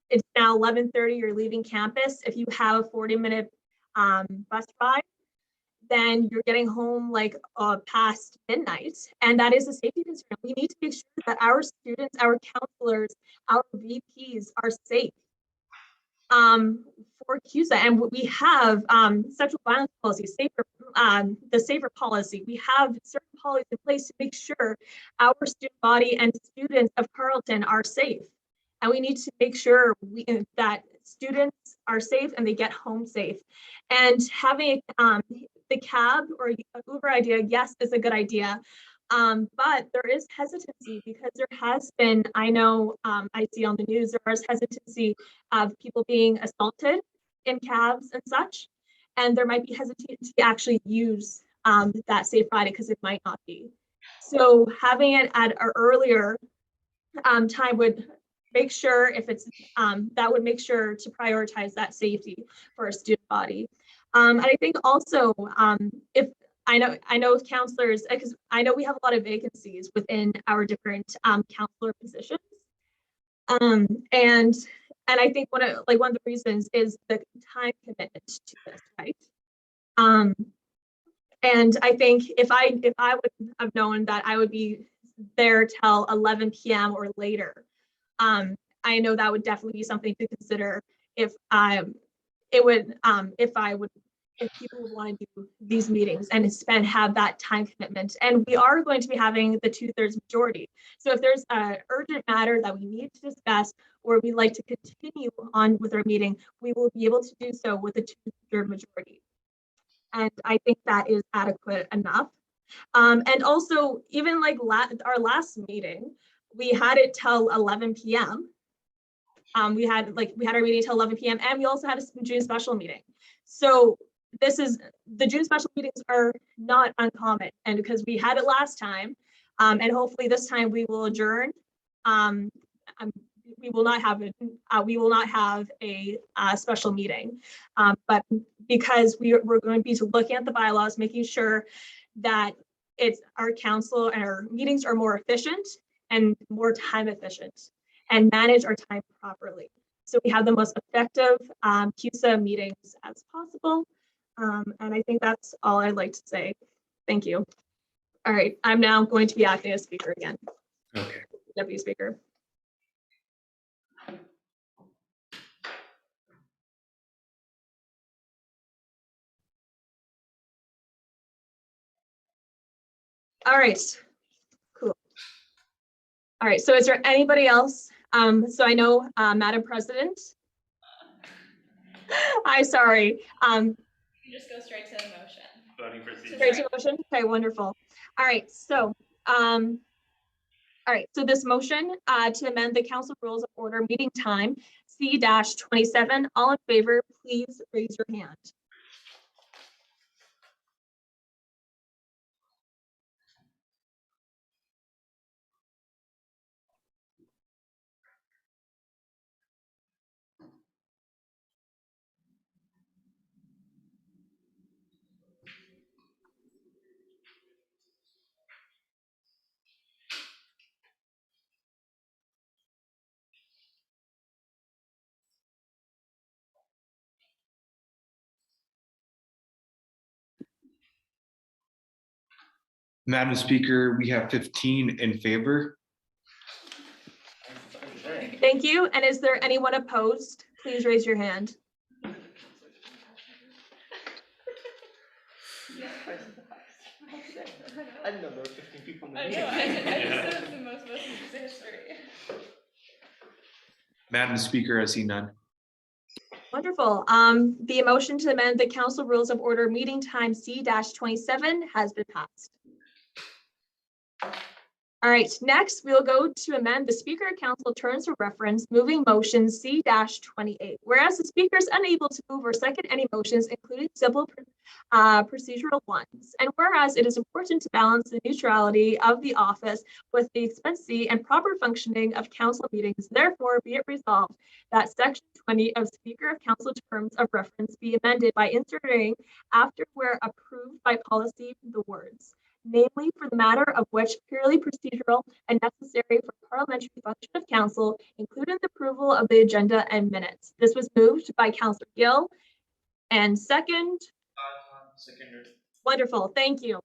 it's now 11:30, you're leaving campus. If you have a 40-minute bus ride, then you're getting home like past midnight. And that is a safety concern. We need to make sure that our students, our counselors, our VPs are safe. for CUSA, and we have sexual violence policy, the safer policy. We have certain policies in place to make sure our student body and students of Carleton are safe. And we need to make sure that students are safe and they get home safe. And having the cab or Uber idea, yes, is a good idea. But there is hesitancy because there has been, I know, I see on the news, there is hesitancy of people being assaulted in cabs and such. And there might be hesitancy to actually use that Safe Friday because it might not be. So having it at an earlier time would make sure if it's, that would make sure to prioritize that safety for a student body. And I think also if, I know counselors, because I know we have a lot of vacancies within our different counselor positions. And I think one of the reasons is the time commitment to this, right? And I think if I would have known that I would be there till 11 p.m. or later, I know that would definitely be something to consider if if people would want to do these meetings and have that time commitment. And we are going to be having the 2/3 majority. So if there's an urgent matter that we need to discuss or we'd like to continue on with our meeting, we will be able to do so with a 2/3 majority. And I think that is adequate enough. And also, even like our last meeting, we had it till 11 p.m. We had our meeting till 11 p.m. and we also had a June special meeting. So the June special meetings are not uncommon, and because we had it last time, and hopefully this time we will adjourn. We will not have a special meeting, but because we're going to be looking at the bylaws, making sure that it's our council and our meetings are more efficient and more time efficient and manage our time properly. So we have the most effective CUSA meetings as possible. And I think that's all I'd like to say. Thank you. All right, I'm now going to be acting as speaker again. Okay. Deputy Speaker. All right, cool. All right, so is there anybody else? So I know, Madam President. I'm sorry. Just go straight to the motion. Voting procedure. Straight to motion? Okay, wonderful. All right, so, this motion to amend the council rules of order meeting time, C-27, all in favor, please raise your hand. Madam Speaker, we have 15 in favor. Thank you. And is there anyone opposed? Please raise your hand. I didn't know there were 15 people in the I meeting. know, I said the most motions in history. Madam Speaker, I see none. Wonderful. The motion to amend the council rules of order meeting time C-27 has been passed. All right, next we'll go to amend the Speaker of Council terms of reference, moving motion C-28. Whereas the Speaker is unable to move or second any motions, including simple procedural ones, and whereas it is important to balance the neutrality of the office with the expediency and proper functioning of council meetings, therefore be it resolved that section 20 of Speaker of Council terms of reference be amended by inserting after where approved by policy the words, namely for the matter of which purely procedural and necessary for parliamentary function of council, including the approval of the agenda and minutes. This was moved by Councillor Gill and second. Seconded. Wonderful, thank you.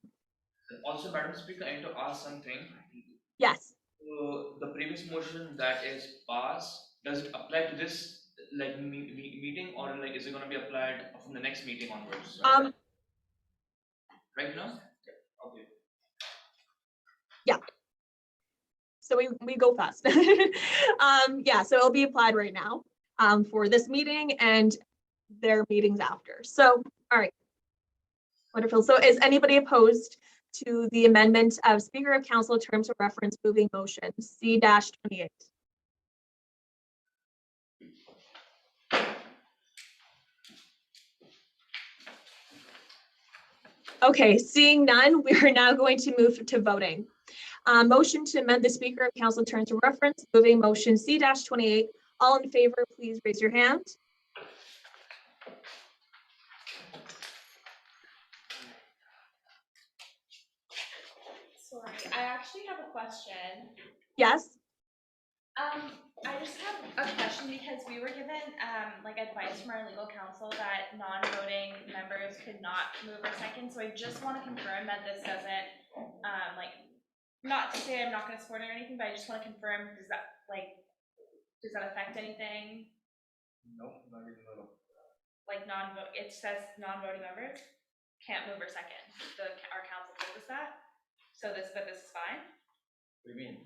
Also, Madam Speaker, I need to ask something. Yes. The previous motion that is passed, does it apply to this like meeting, or like is it gonna be applied from the next meeting onwards? Right now? Okay. Yeah. So we go fast. Yeah, so it'll be applied right now for this meeting and their meetings after. So, all right. Wonderful. So is anybody opposed to the amendment of Speaker of Council terms of reference moving motion C-28? Okay, seeing none, we are now going to move to voting. Motion to amend the Speaker of Council terms of reference, moving motion C-28. All in favor, please raise your hand. Sorry, I actually have a question. Yes. I just have a question because we were given like advice from our legal counsel that non-voting members could not move or second. So I just want to confirm that this doesn't like, not to say I'm not going to support it or anything, but I just want to confirm, does that affect anything? Nope, not even a little. Like non-vote, it says non-voting members can't move or second. Our counsel told us that. But this is fine. What do you mean?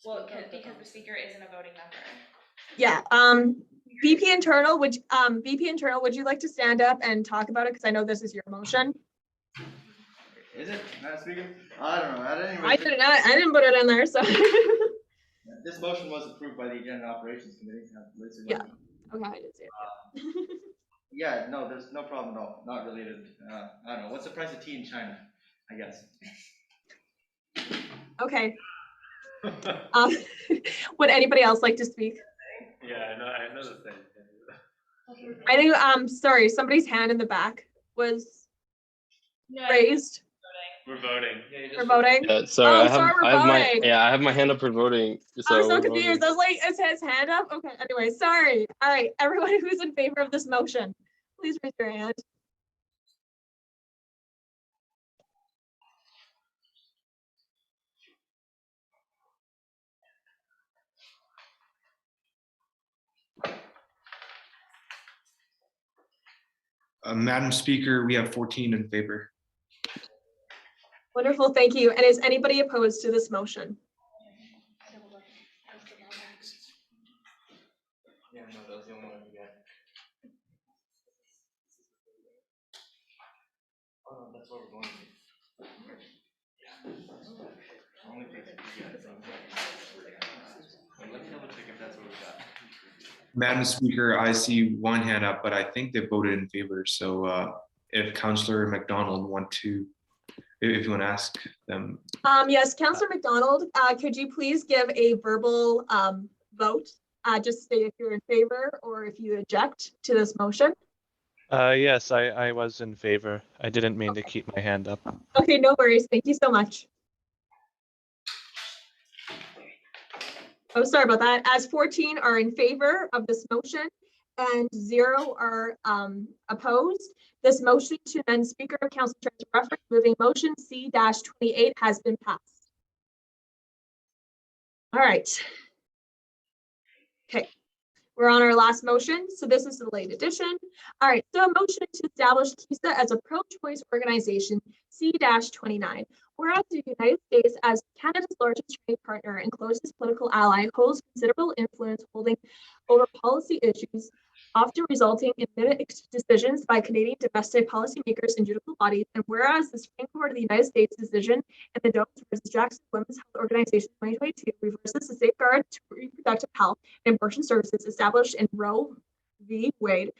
Well, because the speaker isn't a voting member. Yeah. VP Internal, would you like to stand up and talk about it? Because I know this is your motion. Is it, Madam Speaker? I don't know. At any I rate, didn't put it in there, so. this motion was approved by the Agenda Operations Committee. Yeah. Okay, I did see it. Yeah, no, there's no problem at all. Not related. I don't know. What's the price of tea in China? I guess. Okay. Would anybody else like to speak? Yeah, I know the thing. I think, sorry, somebody's hand in the back was raised. We're voting. We're voting? Yeah, sorry, We're I have my hand up for voting. So I was so we're confused. voting. I was like, is his hand up? Okay, anyway, sorry. All right, everyone who's in favor of this motion, please raise your hand. Madam Speaker, we have 14 in favor. Wonderful, thank you. And is anybody opposed to this motion? Yeah, no, that was the only one you got. Oh, that's what we're going to. Yeah. Only place you got. Let me double check if that's what we got. Madam Speaker, I see one hand up, but I think they voted in favor. So if Councillor McDonald if you want to ask them. Yes, Councillor McDonald, could you please give a verbal vote? Just state if you're in favor or if you object to this motion. Yes, I was in favor. I didn't mean to keep my hand up. Okay, no worries. Thank you so much. Oh, sorry about that. As 14 are in favor of this motion and 0 are opposed, this motion to amend Speaker of Council terms of reference moving motion C-28 has been passed. All right. Okay. We're on our last motion, so this is the late addition. All right, so a motion to establish Kisa as a pro-choice organization, C-29. Whereas the United States, as Canada's largest trade partner and closest political ally, holds considerable influence holding over policy issues, often resulting in mixed decisions by Canadian domestic policymakers and judicial bodies. And whereas the Supreme Court of the United States decision in the Doe versus Jackson Women's Health Organization 2022 reverses the safeguard to reproductive health and abortion services established in Roe v. Wade,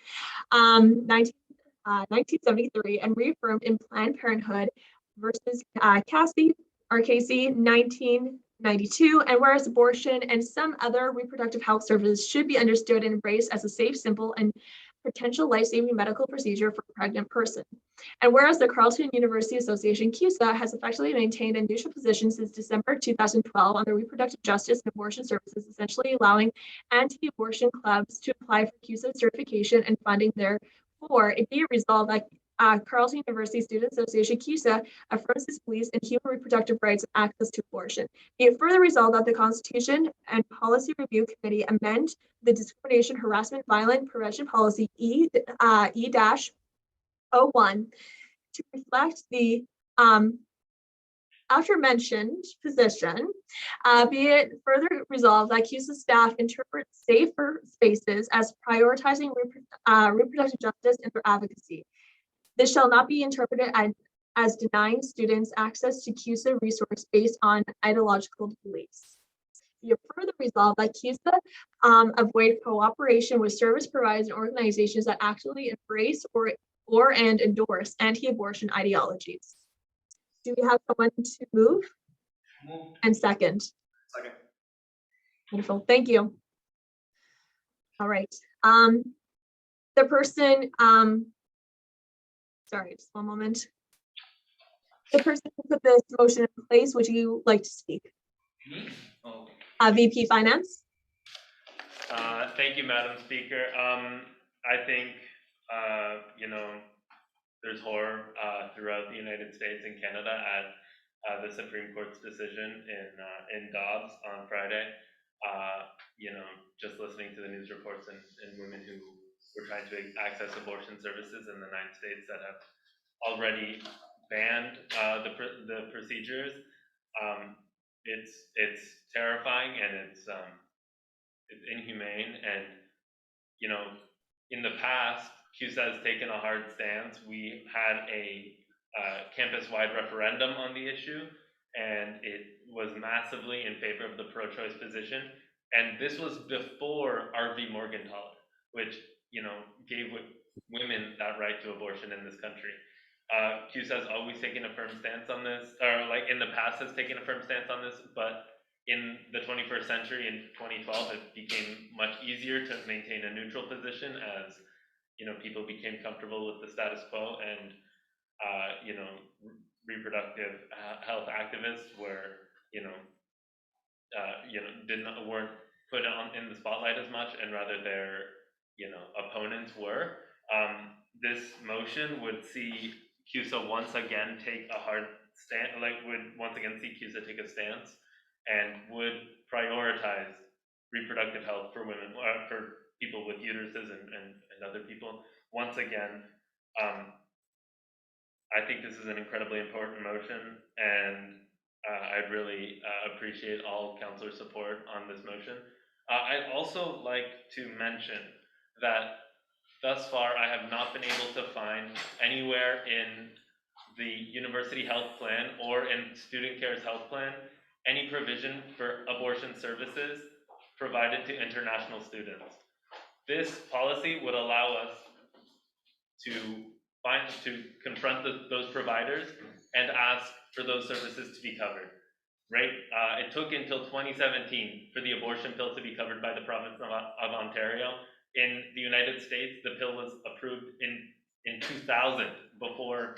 1973, and reaffirmed in Planned Parenthood versus RKC 1992, and whereas abortion and some other reproductive health services should be understood and embraced as a safe, simple, and potential life-saving medical procedure for a pregnant person. And whereas the Carleton University Association, CUSA, has effectively maintained a neutral position since December 2012 on the reproductive justice and abortion services, essentially allowing anti-abortion clubs to apply for CUSA certification and funding. Therefore, it be resolved that Carleton University Student Association, CUSA, affirms its beliefs in human reproductive rights and access to abortion. Be it further resolved that the Constitution and Policy Review Committee amend the Discrimination, Harassment, Violent Prevention Policy E-01 to reflect the aforementioned position. Be it further resolved that CUSA staff interpret safer spaces as prioritizing reproductive justice and for advocacy. This shall not be interpreted as denying students access to CUSA resource based on ideological beliefs. Be it further resolved that CUSA avoid cooperation with service providers and organizations that actually embrace or endorse anti-abortion ideologies. Do we have someone to move? And second? Second. Wonderful, thank you. All right, the person, sorry, just one moment. The person who put this motion in place, would you like to speak? Oh. VP Finance. Thank you, Madam Speaker. I think, there's horror throughout the United States and Canada at the Supreme Court's decision in Dobbs on Friday. Just listening to the news reports and women who were trying to access abortion services in the 9 states that have already banned the procedures. It's terrifying and it's inhumane. And in the past, CUSA has taken a hard stance. We had a campus-wide referendum on the issue, and it was massively in favor of the pro-choice position. And this was before R.V. Morgenthaler, which gave women that right to abortion in this country. CUSA has always taken a firm stance on this, or like in the past has taken a firm stance on this, but in the 21st century, in 2012, it became much easier to maintain a neutral position as people became comfortable with the status quo, and reproductive health activists were weren't put on in the spotlight as much, and rather their opponents were. This motion would see CUSA once again take a hard stand, would once again see CUSA take a stance, and would prioritize reproductive health for women, for people with uteruses and other people. Once again, I think this is an incredibly important motion, and I'd really appreciate all councillor support on this motion. I'd also like to mention that thus far I have not been able to find anywhere in the university health plan or in student care's health plan any provision for abortion services provided to international students. This policy would allow us to confront those providers and ask for those services to be covered, right? It took until 2017 for the abortion pill to be covered by the province of Ontario. In the United States, the pill was approved in 2000, before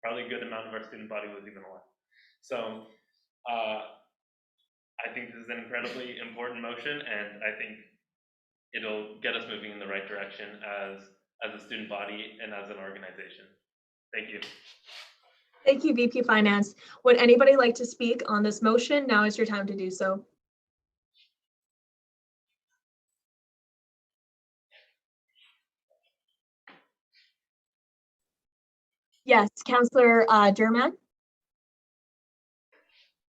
probably a good amount of our student body was even alive. So I think this is an incredibly important motion, and I think it'll get us moving in the right direction as a student body and as an organization. Thank you. Thank you, VP Finance. Would anybody like to speak on this motion? Now is your time to do so. Yes, Councillor Derman.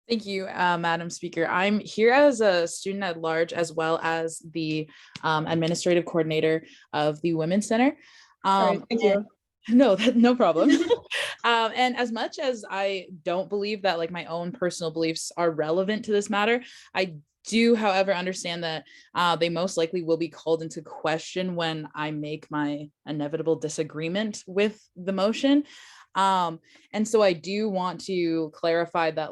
Thank you, Madam Speaker. I'm here as a student at large, as well as the administrative coordinator of the Women's Center. Sorry, thank you. No, no problem. And as much as I don't believe that my own personal beliefs are relevant to this matter, I do, however, understand that they most likely will be called into question when I make my inevitable disagreement with the motion. And so I do want to clarify that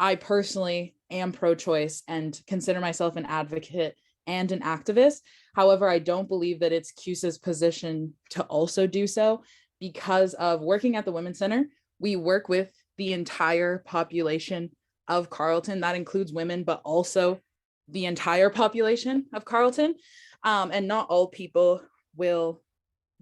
I personally am pro-choice and consider myself an advocate and an activist. However, I don't believe that it's CUSA's position to also do so, because of working at the Women's Center. We work with the entire population of Carleton. That includes women, but also the entire population of Carleton. And not all people will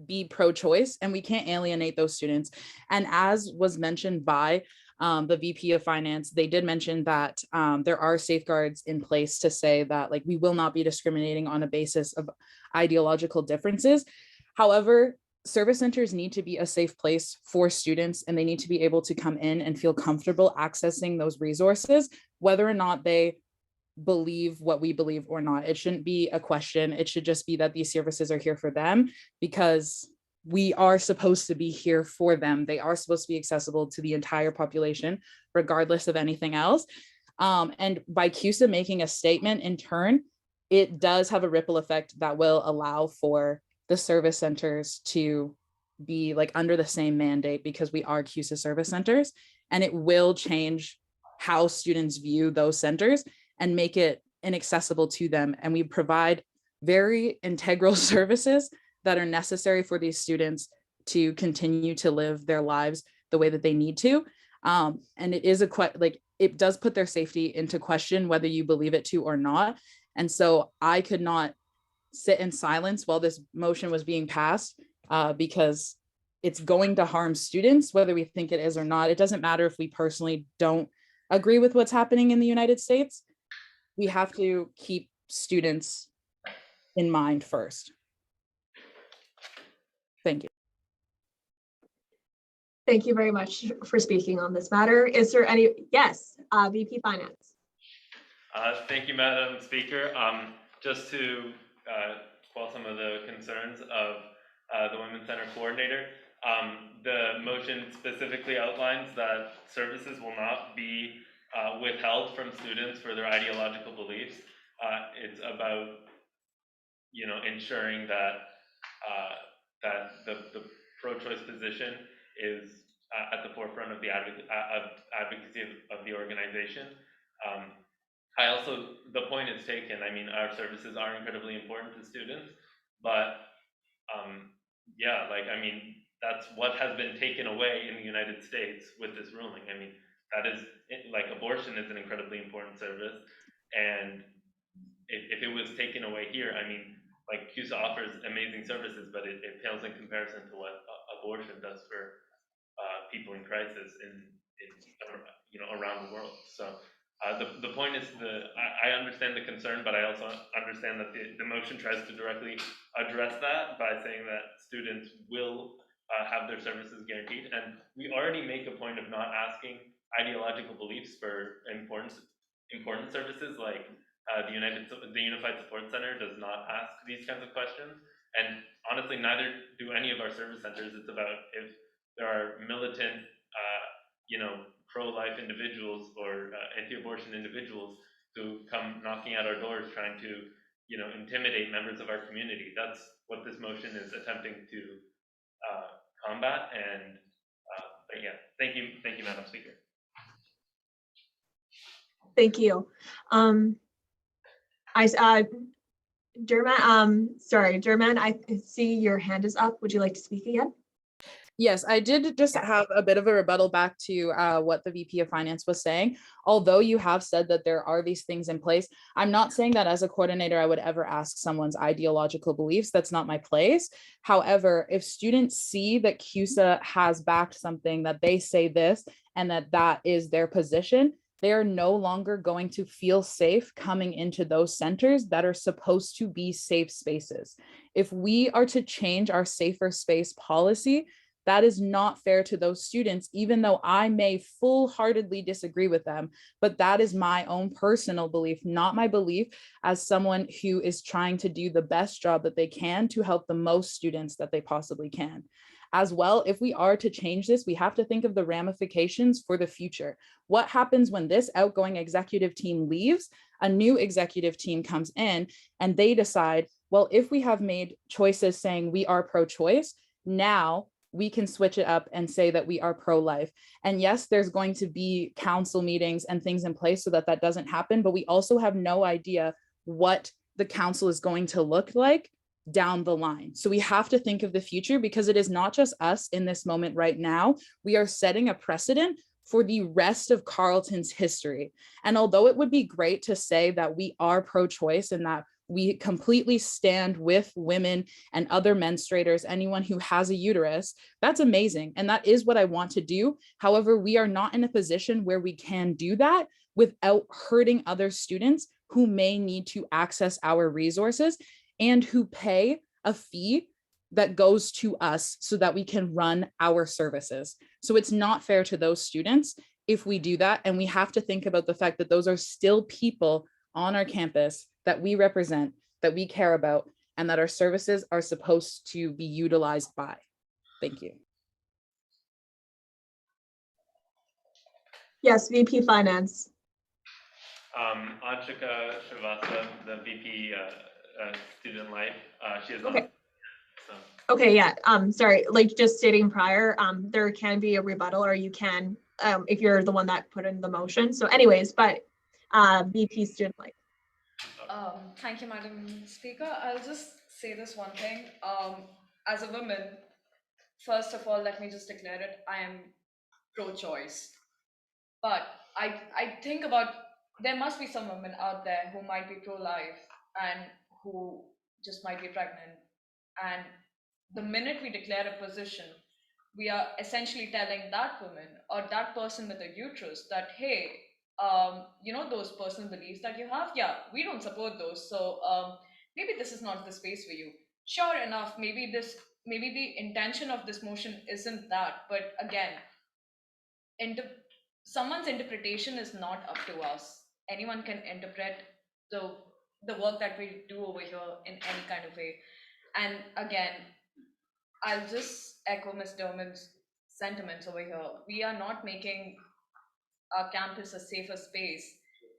be pro-choice, and we can't alienate those students. And as was mentioned by the VP of Finance, they did mention that there are safeguards in place to say that like we will not be discriminating on a basis of ideological differences. However, service centers need to be a safe place for students, and they need to be able to come in and feel comfortable accessing those resources, whether or not they believe what we believe or not. It shouldn't be a question. It should just be that these services are here for them, because we are supposed to be here for them. They are supposed to be accessible to the entire population, regardless of anything else. And by CUSA making a statement in turn, it does have a ripple effect that will allow for the service centers to be like under the same mandate, because we are CUSA service centers, and it will change how students view those centers and make it inaccessible to them. And we provide very integral services that are necessary for these students to continue to live their lives the way that they need to. And it is it does put their safety into question, whether you believe it to or not. And so I could not sit in silence while this motion was being passed, because it's going to harm students, whether we think it is or not. It doesn't matter if we personally don't agree with what's happening in the United States. We have to keep students in mind first. Thank you. Thank you very much for speaking on this matter. Is there any, yes, VP Finance. Thank you, Madam Speaker. Just to quell some of the concerns of the Women's Center coordinator, the motion specifically outlines that services will not be withheld from students for their ideological beliefs. It's about, ensuring that that the pro-choice position is at the forefront of the advocacy of the organization. The point is taken. I mean, our services are incredibly important to students, but that's what has been taken away in the United States with this ruling. I mean, that is, abortion is an incredibly important service, and if it was taken away here, I mean, CUSA offers amazing services, but it pales in comparison to what abortion does for people in crisis around the world. So the point is, I understand the concern, but I also understand that the motion tries to directly address that by saying that students will have their services guaranteed, and we already make a point of not asking ideological beliefs for important services like the Unified Support Center does not ask these kinds of questions, and honestly, neither do any of our service centers. It's about if there are militant, pro-life individuals or anti-abortion individuals who come knocking at our doors trying to, intimidate members of our community. That's what this motion is attempting to combat. And but yeah, thank you, Madam Speaker. Thank you. Derman, I see your hand is up. Would you like to speak again? Yes, I did just have a bit of a rebuttal back to what the VP of Finance was saying. Although you have said that there are these things in place, I'm not saying that as a coordinator, I would ever ask someone's ideological beliefs. That's not my place. However, if students see that CUSA has backed something, that they say this, and that is their position, they are no longer going to feel safe coming into those centers that are supposed to be safe spaces. If we are to change our safer space policy, that is not fair to those students, even though I may full-heartedly disagree with them, but that is my own personal belief, not my belief as someone who is trying to do the best job that they can to help the most students that they possibly can. As well, if we are to change this, we have to think of the ramifications for the future. What happens when this outgoing executive team leaves, a new executive team comes in, and they decide, well, if we have made choices saying we are pro-choice, now we can switch it up and say that we are pro-life. And yes, there's going to be council meetings and things in place so that that doesn't happen, but we also have no idea what the council is going to look like down the line. So we have to think of the future, because it is not just us in this moment right now. We are setting a precedent for the rest of Carleton's history. And although it would be great to say that we are pro-choice and that we completely stand with women and other menstruators, anyone who has a uterus, that's amazing. And that is what I want to do. However, we are not in a position where we can do that without hurting other students who may need to access our resources and who pay a fee that goes to us so that we can run our services. So it's not fair to those students if we do that. And we have to think about the fact that those are still people on our campus that we represent, that we care about, and that our services are supposed to be utilized by. Thank you. Yes, VP Finance. Anshika Srivastava, the VP Student Life, she is Okay. on. So. Okay, yeah, sorry, like just stating prior, there can be a rebuttal, or you can, if you're the one that put in the motion. So anyways, but VP Student Life. Thank you, Madam Speaker. I'll just say this one thing. As a woman, first of all, let me just declare it. I am pro-choice. But I think about, there must be some women out there who might be pro-life and who just might be pregnant. And the minute we declare a position, we are essentially telling that woman or that person with a uterus that, hey, you know, those personal beliefs that you have, yeah, we don't support those. So maybe this is not the space for you. Sure enough, maybe the intention of this motion isn't that, but again, someone's interpretation is not up to us. Anyone can interpret the work that we do over here in any kind of way. And again, I'll just echo Ms. Derman's sentiments over here. We are not making our campus a safer space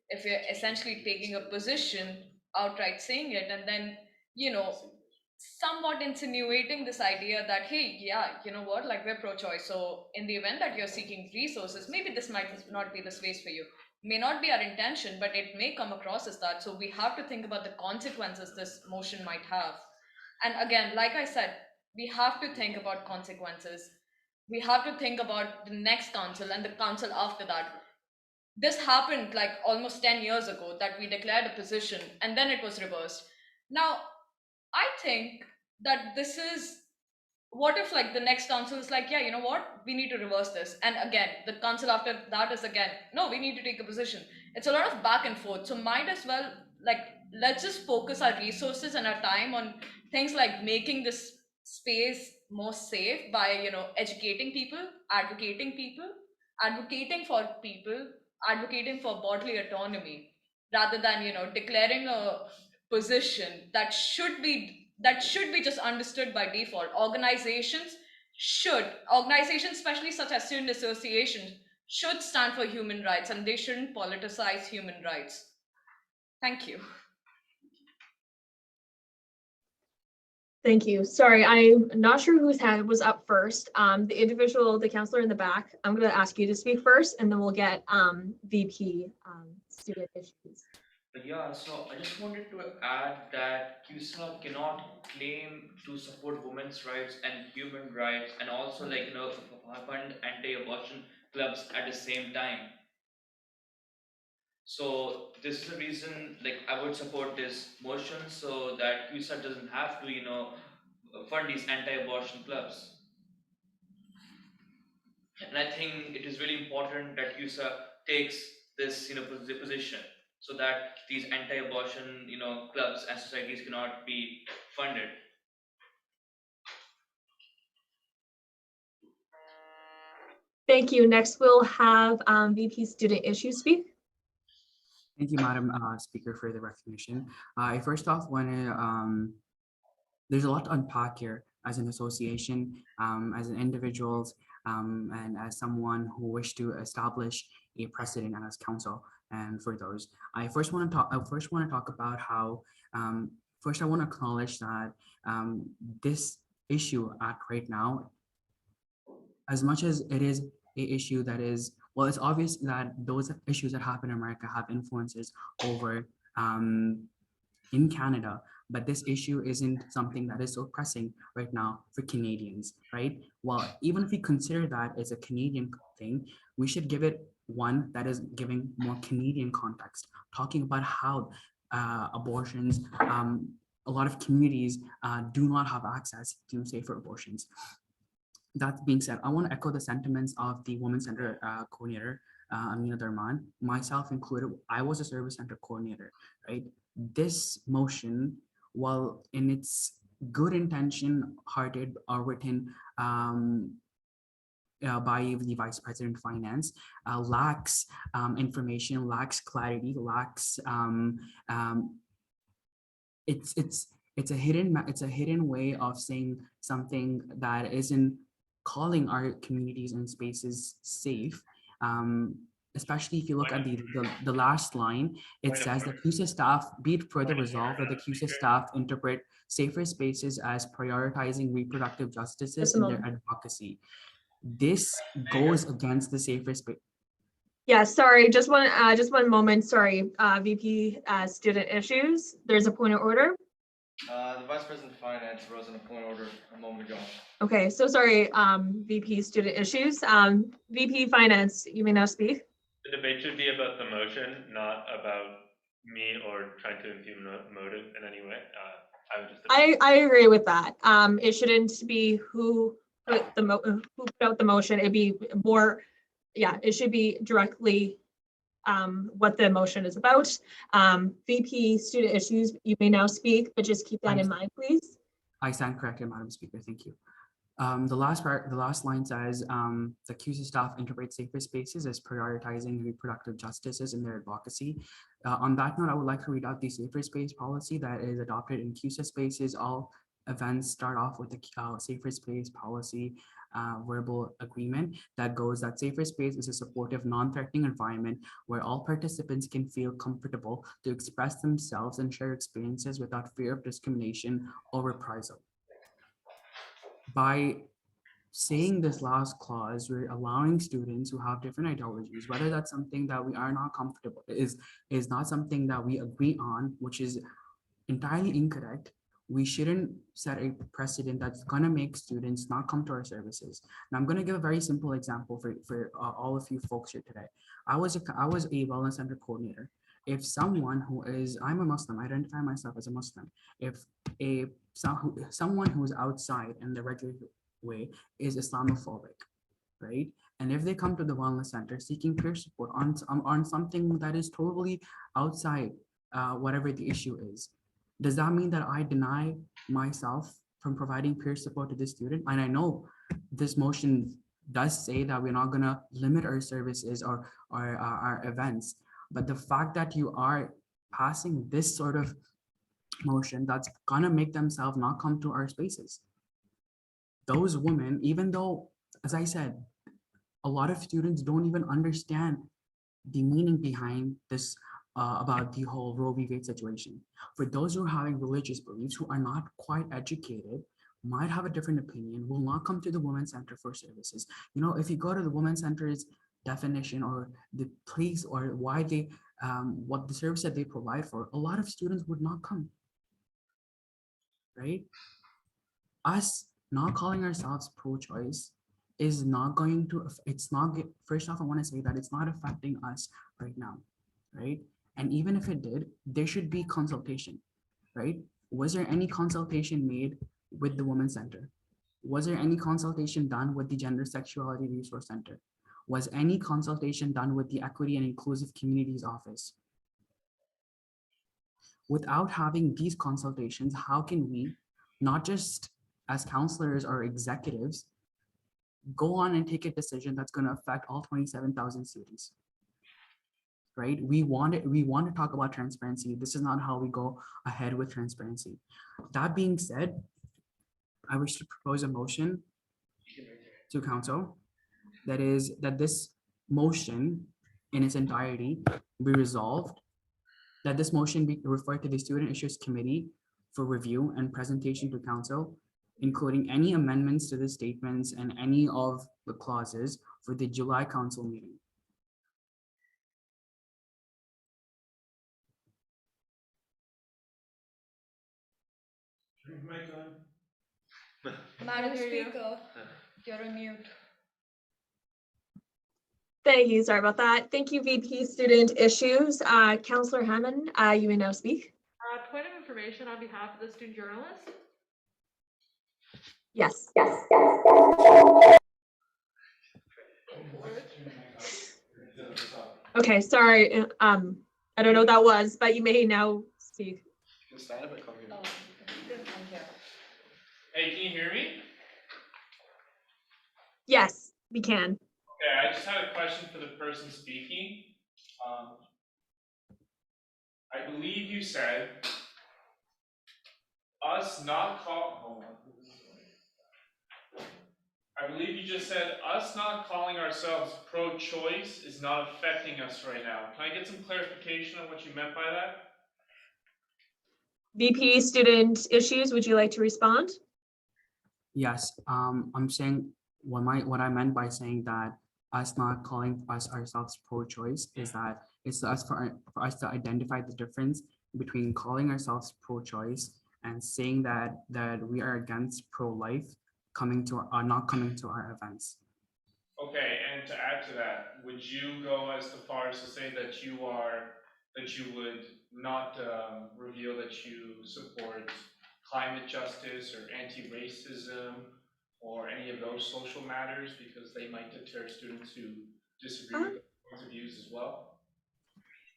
if we're essentially taking a position, outright saying it, and then, you know, somewhat insinuating this idea that, hey, yeah, you know what, like, we're pro-choice, so in the event that you're seeking resources, maybe this might not be the space for you. May not be our intention, but it may come across as that. So we have to think about the consequences this motion might have. And again, like I said, we have to think about consequences. We have to think about the next council and the council after that. This happened like almost 10 years ago, that we declared a position and then it was reversed. Now, I think that this is, what if like the next council is like, yeah, you know what, we need to reverse this. And again, the council after that is again, no, we need to take a position. It's a lot of back and forth. So might as well, like, let's just focus our resources and our time on things like making this space more safe by, you know, educating people, advocating for people, advocating for bodily autonomy, rather than, you know, declaring a position that should be just understood by default. Organizations, especially such as student associations, should stand for human rights, and they shouldn't politicize human rights. Thank you. Thank you. Sorry, I'm not sure whose hand was up first. The counselor in the back, I'm going to ask you to speak first, and then we'll get VP student issues. Yeah, so I just wanted to add that CUSA cannot claim to support women's rights and human rights, and also, like, you know, fund anti-abortion clubs at the same time. So this is the reason, like, I would support this motion so that CUSA doesn't have to, you know, fund these anti-abortion clubs. And I think it is really important that CUSA takes this, you know, position so that these anti-abortion, you know, clubs and societies cannot be funded. Thank you. Next, we'll have VP Student Issues speak. Thank you, Madam Speaker, for the recognition. I first off want to, there's a lot to unpack here as an association, as an individuals, and as someone who wish to establish a precedent as council. And for those, I first want to talk about how, first I want to acknowledge that this issue right now, as much as it is a issue that is, well, it's obvious that those issues that happen in America have influences over in Canada, but this issue isn't something that is so pressing right now for Canadians, right? Well, even if we consider that it's a Canadian thing, we should give it one that is giving more Canadian context, talking about how abortions. A lot of communities do not have access to safer abortions. That being said, I want to echo the sentiments of the Women's Center coordinator, Amina Darman, myself included. I was a service center coordinator, right? This motion, while in its good intention, hearted or written by the Vice President of Finance, lacks information, lacks clarity, lacks it's a hidden way of saying something that isn't calling our communities and spaces safe. Especially if you look at the last line, it says the CUSA staff be it further resolved that the CUSA staff interpret safer spaces as prioritizing reproductive justices in their advocacy. This goes against the safer space. Yeah, sorry, just one moment, sorry, VP student issues, there's a point of order. The Vice President of Finance rose on a point of order a moment ago. Okay, so sorry, VP student issues. VP Finance, you may now speak. The debate should be about the motion, not about me or trying to impugn motive in any way. I agree with that. It shouldn't be who put out the motion. It'd be more, yeah, it should be directly what the motion is about. VP student issues, you may now speak, but just keep that in mind, please. I stand corrected, Madam Speaker. Thank you. The last line says the CUSA staff interprets safer spaces as prioritizing reproductive justices in their advocacy. On that note, I would like to read out the safer space policy that is adopted in CUSA spaces. All events start off with the safer space policy verbal agreement that goes that safer space is a supportive, non-threatening environment where all participants can feel comfortable to express themselves and share experiences without fear of discrimination or reprisal. By saying this last clause, we're allowing students who have different ideologies, whether that's something that we are not comfortable, is not something that we agree on, which is entirely incorrect. We shouldn't set a precedent that's gonna make students not come to our services. And I'm gonna give a very simple example for all of you folks here today. I was a wellness center coordinator. If someone who is, I'm a Muslim, I identify myself as a Muslim. If someone who's outside in the regular way is Islamophobic, right? And if they come to the wellness center seeking peer support on something that is totally outside whatever the issue is, does that mean that I deny myself from providing peer support to this student? And I know this motion does say that we're not gonna limit our services or our events, but the fact that you are passing this sort of motion that's gonna make themselves not come to our spaces. Those women, even though, as I said, a lot of students don't even understand the meaning behind this about the whole Roe v. Wade situation. For those who are having religious beliefs, who are not quite educated, might have a different opinion, will not come to the Women's Center for services. You know, if you go to the Women's Center's definition or the place or why they, what the service that they provide for, a lot of students would not come, right? Us not calling ourselves pro-choice is not going to, it's not, first off, I want to say that it's not affecting us right now, right? And even if it did, there should be consultation, right? Was there any consultation made with the Women's Center? Was there any consultation done with the Gender Sexuality Resource Center? Was any consultation done with the Equity and Inclusive Communities Office? Without having these consultations, how can we, not just as counselors or executives, go on and take a decision that's going to affect all 27,000 students? Right? We want to talk about transparency. This is not how we go ahead with transparency. That being said, I wish to propose a motion to council that is that this motion in its entirety be resolved, that this motion be referred to the Student Issues Committee for review and presentation to council, including any amendments to the statements and any of the clauses for the July council meeting. Madam Speaker, you're on mute. Thank you. Sorry about that. Thank you, VP Student Issues. Counselor Hammond, you may now speak. Point of information on behalf of the student journalist. Yes. Okay, sorry. I don't know what that was, but you may now speak. You can stand up and come here. Hey, can you hear me? Yes, we can. Okay, I just had a question for the person speaking. I believe you said us not call. I believe you just said us not calling ourselves pro-choice is not affecting us right now. Can I get some clarification on what you meant by that? VP Student Issues, would you like to respond? Yes, I'm saying what I meant by saying that us not calling ourselves pro-choice is that it's for us to identify the difference between calling ourselves pro-choice and saying that we are against pro-life not coming to our events. Okay, and to add to that, would you go as far as to say that you would not reveal that you support climate justice or anti-racism or any of those social matters because they might deter students who disagree with those points of views as well?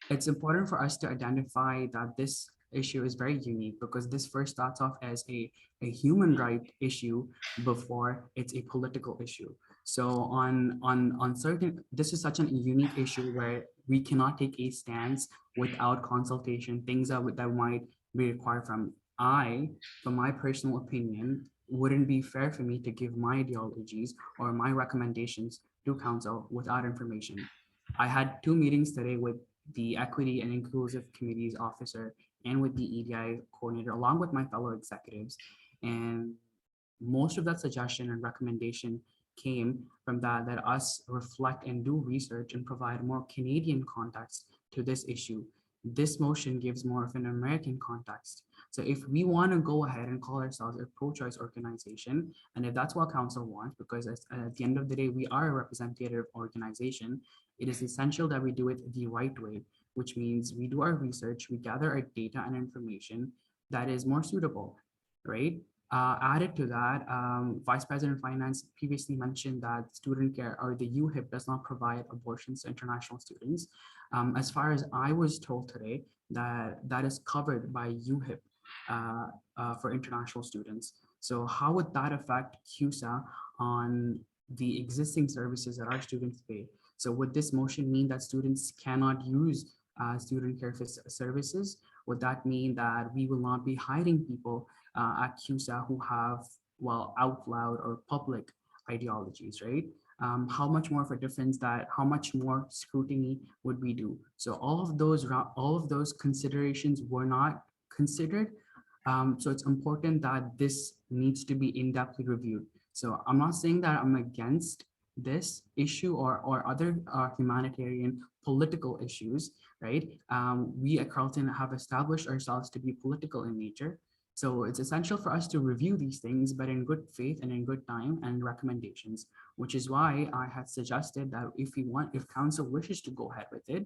It's important for us to identify that this issue is very unique because this first starts off as a human right issue before it's a political issue. So on certain, this is such a unique issue where we cannot take a stance without consultation, things that might be required from my personal opinion, wouldn't be fair for me to give my ideologies or my recommendations to council without information. I had 2 meetings today with the Equity and Inclusive Committee's officer and with the EDI coordinator, along with my fellow executives. And most of that suggestion and recommendation came from that us reflect and do research and provide more Canadian context to this issue. This motion gives more of an American context. So if we want to go ahead and call ourselves a pro-choice organization, and if that's what council wants, because at the end of the day, we are a representative organization, it is essential that we do it the right way, which means we do our research, we gather our data and information that is more suitable, right? Added to that, Vice President of Finance previously mentioned that student care or the UHIP does not provide abortions to international students. As far as I was told today, that is covered by UHIP for international students. So how would that affect CUSA on the existing services that our students pay? So would this motion mean that students cannot use student care services? Would that mean that we will not be hiring people at CUSA who have, well, out loud or public ideologies, right? How much more of a difference how much more scrutiny would we do? So all of those considerations were not considered. So it's important that this needs to be in-depthly reviewed. So I'm not saying that I'm against this issue or other humanitarian political issues, right? We at Carleton have established ourselves to be political in nature. So it's essential for us to review these things, but in good faith and in good time and recommendations, which is why I had suggested that if council wishes to go ahead with it,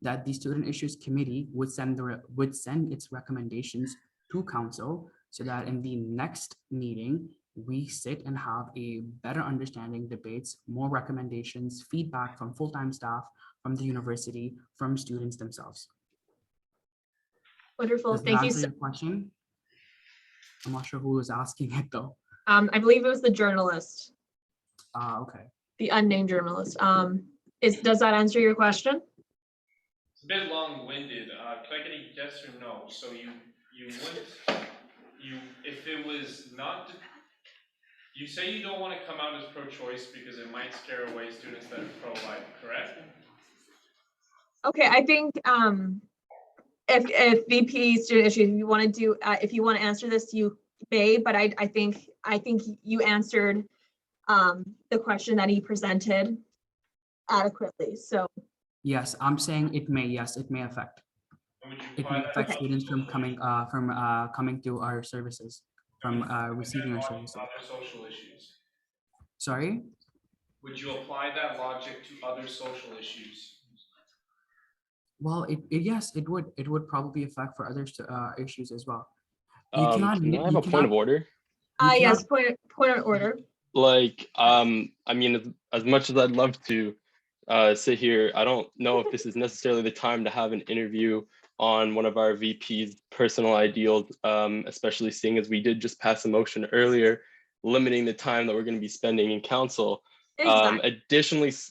that the Student Issues Committee would send its recommendations to council so that in the next meeting, we sit and have a better understanding, debates, more recommendations, feedback from full-time staff, from the university, from students themselves. Wonderful. Does that Thank you. answer your question? I'm not sure who was asking it though. I believe it was the journalist. Okay. The unnamed journalist. Does that answer your question? It's a bit long-winded. Can I get a yes or no? So if it was not, you say you don't want to come out as pro-choice because it might scare away students that are pro-life, correct? Okay, I think if VP Student Issues, if you want to answer this, you may, but I think you answered the question that he presented adequately. So yes, I'm saying it may. Yes, it may affect. It may affect students from coming to our services, from receiving our services. Other social issues. Sorry. would you apply that logic to other social issues? Well, yes, it would probably affect for other issues as well. You cannot, Can I have you a point of cannot, order? you Yes, cannot, point of order. Like, I mean, as much as I'd love to sit here, I don't know if this is necessarily the time to have an interview on one of our VP's personal ideals, especially seeing as we did just pass a motion earlier, limiting the time that we're going to be spending in council. Exactly.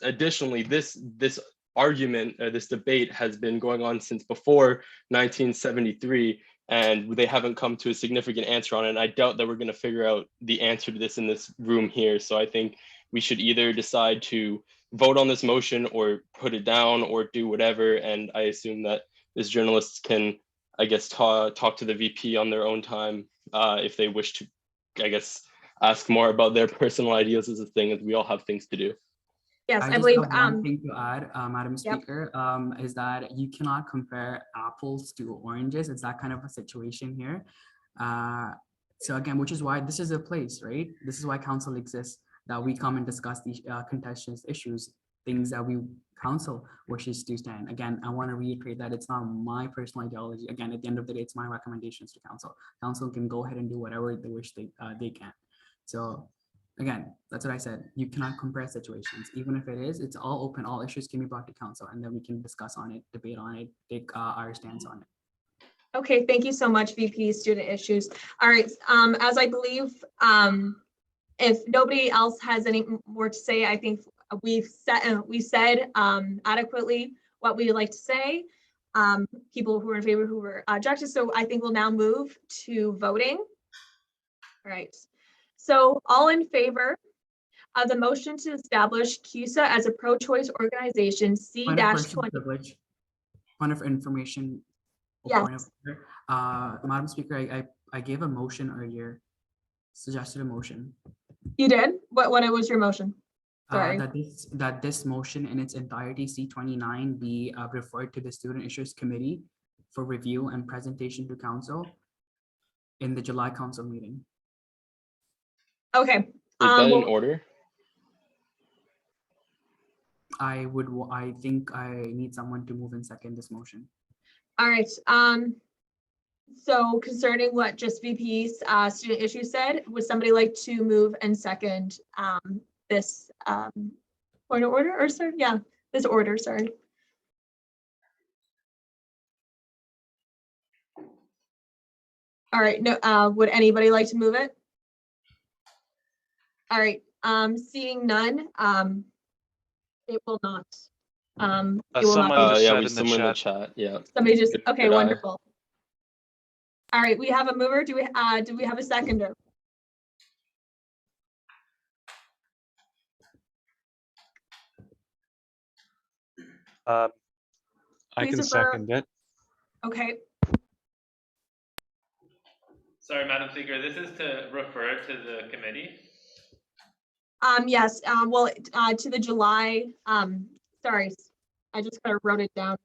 Additionally, this argument, this debate has been going on since before 1973, and they haven't come to a significant answer on it. And I doubt that we're going to figure out the answer to this in this room here. So I think we should either decide to vote on this motion or put it down or do whatever. And I assume that as journalists can, I guess, talk to the VP on their own time if they wish to, I guess, ask more about their personal ideas as a thing, as we all have things to do. Yes, I I just believe, have one thing to add, Madam Yep. Speaker, is that you cannot compare apples to oranges. It's that kind of a situation here. So again, which is why this is a place, right? This is why council exists, that we come and discuss these contentious issues, things that we council wishes to stand. Again, I want to reiterate that it's not my personal ideology. Again, at the end of the day, it's my recommendations to council. Council can go ahead and do whatever they wish they can. So again, that's what I said. You cannot compare situations. Even if it is, it's all open. All issues can be brought to council, and then we can discuss on it, debate on it, take our stance on it. Okay, thank you so much, VP Student Issues. All right, as I believe, if nobody else has any more to say, I think we said adequately what we'd like to say. People who were in favor, who were objective. So I think we'll now move to voting. All right. So all in favor of the motion to establish CUSA as a pro-choice organization, C-20. Point of information. Yes. Madam Speaker, I gave a motion earlier, suggested a motion. You did? What was your motion? Sorry. That this motion in its entirety, C-29, be referred to the Student Issues Committee for review and presentation to council in the July council meeting. Okay. Is that in order? I think I need someone to move and second this motion. All right. So concerning what just VP's student issue said, would somebody like to move and second this point of order, or sorry, yeah, this order, sorry. All right, no, would anybody like to move it? All right, seeing none, it will not. It will someone not. just Yeah, said we in the someone in the chat. chat. Yeah. Somebody just, okay, Good eye. wonderful. All right, we have a mover. Do we have a seconder? I Please can refer- second it. Okay, Sorry, Madam Speaker, this is to refer to the committee. yes, well, to the July, sorry, I just kind of wrote it down.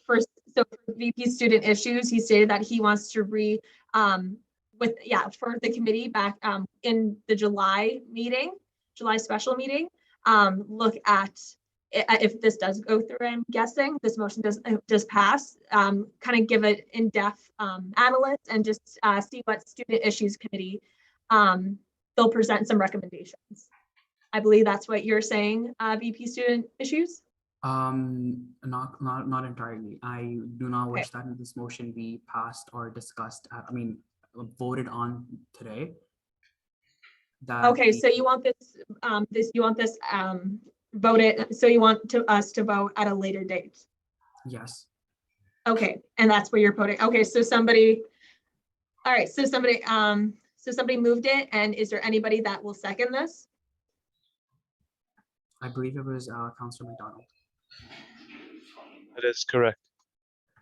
First, so for VP student issues, he stated that he wants to for the committee back in the July meeting, July special meeting, look at if this does go through. I'm guessing this motion does pass, kind of give it in-depth analysis and just see what student issues committee they'll present some recommendations. I believe that's what you're saying, VP student issues. Not entirely. I do not wish that this motion be passed or discussed. Voted on today. So you want this voted. So you want us to vote at a later date. Yes. Okay, and that's where you're voting. Okay, so somebody. All right, so somebody moved it, and is there anybody that will second this? I believe it was Councilor McDonald. That is correct.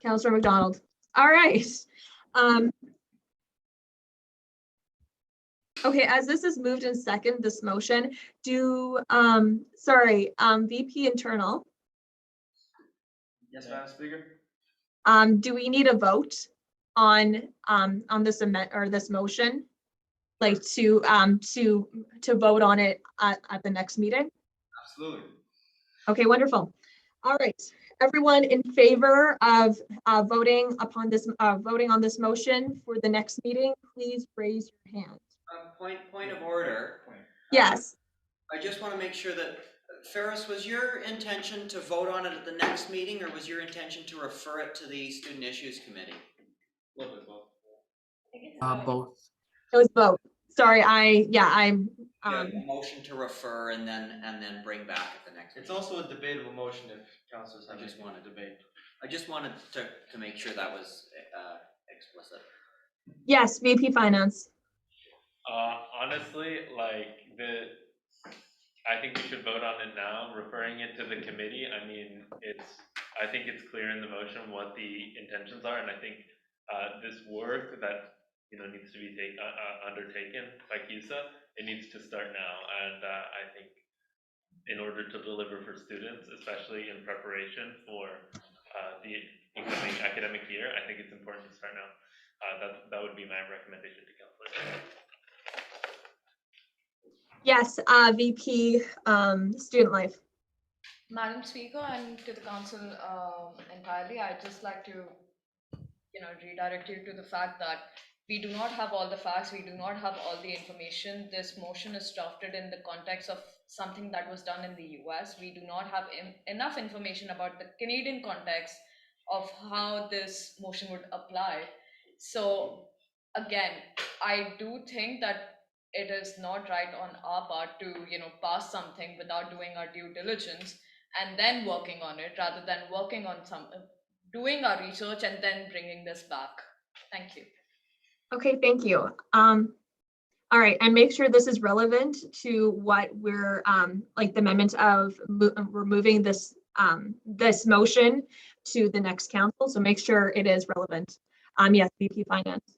Councilor McDonald. All right. Okay, as this is moved and second, this motion, VP Internal. Yes, Madam Speaker. Do we need a vote on this amendment or this motion, like to vote on it at the next meeting? Absolutely. Okay, wonderful. All right, everyone in favor of voting on this motion for the next meeting, please raise your hand. Point of order. Yes. I just want to make sure that, Ferris, was your intention to vote on it at the next meeting, or was your intention to refer it to the Student Issues Committee? A little bit both. Both. It was both. Sorry, I'm A motion to refer and then bring back at the next. It's also a debatable motion if councilors have just anything want to debate. I just wanted to make sure that was explicit. Yes, VP Finance. Honestly, I think we should vote on it now, referring it to the committee. I mean, I think it's clear in the motion what the intentions are, and I think this work that needs to be undertaken by CUSA, it needs to start now. And I think in order to deliver for students, especially in preparation for the incoming academic year, I think it's important to start now. That would be my recommendation to council. Yes, VP Student Life. Madam Speaker, and to the council entirely, I'd just like to, redirect you to the fact that we do not have all the facts, we do not have all the information. This motion is drafted in the context of something that was done in the US. We do not have enough information about the Canadian context of how this motion would apply. So again, I do think that it is not right on our part to, pass something without doing our due diligence and then working on it, rather than working on doing our research and then bringing this back. Thank you. Okay, thank you. All right, and make sure this is relevant to what we're like the amendment of removing this this motion to the next council. So make sure it is relevant. Yes, VP Finance.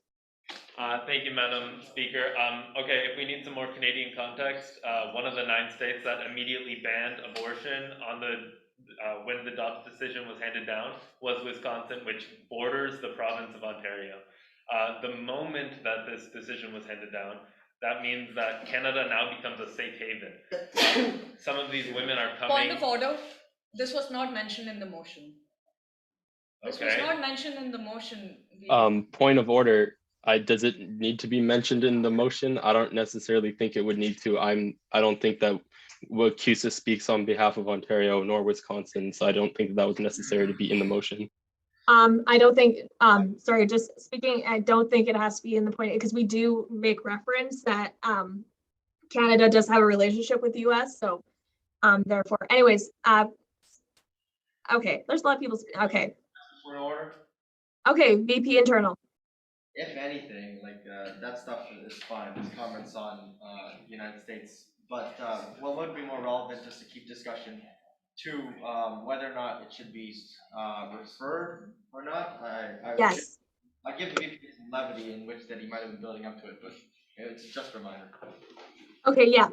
Thank you, Madam Speaker. Okay, if we need some more Canadian context, one of the 9 states that immediately banned abortion on when the Dobbs decision was handed down was Wisconsin, which borders the province of Ontario. The moment that this decision was handed down, that means that Canada now becomes a safe haven. Some of these women are coming. Point of order. This was not mentioned in the motion. This was not mentioned in the motion. Point of order. Does it need to be mentioned in the motion? I don't necessarily think it would need to. I don't think that what CUSA speaks on behalf of Ontario nor Wisconsin, so I don't think that was necessary to be in the motion. I don't think, sorry, just speaking, I don't think it has to be in the point, because we do make reference that Canada does have a relationship with the US, so therefore, anyways, okay, there's a lot of people, okay. For order. Okay, VP Internal. If anything, like that stuff is fine, it's comments on United States, but what would be more relevant is to keep discussion to whether or not it should be referred or not. Yes. I give the VP some levity in which that he might have been building up to it, but it's just a reminder. Okay, yeah.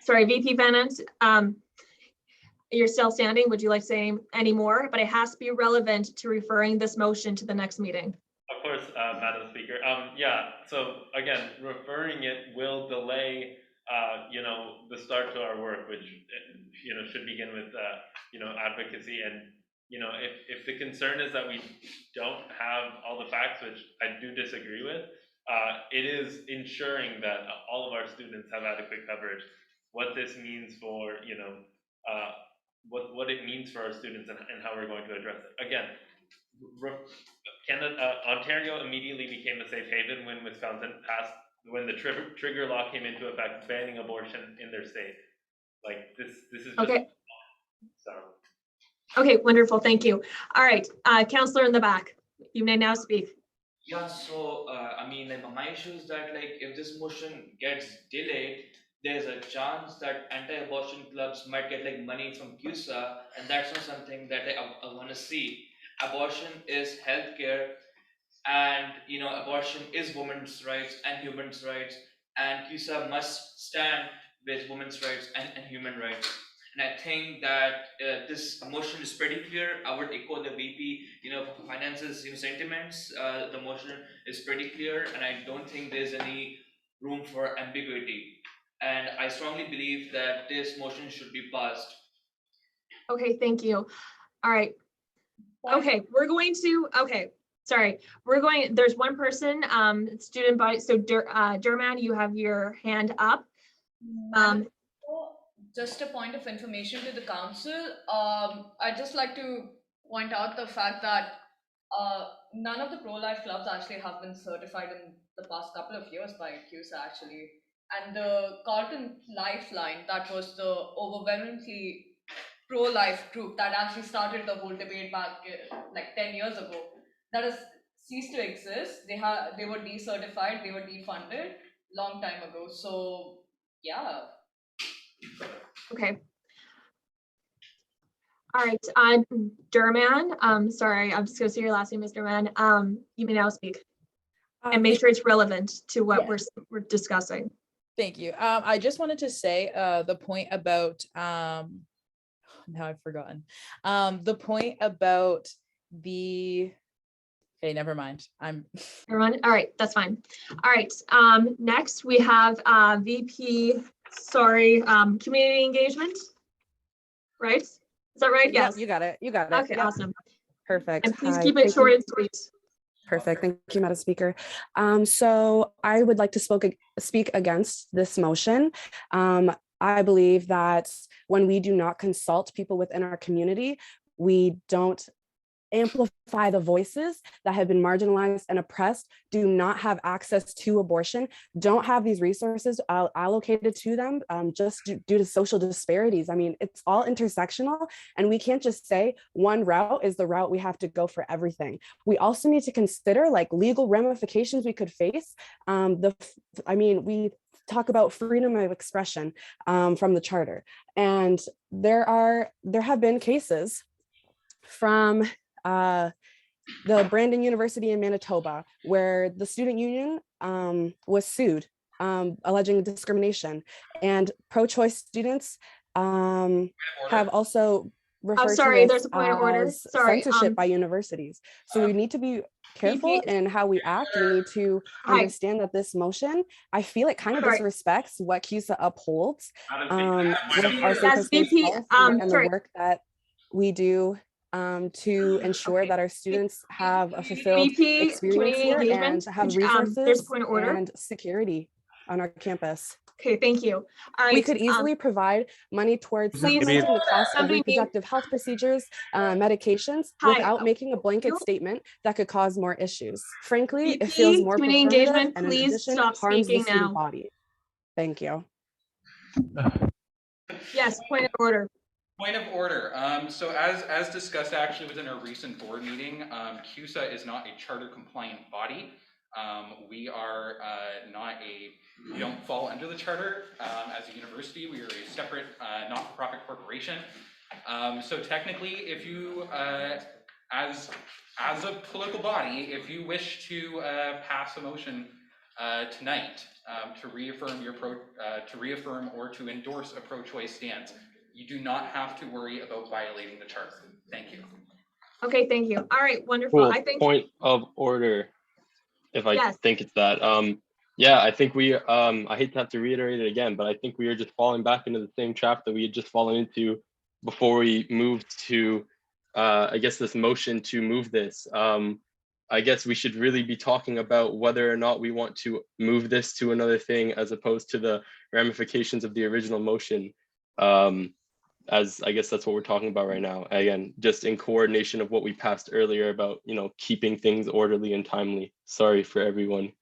Sorry, VP Finance. You're still standing. Would you like to say any more? But it has to be relevant to referring this motion to the next meeting. Of course, Madam Speaker. Yeah, so again, referring it will delay, the start to our work, which, should begin with, advocacy. And, if the concern is that we don't have all the facts, which I do disagree with, it is ensuring that all of our students have adequate coverage. What this means for, what it means for our students and how we're going to address it. Again, Ontario immediately became a safe haven when Wisconsin passed, when the trigger law came into effect, banning abortion in their state. Like this is just okay. So. Okay, wonderful. Thank you. All right, Councillor in the back, you may now speak. Yeah, so I mean, like, my issue is that, like, if this motion gets delayed, there's a chance that anti-abortion clubs might get like money from CUSA, and that's not something that I want to see. Abortion is healthcare, and abortion is women's rights and human rights, and CUSA must stand with women's rights and human rights. And I think that this motion is pretty clear. I would echo the VP, finances, sentiments. The motion is pretty clear, and I don't think there's any room for ambiguity. and I strongly believe that this motion should be passed. Okay, thank you. All right. Okay, we're going to, okay, sorry. There's one person, student body, so Durman, you have your hand up. Just a point of information to the council. I'd just like to point out the fact that none of the pro-life clubs actually have been certified in the past couple of years by CUSA actually. And the Carlton Lifeline, that was the overwhelmingly pro-life group that actually started the whole debate back like 10 years ago, that has ceased to exist. They were decertified, they were defunded long time ago. So yeah. Okay. All right, Durman, sorry, I'm just gonna say your last name is Durman. You may now speak. And make sure it's relevant to what we're discussing. Thank you. I just wanted to say the point about now I've forgotten. The point about the okay, never mind. Everyone, all right, that's fine. All right, next we have VP, community engagement. Right? Is that right? Yep, Yes. you got it. You got it. Okay, Yep. awesome. Perfect. And please Hi, keep it thank short you. and sweet. Perfect. Thank you, Madam Speaker. So I would like to speak against this motion. I believe that when we do not consult people within our community, we don't amplify the voices that have been marginalized and oppressed, do not have access to abortion, don't have these resources allocated to them just due to social disparities. I mean, it's all intersectional, and we can't just say one route is the route we have to go for everything. We also need to consider like legal ramifications we could face. We talk about freedom of expression from the charter, and there have been cases from the Brandon University in Manitoba, where the student union was sued, alleging discrimination, and pro-choice students have also referred sorry, to there's this a point of order. as Sorry, censorship by universities. So we need to be careful in how we act. We need to understand that this motion, I feel it kind of disrespects what CUSA upholds with our synchronous and the work that we do to ensure that our students have a fulfilled experience here and have resources and security on our campus. Okay, thank you. All right. We could easily provide money towards decreasing the cost of reproductive health procedures, medications, without making a blanket statement that could cause more issues. Frankly, it feels more performative and in addition harms the student body. Thank you. Yes, point of order. Point of order. So as discussed actually within our recent board meeting, CUSA is not a charter compliant body. We are we don't fall under the charter as a university. We are a separate not-for-profit corporation. So technically, if you, as a political body, if you wish to pass a motion tonight to reaffirm or to endorse a pro-choice stance, you do not have to worry about violating the charter. Thank you. Okay, thank you. All right, wonderful. Cool. I think Point of order, if I think it's that. Yeah, I think we, I hate to have to reiterate it again, but I think we are just falling back into the same trap that we had just fallen into before we moved to, I guess, this motion to move this. I guess we should really be talking about whether or not we want to move this to another thing as opposed to the ramifications of the original motion. As I guess that's what we're talking about right now. Again, just in coordination of what we passed earlier about, keeping things orderly and timely. Sorry for everyone.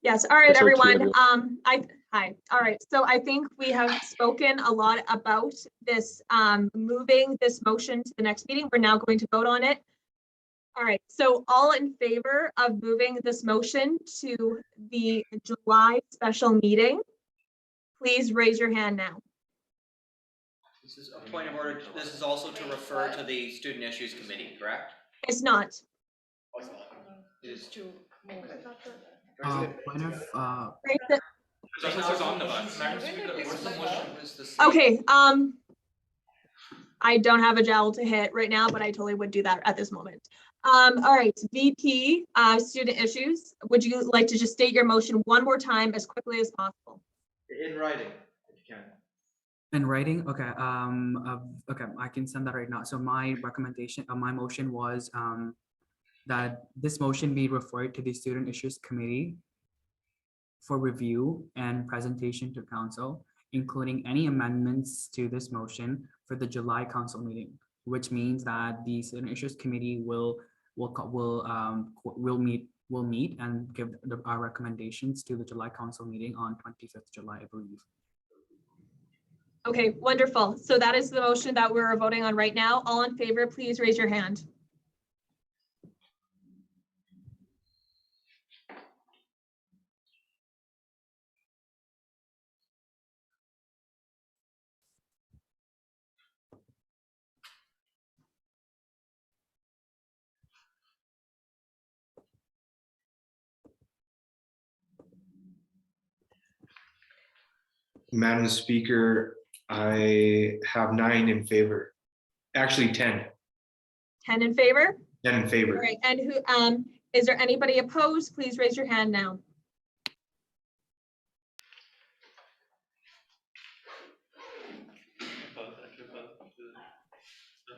Yes, all right, everyone. Hi. All right, so I think we have spoken a lot about this, moving this motion to the next meeting. We're now going to vote on it. All right, so all in favor of moving this motion to the July special meeting, please raise your hand now. This is a point of order. This is also to refer to the Student Issues Committee, correct? It's not. It is to move it. Okay, I don't have a jowl to hit right now, but I totally would do that at this moment. All right, VP, Student Issues, would you like to just state your motion one more time as quickly as possible? in writing, if you can. In writing, okay, okay, I can send that right now. So my recommendation, my motion was that this motion be referred to the Student Issues Committee for review and presentation to council, including any amendments to this motion for the July council meeting, which means that the Student Issues Committee will meet and give our recommendations to the July council meeting on 25th July, I believe. Okay, wonderful. So that is the motion that we're voting on right now. All in favor, please raise your hand. Madam Speaker, I have 9 in favor. Actually, 10. 10 in favor? 10 in All favor. right, and who, is there anybody opposed? Please raise your hand now.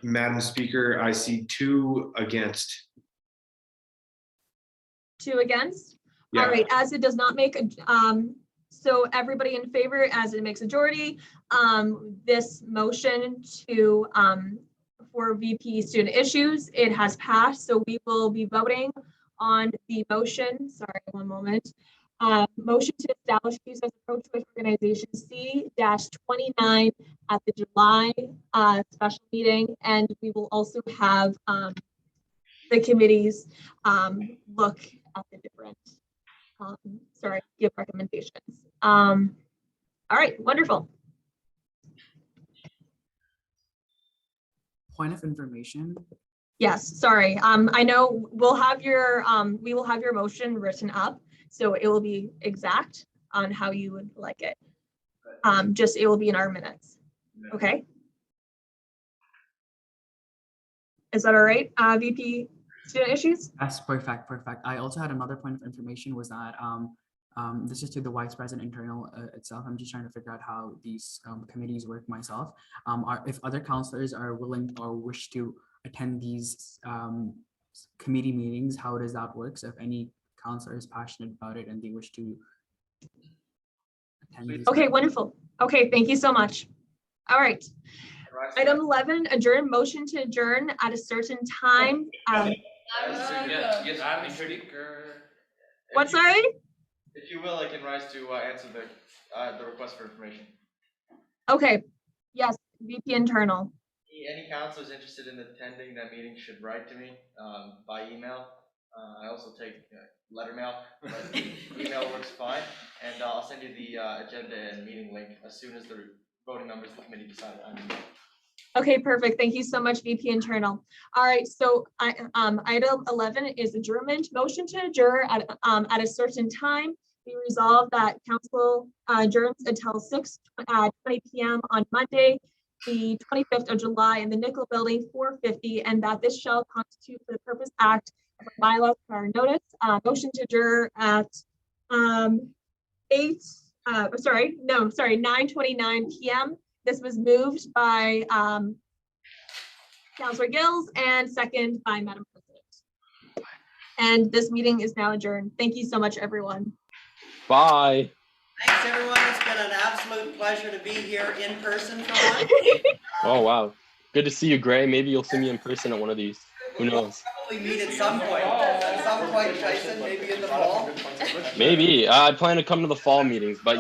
Madam Speaker, I see 2 against. 2 against? Yeah. All right, as it does not make, so everybody in favor, as it makes a majority, this motion to, for VP student issues, it has passed. So we will be voting on the motion, sorry, one moment. Motion to establish CUSA's approach with organization C-29 at the July special meeting. And we will also have the committees look at the different, give recommendations. All right, wonderful. Point of information. Yes, sorry. I know we'll have your, we will have your motion written up, so it will be exact on how you would like it. Just, it will be in our minutes. Okay. Is that all right, VP student issues? That's perfect, perfect. I also had another point of information was that this is to the Vice President internal itself. I'm just trying to figure out how these committees work myself. If other counselors are willing or wish to attend these committee meetings, how does that work? So if any counselor is passionate about it and they wish to attend these. Okay, wonderful. Okay, thank you so much. All right. Item 11, adjourn, motion to adjourn at a certain time. Yes, Madam Speaker. What, sorry? If you will, I can rise to answer the request for information. Okay, yes, VP internal. Any counselors interested in attending that meeting should write to me by email. I also take letter mail, but email works fine. And I'll send you the agenda and meeting link as soon as the voting members of the committee decide on it. Okay, perfect. Thank you so much, VP internal. All right, so item 11 is adjournment. Motion to adjourn at a certain time. We resolve that council adjourns until 6:20 p.m. on Monday, the 25th of July in the Nickel Building, 450, and that this shall constitute for the purpose act of a bylaws prior notice. Motion to adjourn at 9:29 p.m. This was moved by Councilor Gills and second by Madam President. And this meeting is now adjourned. Thank you so much, everyone. Bye. Thanks, everyone. It's been an absolute pleasure to be here in person for once. Oh, wow. Good to see you, Gray. Maybe you'll see me in person at one of these. Who knows? We'll probably meet at some point. At some point, Tyson, maybe in the fall. Maybe. I plan to come to the fall meetings, but